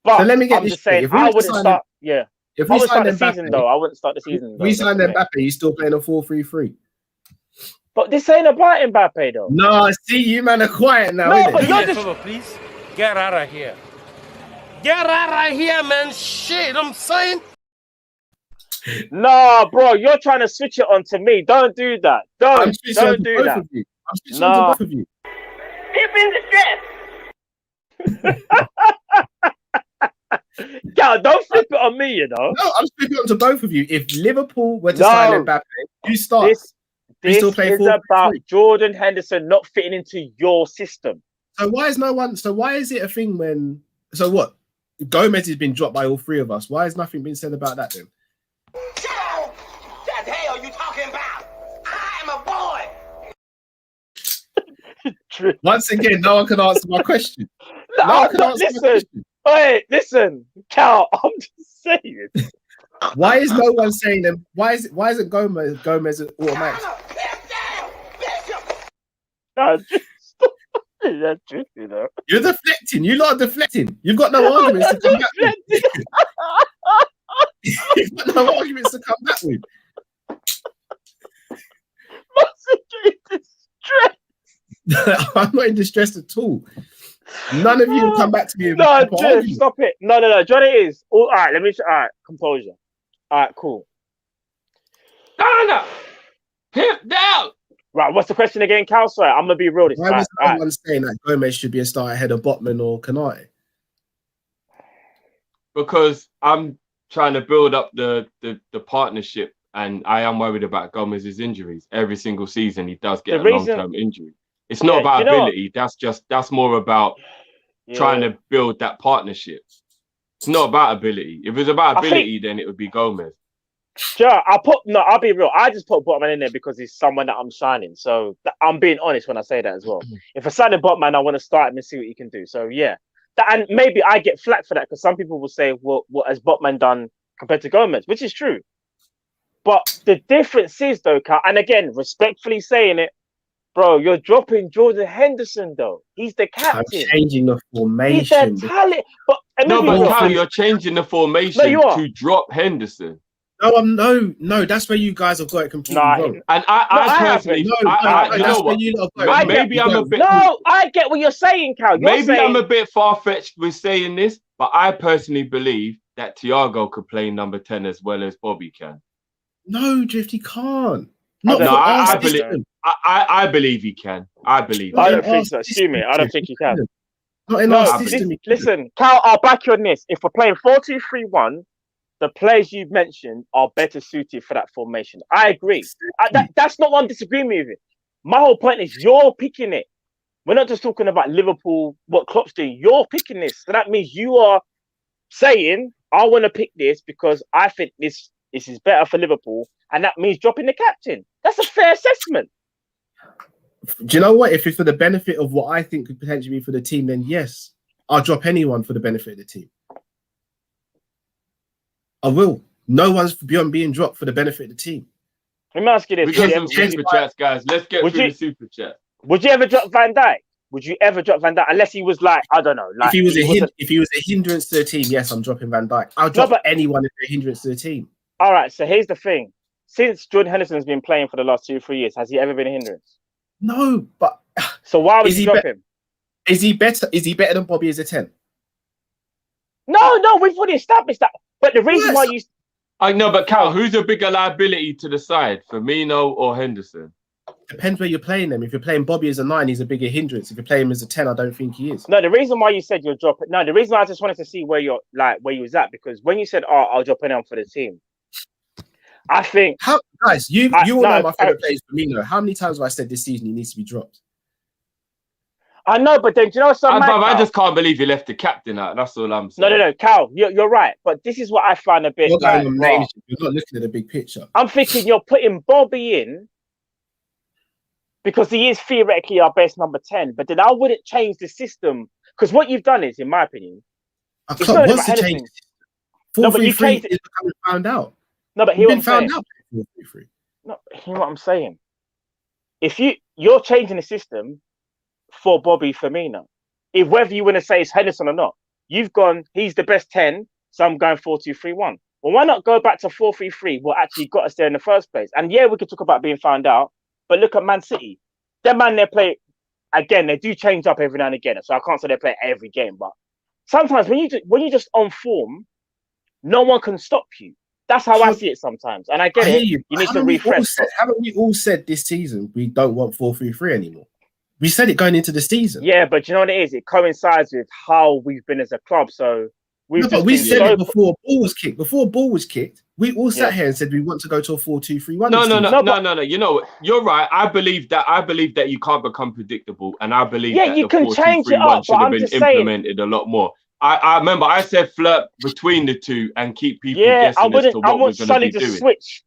But so let me get I'm just saying, I wouldn't start. If we start the season, though, I wouldn't start the season. If we sign Mbappe, he's still playing a 4-3-3. But this ain't about Mbappe, though. No, see, you man are quiet now. No, but you're just... Please, get out of here. Get out of here, man. Shit, I'm saying. No, bro, you're trying to switch it on to me. Don't do that. Don't do that. I'm switching on to both of you. Keep in distress. Yeah, don't flip it on me, you know. No, I'm flipping it on to both of you. If Liverpool were to sign Mbappe, you start. This is about Jordan Henderson not fitting into your system. So why is it a thing when? So what? Gomez has been dropped by all three of us. Why has nothing been said about that then? What the hell are you talking about? I am a boy. Once again, no one can answer my question. Listen, Cal, I'm just saying. Why is no one saying them? Why isn't Gomez an automatic? No, that's true, you know. You're deflecting. You lot are deflecting. You've got no arguments to come back with. You've got no arguments to come back with. I'm not in distress at all. None of you will come back to me. No, just stop it. No. Do you know what it is? All right, all right, composure. All right, cool. No. Him down. Right, what's the question again, Cal? Sorry, I'm gonna be real. Why was someone saying that Gomez should be a starter ahead of Botman or Kanate? Because I'm trying to build up the partnership, and I am worried about Gomez's injuries. Every single season, he does get a long-term injury. It's not about ability. That's more about trying to build that partnership. It's not about ability. If it was about ability, then it would be Gomez. Sure, I'll be real. I just put Botman in there because he's someone that I'm signing. So I'm being honest when I say that as well. If I sign a Botman, I want to start him and see what he can do. So yeah, and maybe I get flack for that because some people will say, well, what has Botman done compared to Gomez? Which is true. But the difference is though, and again, respectfully saying it, bro, you're dropping Jordan Henderson though. He's the captain. I'm changing the formation. He's the talent. But Cal, you're changing the formation to drop Henderson. No, that's where you guys have got it completely wrong. And I personally, maybe I'm a bit. No, I get what you're saying, Cal. I'm a bit far-fetched with saying this, but I personally believe that Thiago could play number 10 as well as Bobby can. No, Drift, he can't. I believe he can. I believe. I don't think so. Excuse me. I don't think he can. Not in our system. Listen, Cal, I'll back you on this. If we're playing 4-2-3-1, the players you've mentioned are better suited for that formation. I agree. That's not what I'm disagreeing with you. My whole point is you're picking it. We're not just talking about Liverpool, what Klopp's doing. You're picking this. So that means you are saying, I want to pick this because I think this is better for Liverpool. And that means dropping the captain. That's a fair assessment. Do you know what? If it's for the benefit of what I think could potentially be for the team, then yes, I'll drop anyone for the benefit of the team. I will. No one's beyond being dropped for the benefit of the team. Let me ask you this. We got some super chats, guys. Let's get through the super chat. Would you ever drop Van Dijk? Would you ever drop Van Dijk? Unless he was like, I don't know. Like if he was a hindrance to the team, yes, I'm dropping Van Dijk. I'll drop anyone if they're a hindrance to the team. All right, so here's the thing. Since Jordan Henderson has been playing for the last 2-3 years, has he ever been a hindrance? No, but so why would you drop him? Is he better than Bobby as a 10? No, we've already established that. But the reason why you I know, but Cal, who's a bigger liability to the side, Firmino or Henderson? Depends where you're playing them. If you're playing Bobby as a 9, he's a bigger hindrance. If you're playing him as a 10, I don't think he is. No, the reason why you said you'll drop it. No, the reason why I just wanted to see where you was at, because when you said, "Oh, I'll drop anyone for the team," I think guys, you all know my favorite player is Firmino. How many times have I said this season he needs to be dropped? I know, but then do you know something? I just can't believe you left the captain out. That's all I'm saying. No, Cal, you're right. But this is what I find a bit. You're not looking at the big picture. I'm thinking you're putting Bobby in because he is theoretically our best number 10. But then I wouldn't change the system because what you've done is, in my opinion, wants to change. 4-3-3 is becoming found out. No, but he's been found out. 4-3-3. No, hear what I'm saying. If you're changing the system for Bobby Firmino, if whether you want to say it's Henderson or not, you've gone, he's the best 10, so I'm going 4-2-3-1. Well, why not go back to 4-3-3? What actually got us there in the first place? And yeah, we could talk about being found out, but look at Man City. They play, again, they do change up every now and again, so I can't say they play every game, but sometimes when you're just on form, no one can stop you. That's how I see it sometimes. And I get it. You need to refresh. Haven't we all said this season we don't want 4-3-3 anymore? We said it going into the season. Yeah, but you know what it is? It coincides with how we've been as a club. So we said it before ball was kicked. Before ball was kicked, we all sat here and said we want to go to a 4-2-3-1. No. You know what? You're right. I believe that you can't become predictable, and I believe that you can change it up. Should have been implemented a lot more. I remember I said flirt between the two and keep people guessing as to what we're going to be doing. Switch.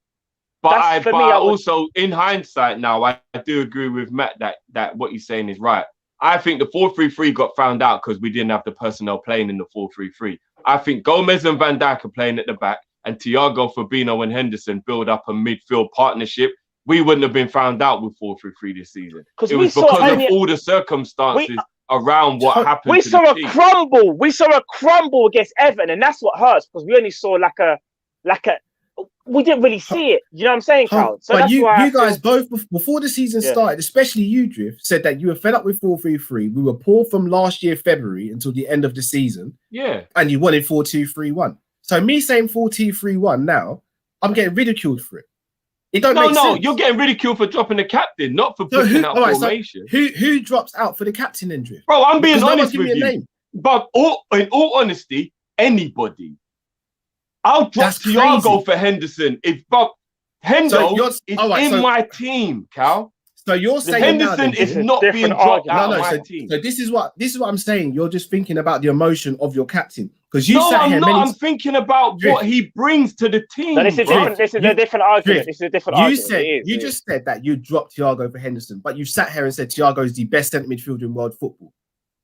But I also, in hindsight now, I do agree with Matt that what he's saying is right. I think the 4-3-3 got found out because we didn't have the personnel playing in the 4-3-3. I think Gomez and Van Dijk are playing at the back, and Thiago, Fabinho and Henderson build up a midfield partnership, we wouldn't have been found out with 4-3-3 this season. It was because of all the circumstances around what happened. We saw a crumble. We saw a crumble against Everton, and that's what hurts because we only saw like a. We didn't really see it. You know what I'm saying, Carl? So but you guys both before the season started, especially you, Drift, said that you were fed up with 4-3-3. We were poor from last year February until the end of the season. Yeah, and you wanted 4-2-3-1. So me saying 4-2-3-1 now, I'm getting ridiculed for it. It don't make sense. You're getting ridiculed for dropping the captain, not for putting out formation. So who drops out for the captain then, Drift? Bro, I'm being honest with you. But in all honesty, anybody. I'll drop Thiago for Henderson. Hendo is in my team, Cal. So you're saying Henderson is not being dropped out of my team. So this is what I'm saying. You're just thinking about the emotion of your captain. Because you I'm thinking about what he brings to the team. No, this is a different argument. This is a different argument. You just said that you dropped Thiago for Henderson, but you sat here and said Thiago is the best centre midfielder in world football.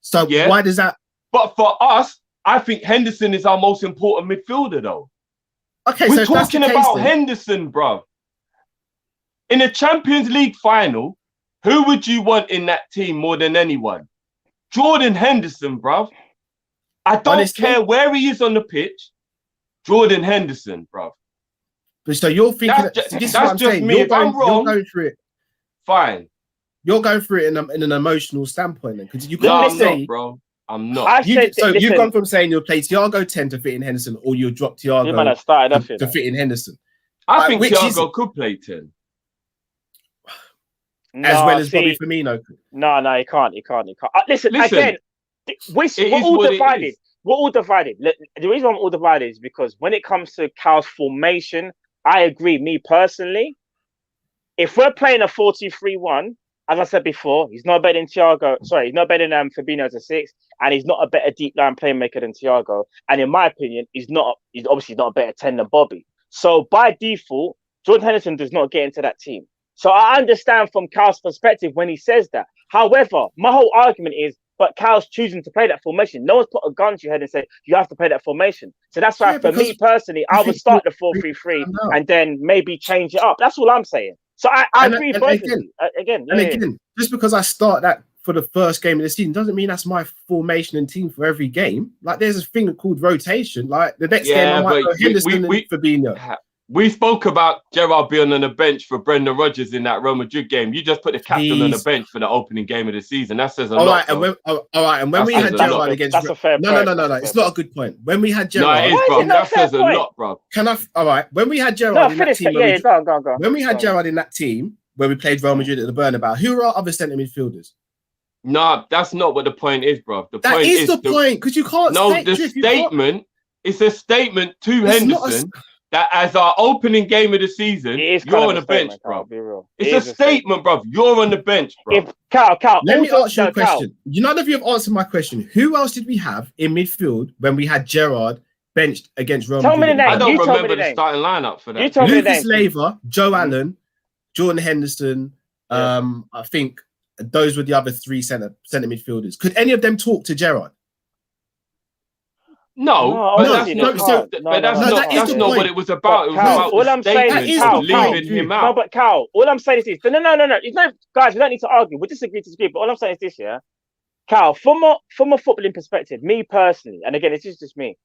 So why does that? But for us, I think Henderson is our most important midfielder, though. Okay, we're talking about Henderson, bro. In a Champions League final, who would you want in that team more than anyone? Jordan Henderson, bro. I don't care where he is on the pitch. Jordan Henderson, bro. So you're thinking this is what I'm saying. Me. If I'm wrong, you're going through it. Fine. You're going through it in an emotional standpoint, then, because you can't I'm not, bro. I'm not. You've gone from saying you'll play Thiago 10 to fit in Henderson, or you'll drop Thiago to fit in Henderson. I think Thiago could play 10. As well as Bobby Firmino could. No, he can't. Listen, again, we're all divided. We're all divided. The reason I'm all divided is because when it comes to Cal's formation, I agree, me personally, if we're playing a 4-2-3-1, as I said before, he's not better than Thiago. Sorry, he's not better than Fabinho as a 6, and he's not a better deep line playmaker than Thiago. And in my opinion, he's obviously not a better 10 than Bobby. So by default, Jordan Henderson does not get into that team. So I understand from Cal's perspective when he says that. However, my whole argument is, but Cal's choosing to play that formation. No one's put a gun to your head and say, you have to play that formation. So that's why, for me personally, I would start the 4-3-3 and then maybe change it up. That's all I'm saying. So I agree with both of you. Again, just because I start that for the first game of the season doesn't mean that's my formation and team for every game. Like, there's a thing called rotation. Like, the next game, I might go Henderson and Fabinho. We spoke about Gerrard being on the bench for Brendan Rodgers in that Real Madrid game. You just put the captain on the bench for the opening game of the season. That says a lot. And when we had Gerrard against... That's a fair point. No. It's not a good point. When we had Gerrard... No, it is, bro. That says a lot, bro. When we had Gerrard in that team... Go. When we had Gerrard in that team, where we played Real Madrid at the Bernabeu, who were our other centre midfielders? No, that's not what the point is, bro. The point is the point, because you can't... It's a statement to Henderson... that as our opening game of the season, you're on the bench, bro. It's a statement, bro. You're on the bench, bro. Cal, let me ask you a question. None of you have answered my question. Who else did we have in midfield when we had Gerrard benched against Real Madrid? Tell me the name. I don't remember the starting lineup for that. Lucas Leiva, Joe Allen, Jordan Henderson. I think those were the other three centre midfielders. Could any of them talk to Gerrard? No, that's not what it was about. It was about all I'm saying is leaving him out. No, but Cal, all I'm saying is this. No. Guys, we don't need to argue. We disagree to disagree. But all I'm saying is this, yeah. Cal, from a footballing perspective, me personally, and again, it's just me.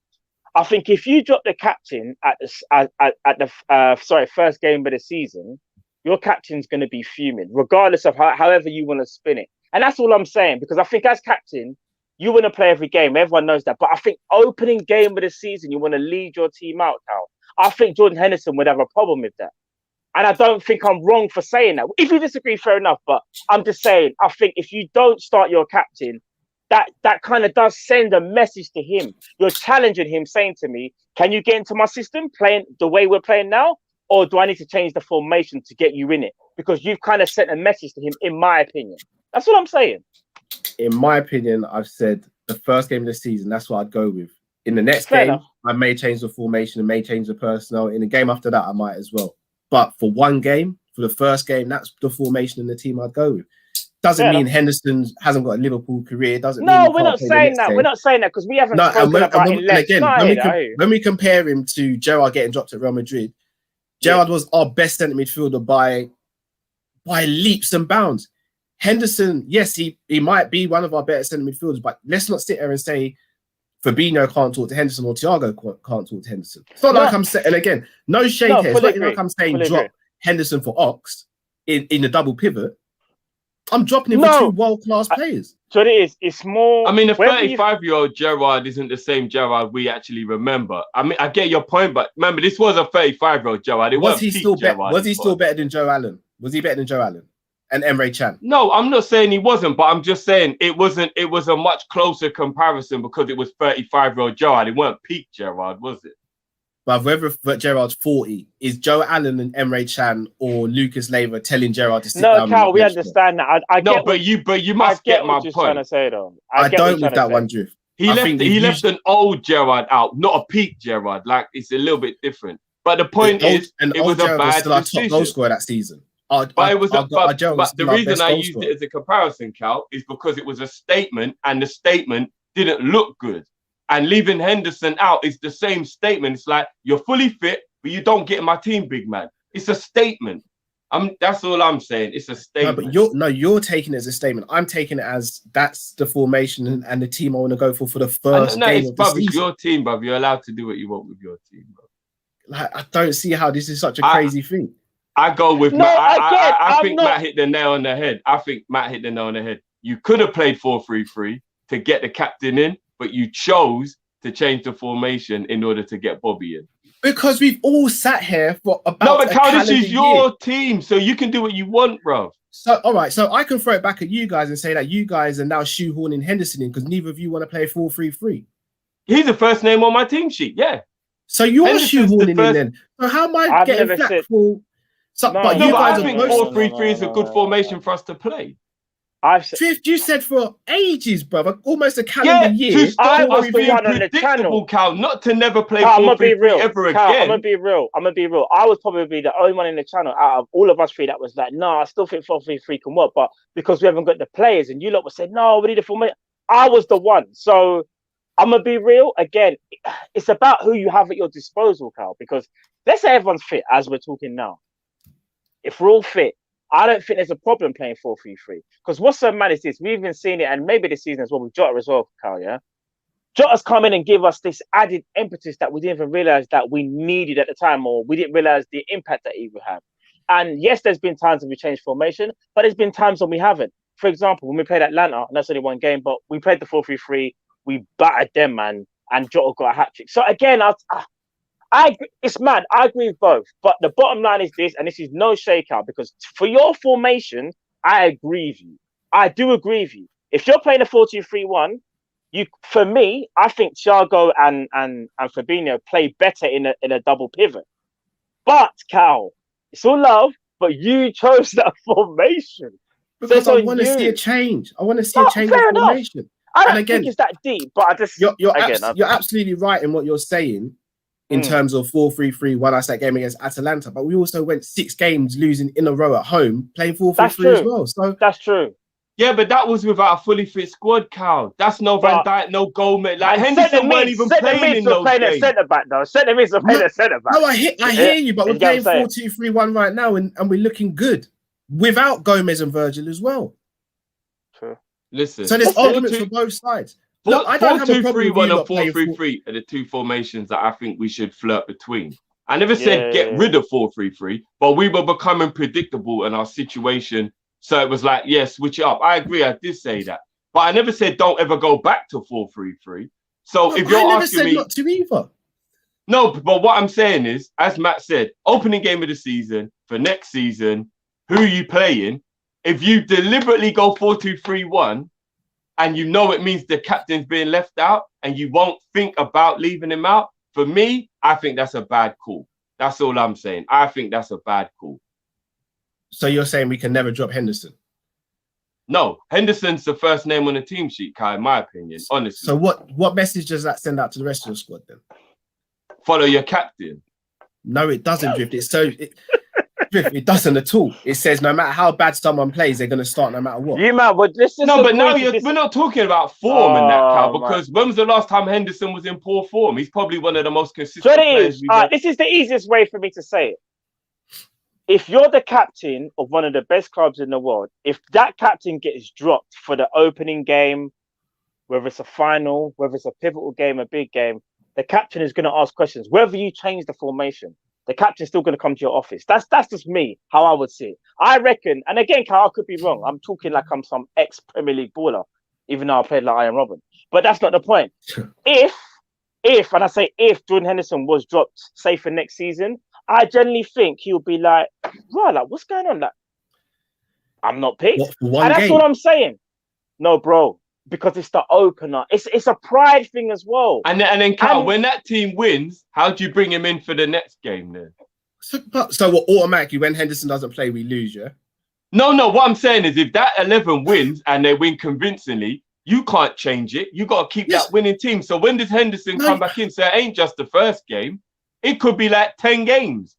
I think if you drop the captain at the first game of the season, your captain's going to be fuming, regardless of however you want to spin it. And that's all I'm saying, because I think as captain, you want to play every game. Everyone knows that. But I think opening game of the season, you want to lead your team out, Cal. I think Jordan Henderson would have a problem with that. And I don't think I'm wrong for saying that. If you disagree, fair enough. But I'm just saying, I think if you don't start your captain, that kind of does send a message to him. You're challenging him, saying to me, can you get into my system playing the way we're playing now? Or do I need to change the formation to get you in it? Because you've kind of sent a message to him, in my opinion. That's what I'm saying. In my opinion, I've said the first game of the season, that's what I'd go with. In the next game, I may change the formation and may change the personnel. In the game after that, I might as well. But for one game, for the first game, that's the formation and the team I'd go with. doesn't mean Henderson hasn't got a Liverpool career. Doesn't mean no, we're not saying that. We're not saying that because we haven't spoken about him. Again, when we compare him to Gerrard getting dropped at Real Madrid, Gerrard was our best centre midfielder by leaps and bounds. Henderson, yes, he might be one of our better centre midfielders, but let's not sit there and say Fabinho can't talk to Henderson or Thiago can't talk to Henderson. It's not like I'm saying, and again, no shade here. It's not like I'm saying drop Henderson for Ox in the double pivot. I'm dropping him for two world-class players. So it is. It's more. I mean, the 35-year-old Gerrard isn't the same Gerrard we actually remember. I mean, I get your point, but remember, this was a 35-year-old Gerrard. Was he still better than Joe Allen? Was he better than Joe Allen and Emre Can? No, I'm not saying he wasn't, but I'm just saying it wasn't. It was a much closer comparison because it was 35-year-old Gerrard. It weren't peak Gerrard, was it? But whether Gerrard's 40, is Joe Allen and Emre Can or Lucas Leiva telling Gerrard to sit down? No, Cal, we understand that. You must get my point. Trying to say, though. I don't with that one, Drift. He left an old Gerrard out, not a peak Gerrard. Like, it's a little bit different. But the point is, it was a bad decision. Our top goal scorer that season. But the reason I used it as a comparison, Cal, is because it was a statement, and the statement didn't look good. And leaving Henderson out is the same statement. It's like, you're fully fit, but you don't get in my team, big man. It's a statement. That's all I'm saying. It's a statement. No, but you're taking it as a statement. I'm taking it as that's the formation and the team I want to go for the first game of the season. It's your team, bruv. You're allowed to do what you want with your team, bro. Like, I don't see how this is such a crazy thing. I go with Matt. I think Matt hit the nail on the head. You could have played 4-3-3 to get the captain in, but you chose to change the formation in order to get Bobby in. Because we've all sat here for about this is your team, so you can do what you want, bro. So, all right, so I can throw it back at you guys and say that you guys are now shoehorning Henderson in because neither of you want to play 4-3-3. He's the first name on my team sheet, yeah. So you're shoehorning in then. So how am I getting flack for... I think 4-3-3 is a good formation for us to play. Drift, you said for ages, brother, almost a calendar year. To stop us being predictable, Cal, not to never play 4-3-3 ever again. I'm gonna be real. I was probably the only one in the channel out of all of us three that was like, no, I still think 4-3-3 can work, but because we haven't got the players, and you lot were saying, no, we need a formation. I was the one. So I'm gonna be real. Again, it's about who you have at your disposal, Cal, because let's say everyone's fit as we're talking now. If we're all fit, I don't think there's a problem playing 4-3-3. Because what's so mad is this, we've been seeing it, and maybe this season as well with Jota as well, Carl, yeah? Jota's come in and give us this added impetus that we didn't even realise that we needed at the time, or we didn't realise the impact that he would have. And yes, there's been times when we changed formation, but there's been times when we haven't. For example, when we played Atlanta, and that's only one game, but we played the 4-3-3, we battered them, man, and Jota got a hat-trick. So again, it's mad. I agree with both. But the bottom line is this, and this is no shakeout, because for your formation, I agree with you. I do agree with you. If you're playing a 4-2-3-1, for me, I think Thiago and Fabinho play better in a double pivot. But, Cal, it's all love, but you chose that formation. Because I want to see a change. I want to see a change in formation. I don't think it's that deep, but I just... You're absolutely right in what you're saying, in terms of 4-3-3, when I that game against Atalanta, but we also went 6 games losing in a row at home, playing 4-3-3 as well. So that's true. Yeah, but that was without a fully fit squad, Cal. That's no Van Dijk, no Gomez. Like Henderson weren't even playing in those games. Playing centre back though. Centre mids are playing centre back. No, I hear you, but we're playing 4-2-3-1 right now, and we're looking good without Gomez and Virgil as well. True. Listen, so there's arguments for both sides. Look, I don't have a problem with 4-2-3-1 and 4-3-3 are the two formations that I think we should flirt between. I never said get rid of 4-3-3, but we were becoming predictable in our situation. So it was like, switch it up. I agree, I did say that. But I never said don't ever go back to 4-3-3. So if you're asking me... not to either. No, but what I'm saying is, as Matt said, opening game of the season, for next season, who are you playing? If you deliberately go 4-2-3-1, and you know it means the captain's being left out, and you won't think about leaving him out, for me, I think that's a bad call. That's all I'm saying. I think that's a bad call. So you're saying we can never drop Henderson? No, Henderson's the first name on the team sheet, Kai, in my opinion, honestly. So what message does that send out to the rest of the squad then? Follow your captain. No, it doesn't, Drift. It doesn't at all. It says no matter how bad someone plays, they're going to start no matter what. You man, but this is no, but now we're not talking about form and that, Cal, because when was the last time Henderson was in poor form? He's probably one of the most consistent players. This is the easiest way for me to say it. If you're the captain of one of the best clubs in the world, if that captain gets dropped for the opening game, whether it's a final, whether it's a pivotal game, a big game, the captain is going to ask questions. Whether you change the formation, the captain's still going to come to your office. That's just me, how I would see it. I reckon, and again, Carl, I could be wrong. I'm talking like I'm some ex-Premier League baller, even though I played like Iron Robin. But that's not the point. If, and I say if Jordan Henderson was dropped, say for next season, I generally think he'll be like, right, like, what's going on? Like, I'm not picked. And that's what I'm saying. No, bro, because it's the opener. It's a pride thing as well. And then Cal, when that team wins, how do you bring him in for the next game then? So what, automatically, when Henderson doesn't play, we lose, yeah? No, what I'm saying is if that 11 wins and they win convincingly, you can't change it. You got to keep that winning team. So when does Henderson come back in? So it ain't just the first game. It could be like 10 games.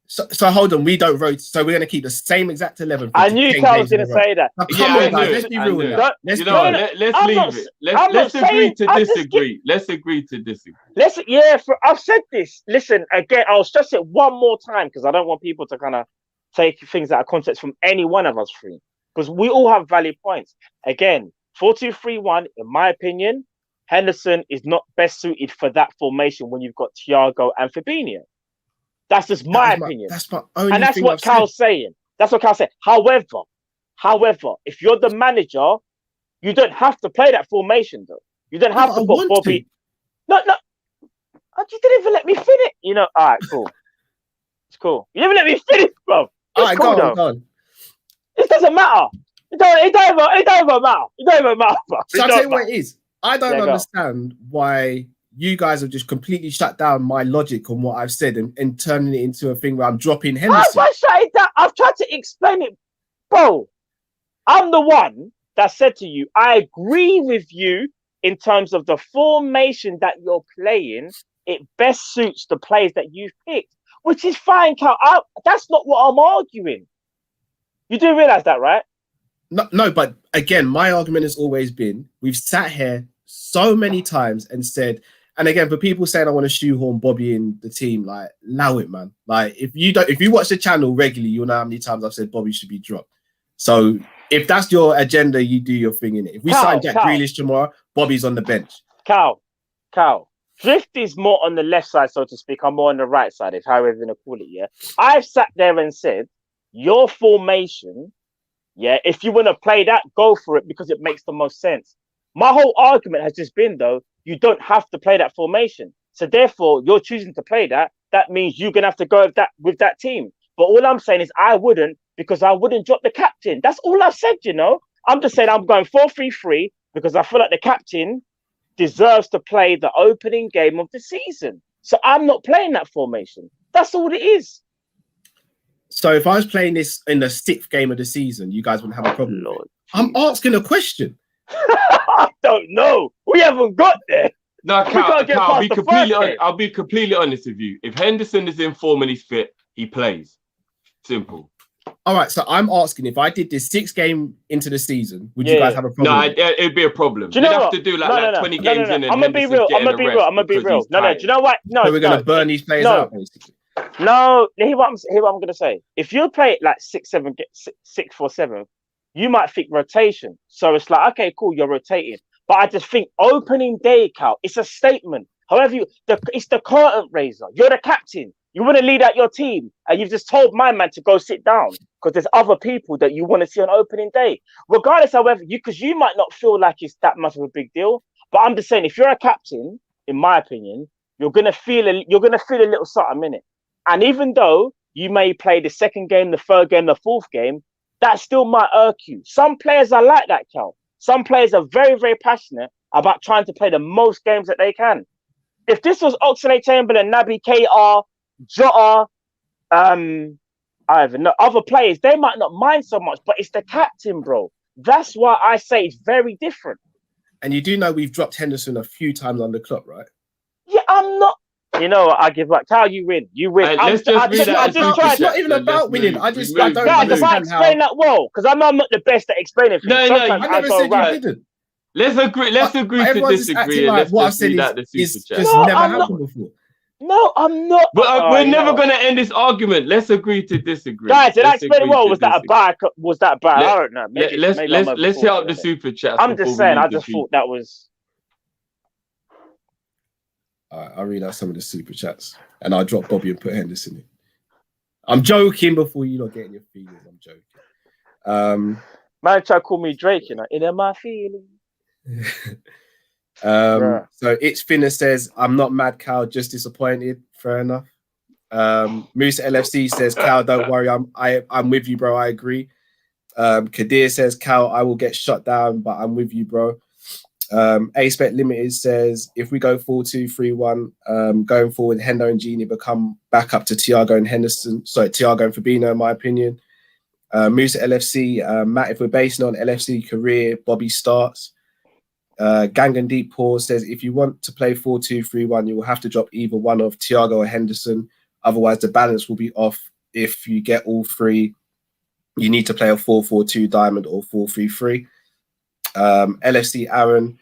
So hold on, we don't rotate. So we're going to keep the same exact 11. I knew Carl was going to say that. Now, come on, guys, let's be real. Let's leave it. Let's agree to disagree. Let's agree to disagree. I've said this. Listen, again, I'll stress it one more time because I don't want people to kind of take things out of context from any one of us three. Because we all have valid points. Again, 4-2-3-1, in my opinion, Henderson is not best suited for that formation when you've got Thiago and Fabinho. That's just my opinion. That's my only and that's what Carl's saying. That's what Carl's saying. However, if you're the manager, you don't have to play that formation, though. You don't have to put Bobby. No. You didn't even let me finish. You know, all right, cool. It's cool. You didn't even let me finish, bro. All right, go on. It doesn't matter. It don't even matter. It don't even matter, bro. So I'll tell you what it is. I don't understand why you guys have just completely shut down my logic on what I've said and turning it into a thing where I'm dropping Henderson. I shut it down? I've tried to explain it. Bro, I'm the one that said to you, I agree with you in terms of the formation that you're playing. It best suits the players that you've picked, which is fine, Cal. That's not what I'm arguing. You do realize that, right? No, but again, my argument has always been, we've sat here so many times and said, and again, for people saying I want to shoehorn Bobby in the team, like, allow it, man. Like, if you watch the channel regularly, you'll know how many times I've said Bobby should be dropped. So if that's your agenda, you do your thing in it. If we sign Jack Grealish tomorrow, Bobby's on the bench. Cal, Drift is more on the left side, so to speak. I'm more on the right side, if however you want to call it, yeah? I've sat there and said, your formation, yeah, if you want to play that, go for it because it makes the most sense. My whole argument has just been, though, you don't have to play that formation. So therefore, you're choosing to play that. That means you're going to have to go with that team. But all I'm saying is I wouldn't, because I wouldn't drop the captain. That's all I've said, you know. I'm just saying I'm going 4-3-3 because I feel like the captain deserves to play the opening game of the season. So I'm not playing that formation. That's all it is. So if I was playing this in the 6th game of the season, you guys wouldn't have a problem. Lord, I'm asking a question. I don't know. We haven't got there. No, Cal, I'll be completely honest with you. If Henderson is in form and he's fit, he plays. Simple. All right, so I'm asking, if I did this 6th game into the season, would you guys have a problem? No, it'd be a problem. You'd have to do like 20 games in and I'm gonna be real. I'm gonna be real. No, do you know what? No, so we're gonna burn these players out, basically. No, hear what I'm gonna say. If you play it like 6-4-7, you might think rotation. So it's like, okay, cool, you're rotating. But I just think opening day, Cal, it's a statement. However, it's the curtain raiser. You're the captain. You want to lead out your team, and you've just told my man to go sit down because there's other people that you want to see on opening day. Regardless, however, because you might not feel like it's that much of a big deal. But I'm just saying, if you're a captain, in my opinion, you're gonna feel a little something in it. And even though you may play the 2nd game, the 3rd game, the 4th game, that still might irk you. Some players are like that, Cal. Some players are very, very passionate about trying to play the most games that they can. If this was Oxlade-Chamberlain, Naby KR, Jota, other players, they might not mind so much, but it's the captain, bro. That's why I say it's very different. And you do know we've dropped Henderson a few times on the clock, right? Yeah, I'm not. You know what? I give up. Cal, you win. You win. Let's just read that. It's not even about winning. I don't Guys, if I explain that well, because I know I'm not the best at explaining things. No, I never said you didn't. Let's agree to disagree. And let's just read out the super chat. No, never happened before. No, I'm not. But we're never going to end this argument. Let's agree to disagree. Guys, did I explain well? Was that bad? I don't know. Let's hit up the super chat. I'm just saying. I just thought that was. All right, I'll read out some of the super chats, and I'll drop Bobby and put Henderson in. I'm joking. Before you not getting your feelings, I'm joking. Man, try to call me Drake. You know, in my feelings. So it's Finna says, I'm not mad, Cal, just disappointed. Fair enough. Musa LFC says, Cal, don't worry, I'm with you, bro. I agree. Kadir says, Cal, I will get shut down, but I'm with you, bro. A-Spec Limited says, if we go 4-2-3-1, going forward, Hendo and Genie become back up to Thiago and Henderson. Sorry, Thiago and Fabinho, in my opinion. Musa LFC, Matt, if we're basing on LFC career, Bobby starts. Gangan Deep Paul says, if you want to play 4-2-3-1, you will have to drop either one of Thiago or Henderson. Otherwise, the balance will be off. If you get all three, you need to play a 4-4-2 diamond or 4-3-3. LFC Aaron,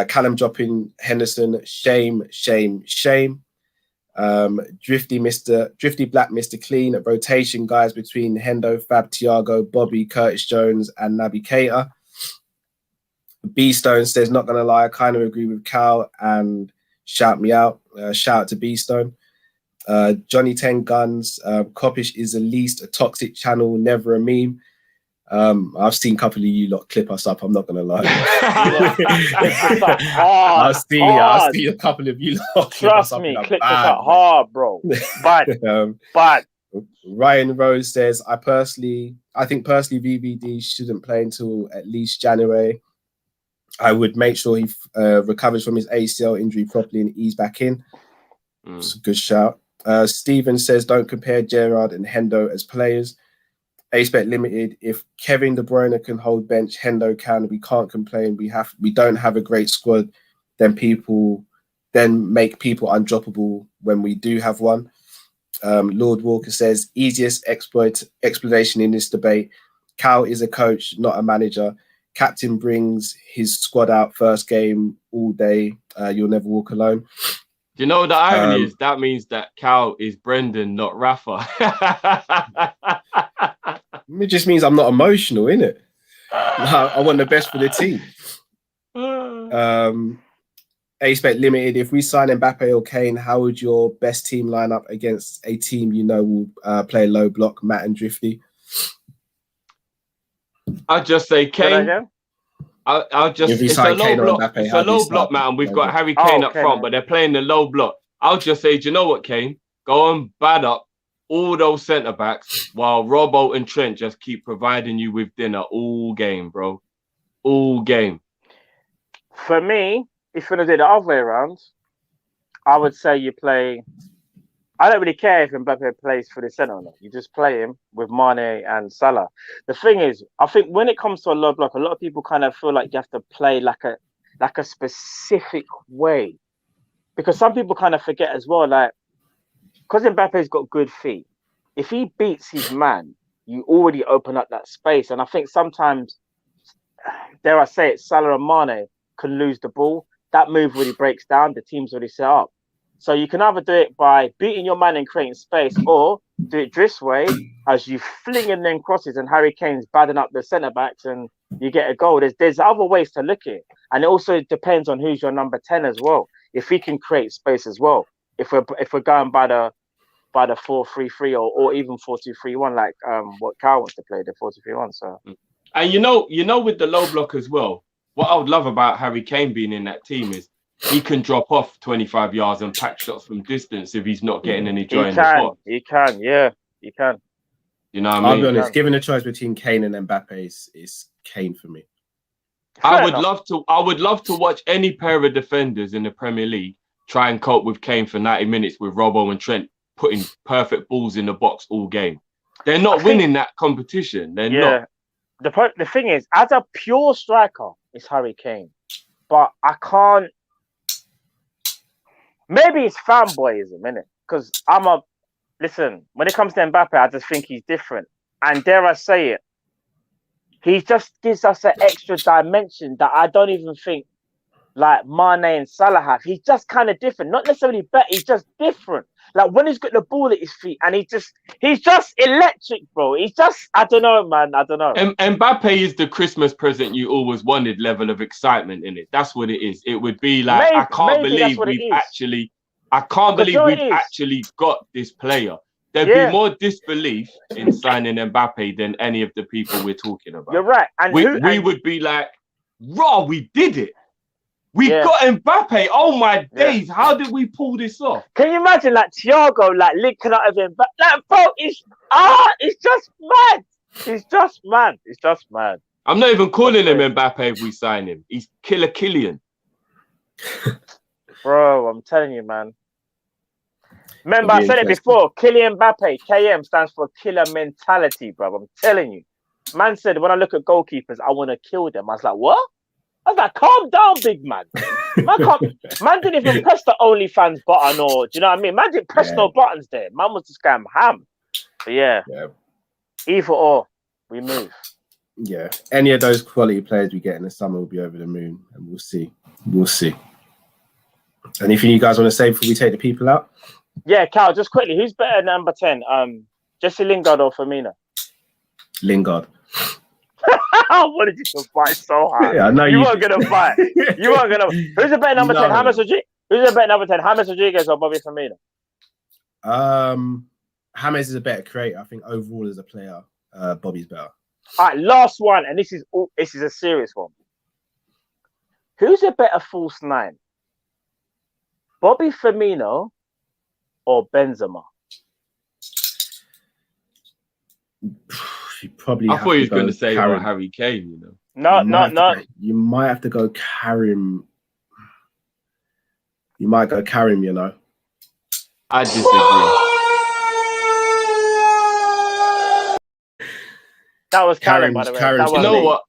Callum dropping Henderson. Shame. Drifty Black Mr. Clean. Rotation guys between Hendo, Fab, Thiago, Bobby, Curtis Jones, and Naby Keita. B Stone says, not gonna lie, I kind of agree with Cal and shout me out. Shout out to B Stone. Johnny 10 Guns, Kopish is at least a toxic channel, never a meme. I've seen a couple of you lot clip us up, I'm not gonna lie. I'll see a couple of you lot clip us up. Trust me, clip us up hard, bro. But Ryan Rose says, I think personally VVD shouldn't play until at least January. I would make sure he recovers from his ACL injury properly and ease back in. It's a good shout. Steven says, don't compare Gerrard and Hendo as players. A-Spec Limited, if Kevin De Bruyne can hold bench, Hendo can. We can't complain. We don't have a great squad. Then make people undroppable when we do have one. Lord Walker says, easiest explanation in this debate. Cal is a coach, not a manager. Captain brings his squad out first game all day. You'll never walk alone. Do you know what the irony is? That means that Cal is Brendan, not Rafa. It just means I'm not emotional, innit? I want the best for the team. A-Spec Limited, if we sign Mbappe or Kane, how would your best team line up against a team you know will play low block, Matt and Drifty? I'll just say Kane. I'll just it's a low block. Mbappe, it's a low block, man. We've got Harry Kane up front, but they're playing the low block. I'll just say, do you know what, Kane? Go and bad up all those centre backs while Robbo and Trent just keep providing you with dinner all game, bro. All game. For me, if you're gonna do the other way around, I would say you play. I don't really care if Mbappe plays for the centre or not. You just play him with Mane and Salah. The thing is, I think when it comes to a low block, a lot of people kind of feel like you have to play like a specific way. Because some people kind of forget as well, like, because Mbappe's got good feet, if he beats his man, you already open up that space. And I think sometimes, dare I say it, Salah and Mane can lose the ball. That move really breaks down. The team's already set up. So you can either do it by beating your man and creating space, or do it this way as you fling in them crosses and Harry Kane's badding up the centre backs and you get a goal. There's other ways to look at it, and it also depends on who's your number 10 as well. If he can create space as well. If we're going by the 4-3-3 or even 4-2-3-1, like what Cal wants to play, the 4-2-3-1. So, and you know with the low block as well, what I would love about Harry Kane being in that team is he can drop off 25 yards and pack shots from distance if he's not getting any joy in the spot. He can. You know what I mean? I'll be honest, given a choice between Kane and Mbappe, is Kane for me. I would love to watch any pair of defenders in the Premier League try and cope with Kane for 90 minutes with Robbo and Trent putting perfect balls in the box all game. They're not winning that competition. They're not. The thing is, as a pure striker, it's Harry Kane. But I can't. maybe it's fanboyism, innit? Because listen, when it comes to Mbappe, I just think he's different. And dare I say it, he just gives us an extra dimension that I don't even think like Mane and Salah have. He's just kind of different. Not necessarily better, he's just different. Like when he's got the ball at his feet and he's just electric, bro. He's just, I don't know, man. I don't know. Mbappe is the Christmas present you always wanted level of excitement in it. That's what it is. It would be like, Maybe, I can't believe we've actually got this player. There'd be more disbelief in signing Mbappe than any of the people we're talking about. You're right. And we would be like, raw, we did it. We got Mbappe. Oh my days! How did we pull this off? Can you imagine like Thiago like linking up with him? But like, bro, it's just mad. It's just mad. It's just mad. I'm not even calling him Mbappe if we sign him. He's Killer Killian. Bro, I'm telling you, man. Remember, I said it before. Kylian Mbappe, KM stands for killer mentality, bro. I'm telling you. Man said when I look at goalkeepers, I want to kill them. I was like, what? I was like, calm down, big man. Man didn't even press the OnlyFans button or, do you know what I mean? Man didn't press no buttons there. Man was just going ham. But either or, we move. Yeah, any of those quality players we get in the summer will be over the moon, and we'll see. We'll see. Anything you guys want to say before we take the people out? Yeah, Cal, just quickly, who's better than number 10? Jesse Lingard or Firmino? Lingard. I wanted you to fight so hard. Yeah, I know you weren't gonna fight. You weren't gonna. Who's a better number 10? James Rodriguez. Who's a better number 10? James Rodriguez or Bobby Firmino? James is a better creator. I think overall as a player, Bobby's better. All right, last one, and this is a serious one. Who's a better false nine? Bobby Firmino or Benzema? You probably. I thought he was going to say Harry Kane. You know. No. You might have to go Karim. You might go Karim. You know. I disagree. That was Karim, by the way. You know what?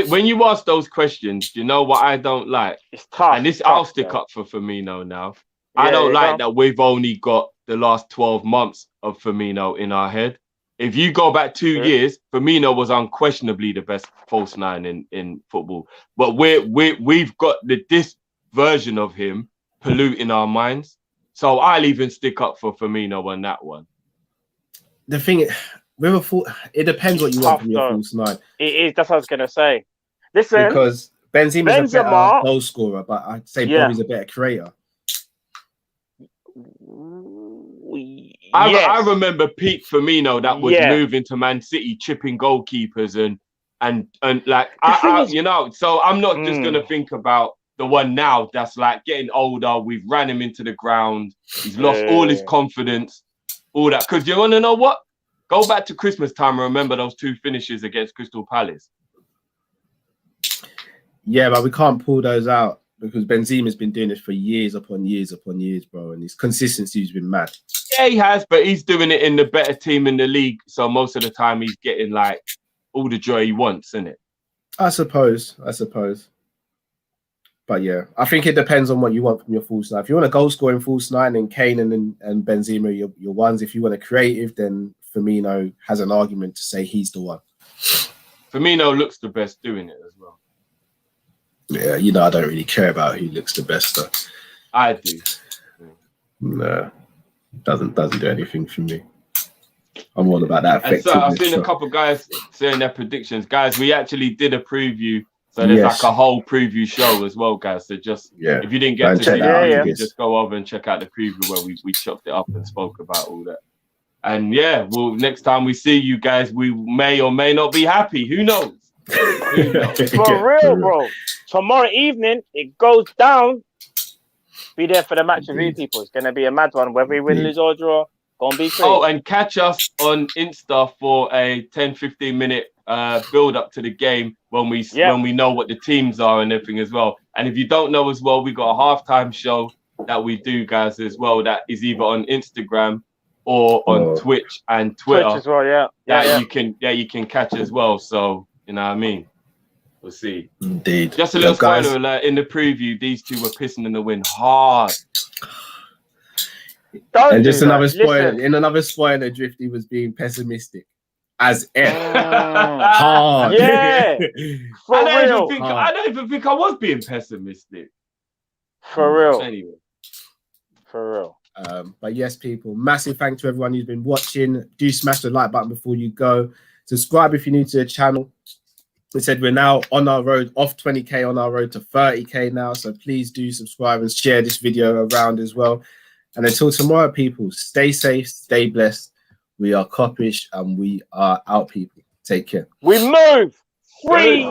When you ask those questions, you know what I don't like? It's tough. And I'll stick up for Firmino now. Yeah, I don't like that we've only got the last 12 months of Firmino in our head. If you go back 2 years, Firmino was unquestionably the best false nine in football. But we've got this version of him polluting our minds. So I'll even stick up for Firmino on that one. The thing is, it depends what you want from your false nine. It is. That's what I was gonna say. Listen, because Benzema's a better goal scorer, but I'd say Bobby's a better creator. I remember peak Firmino that was moving to Man City, chipping goalkeepers and like you know. So I'm not just gonna think about the one now that's like getting older. We've ran him into the ground. He's lost all his confidence, all that. Because you want to know what? Go back to Christmas time and remember those 2 finishes against Crystal Palace. Yeah, but we can't pull those out because Benzema's been doing this for years upon years upon years, bro. And his consistency has been mad. Yeah, he has, but he's doing it in the better team in the league. So most of the time he's getting like all the joy he wants, isn't it? I suppose. But yeah, I think it depends on what you want from your false nine. If you want a goal scoring false nine, then Kane and Benzema are your ones. If you want a creative, then Firmino has an argument to say he's the one. Firmino looks the best doing it as well. Yeah, you know, I don't really care about who looks the best though. I do. No, doesn't do anything for me. I'm all about that effectiveness. So I've seen a couple of guys saying their predictions. Guys, we actually did a preview. So there's like a whole preview show as well, guys. So just if you didn't get to see it, just go over and check out the preview where we chopped it up and spoke about all that. And well, next time we see you guys, we may or may not be happy. Who knows? For real, bro. Tomorrow evening, it goes down. Be there for the match review, people. It's going to be a mad one. Whether we win, lose, or draw, going to be crazy. Oh, and catch us on Insta for a 10-15 minute build up to the game when we know what the teams are and everything as well. And if you don't know as well, we got a halftime show that we do, guys, as well. That is either on Instagram or on Twitch and Twitter. Twitch as well, you can catch as well. So you know what I mean. We'll see. Indeed. Just a little spoiler alert in the preview. These two were pissing in the wind hard. Don't And do just that. another spoiler. Listen. In another spoiler, Drifty was being pessimistic. As hard. Yeah. For I real. don't even think I was being pessimistic. For real. Anyway. For real. But yes, people, massive thank to everyone who's been watching. Do smash the like button before you go. Subscribe if you're new to the channel. We said we're now on our road, off 20k, on our road to 30k now. So please do subscribe and share this video around as well. And until tomorrow, people, stay safe, stay blessed. We are Kopish and we are out, people. Take care. We move. Free.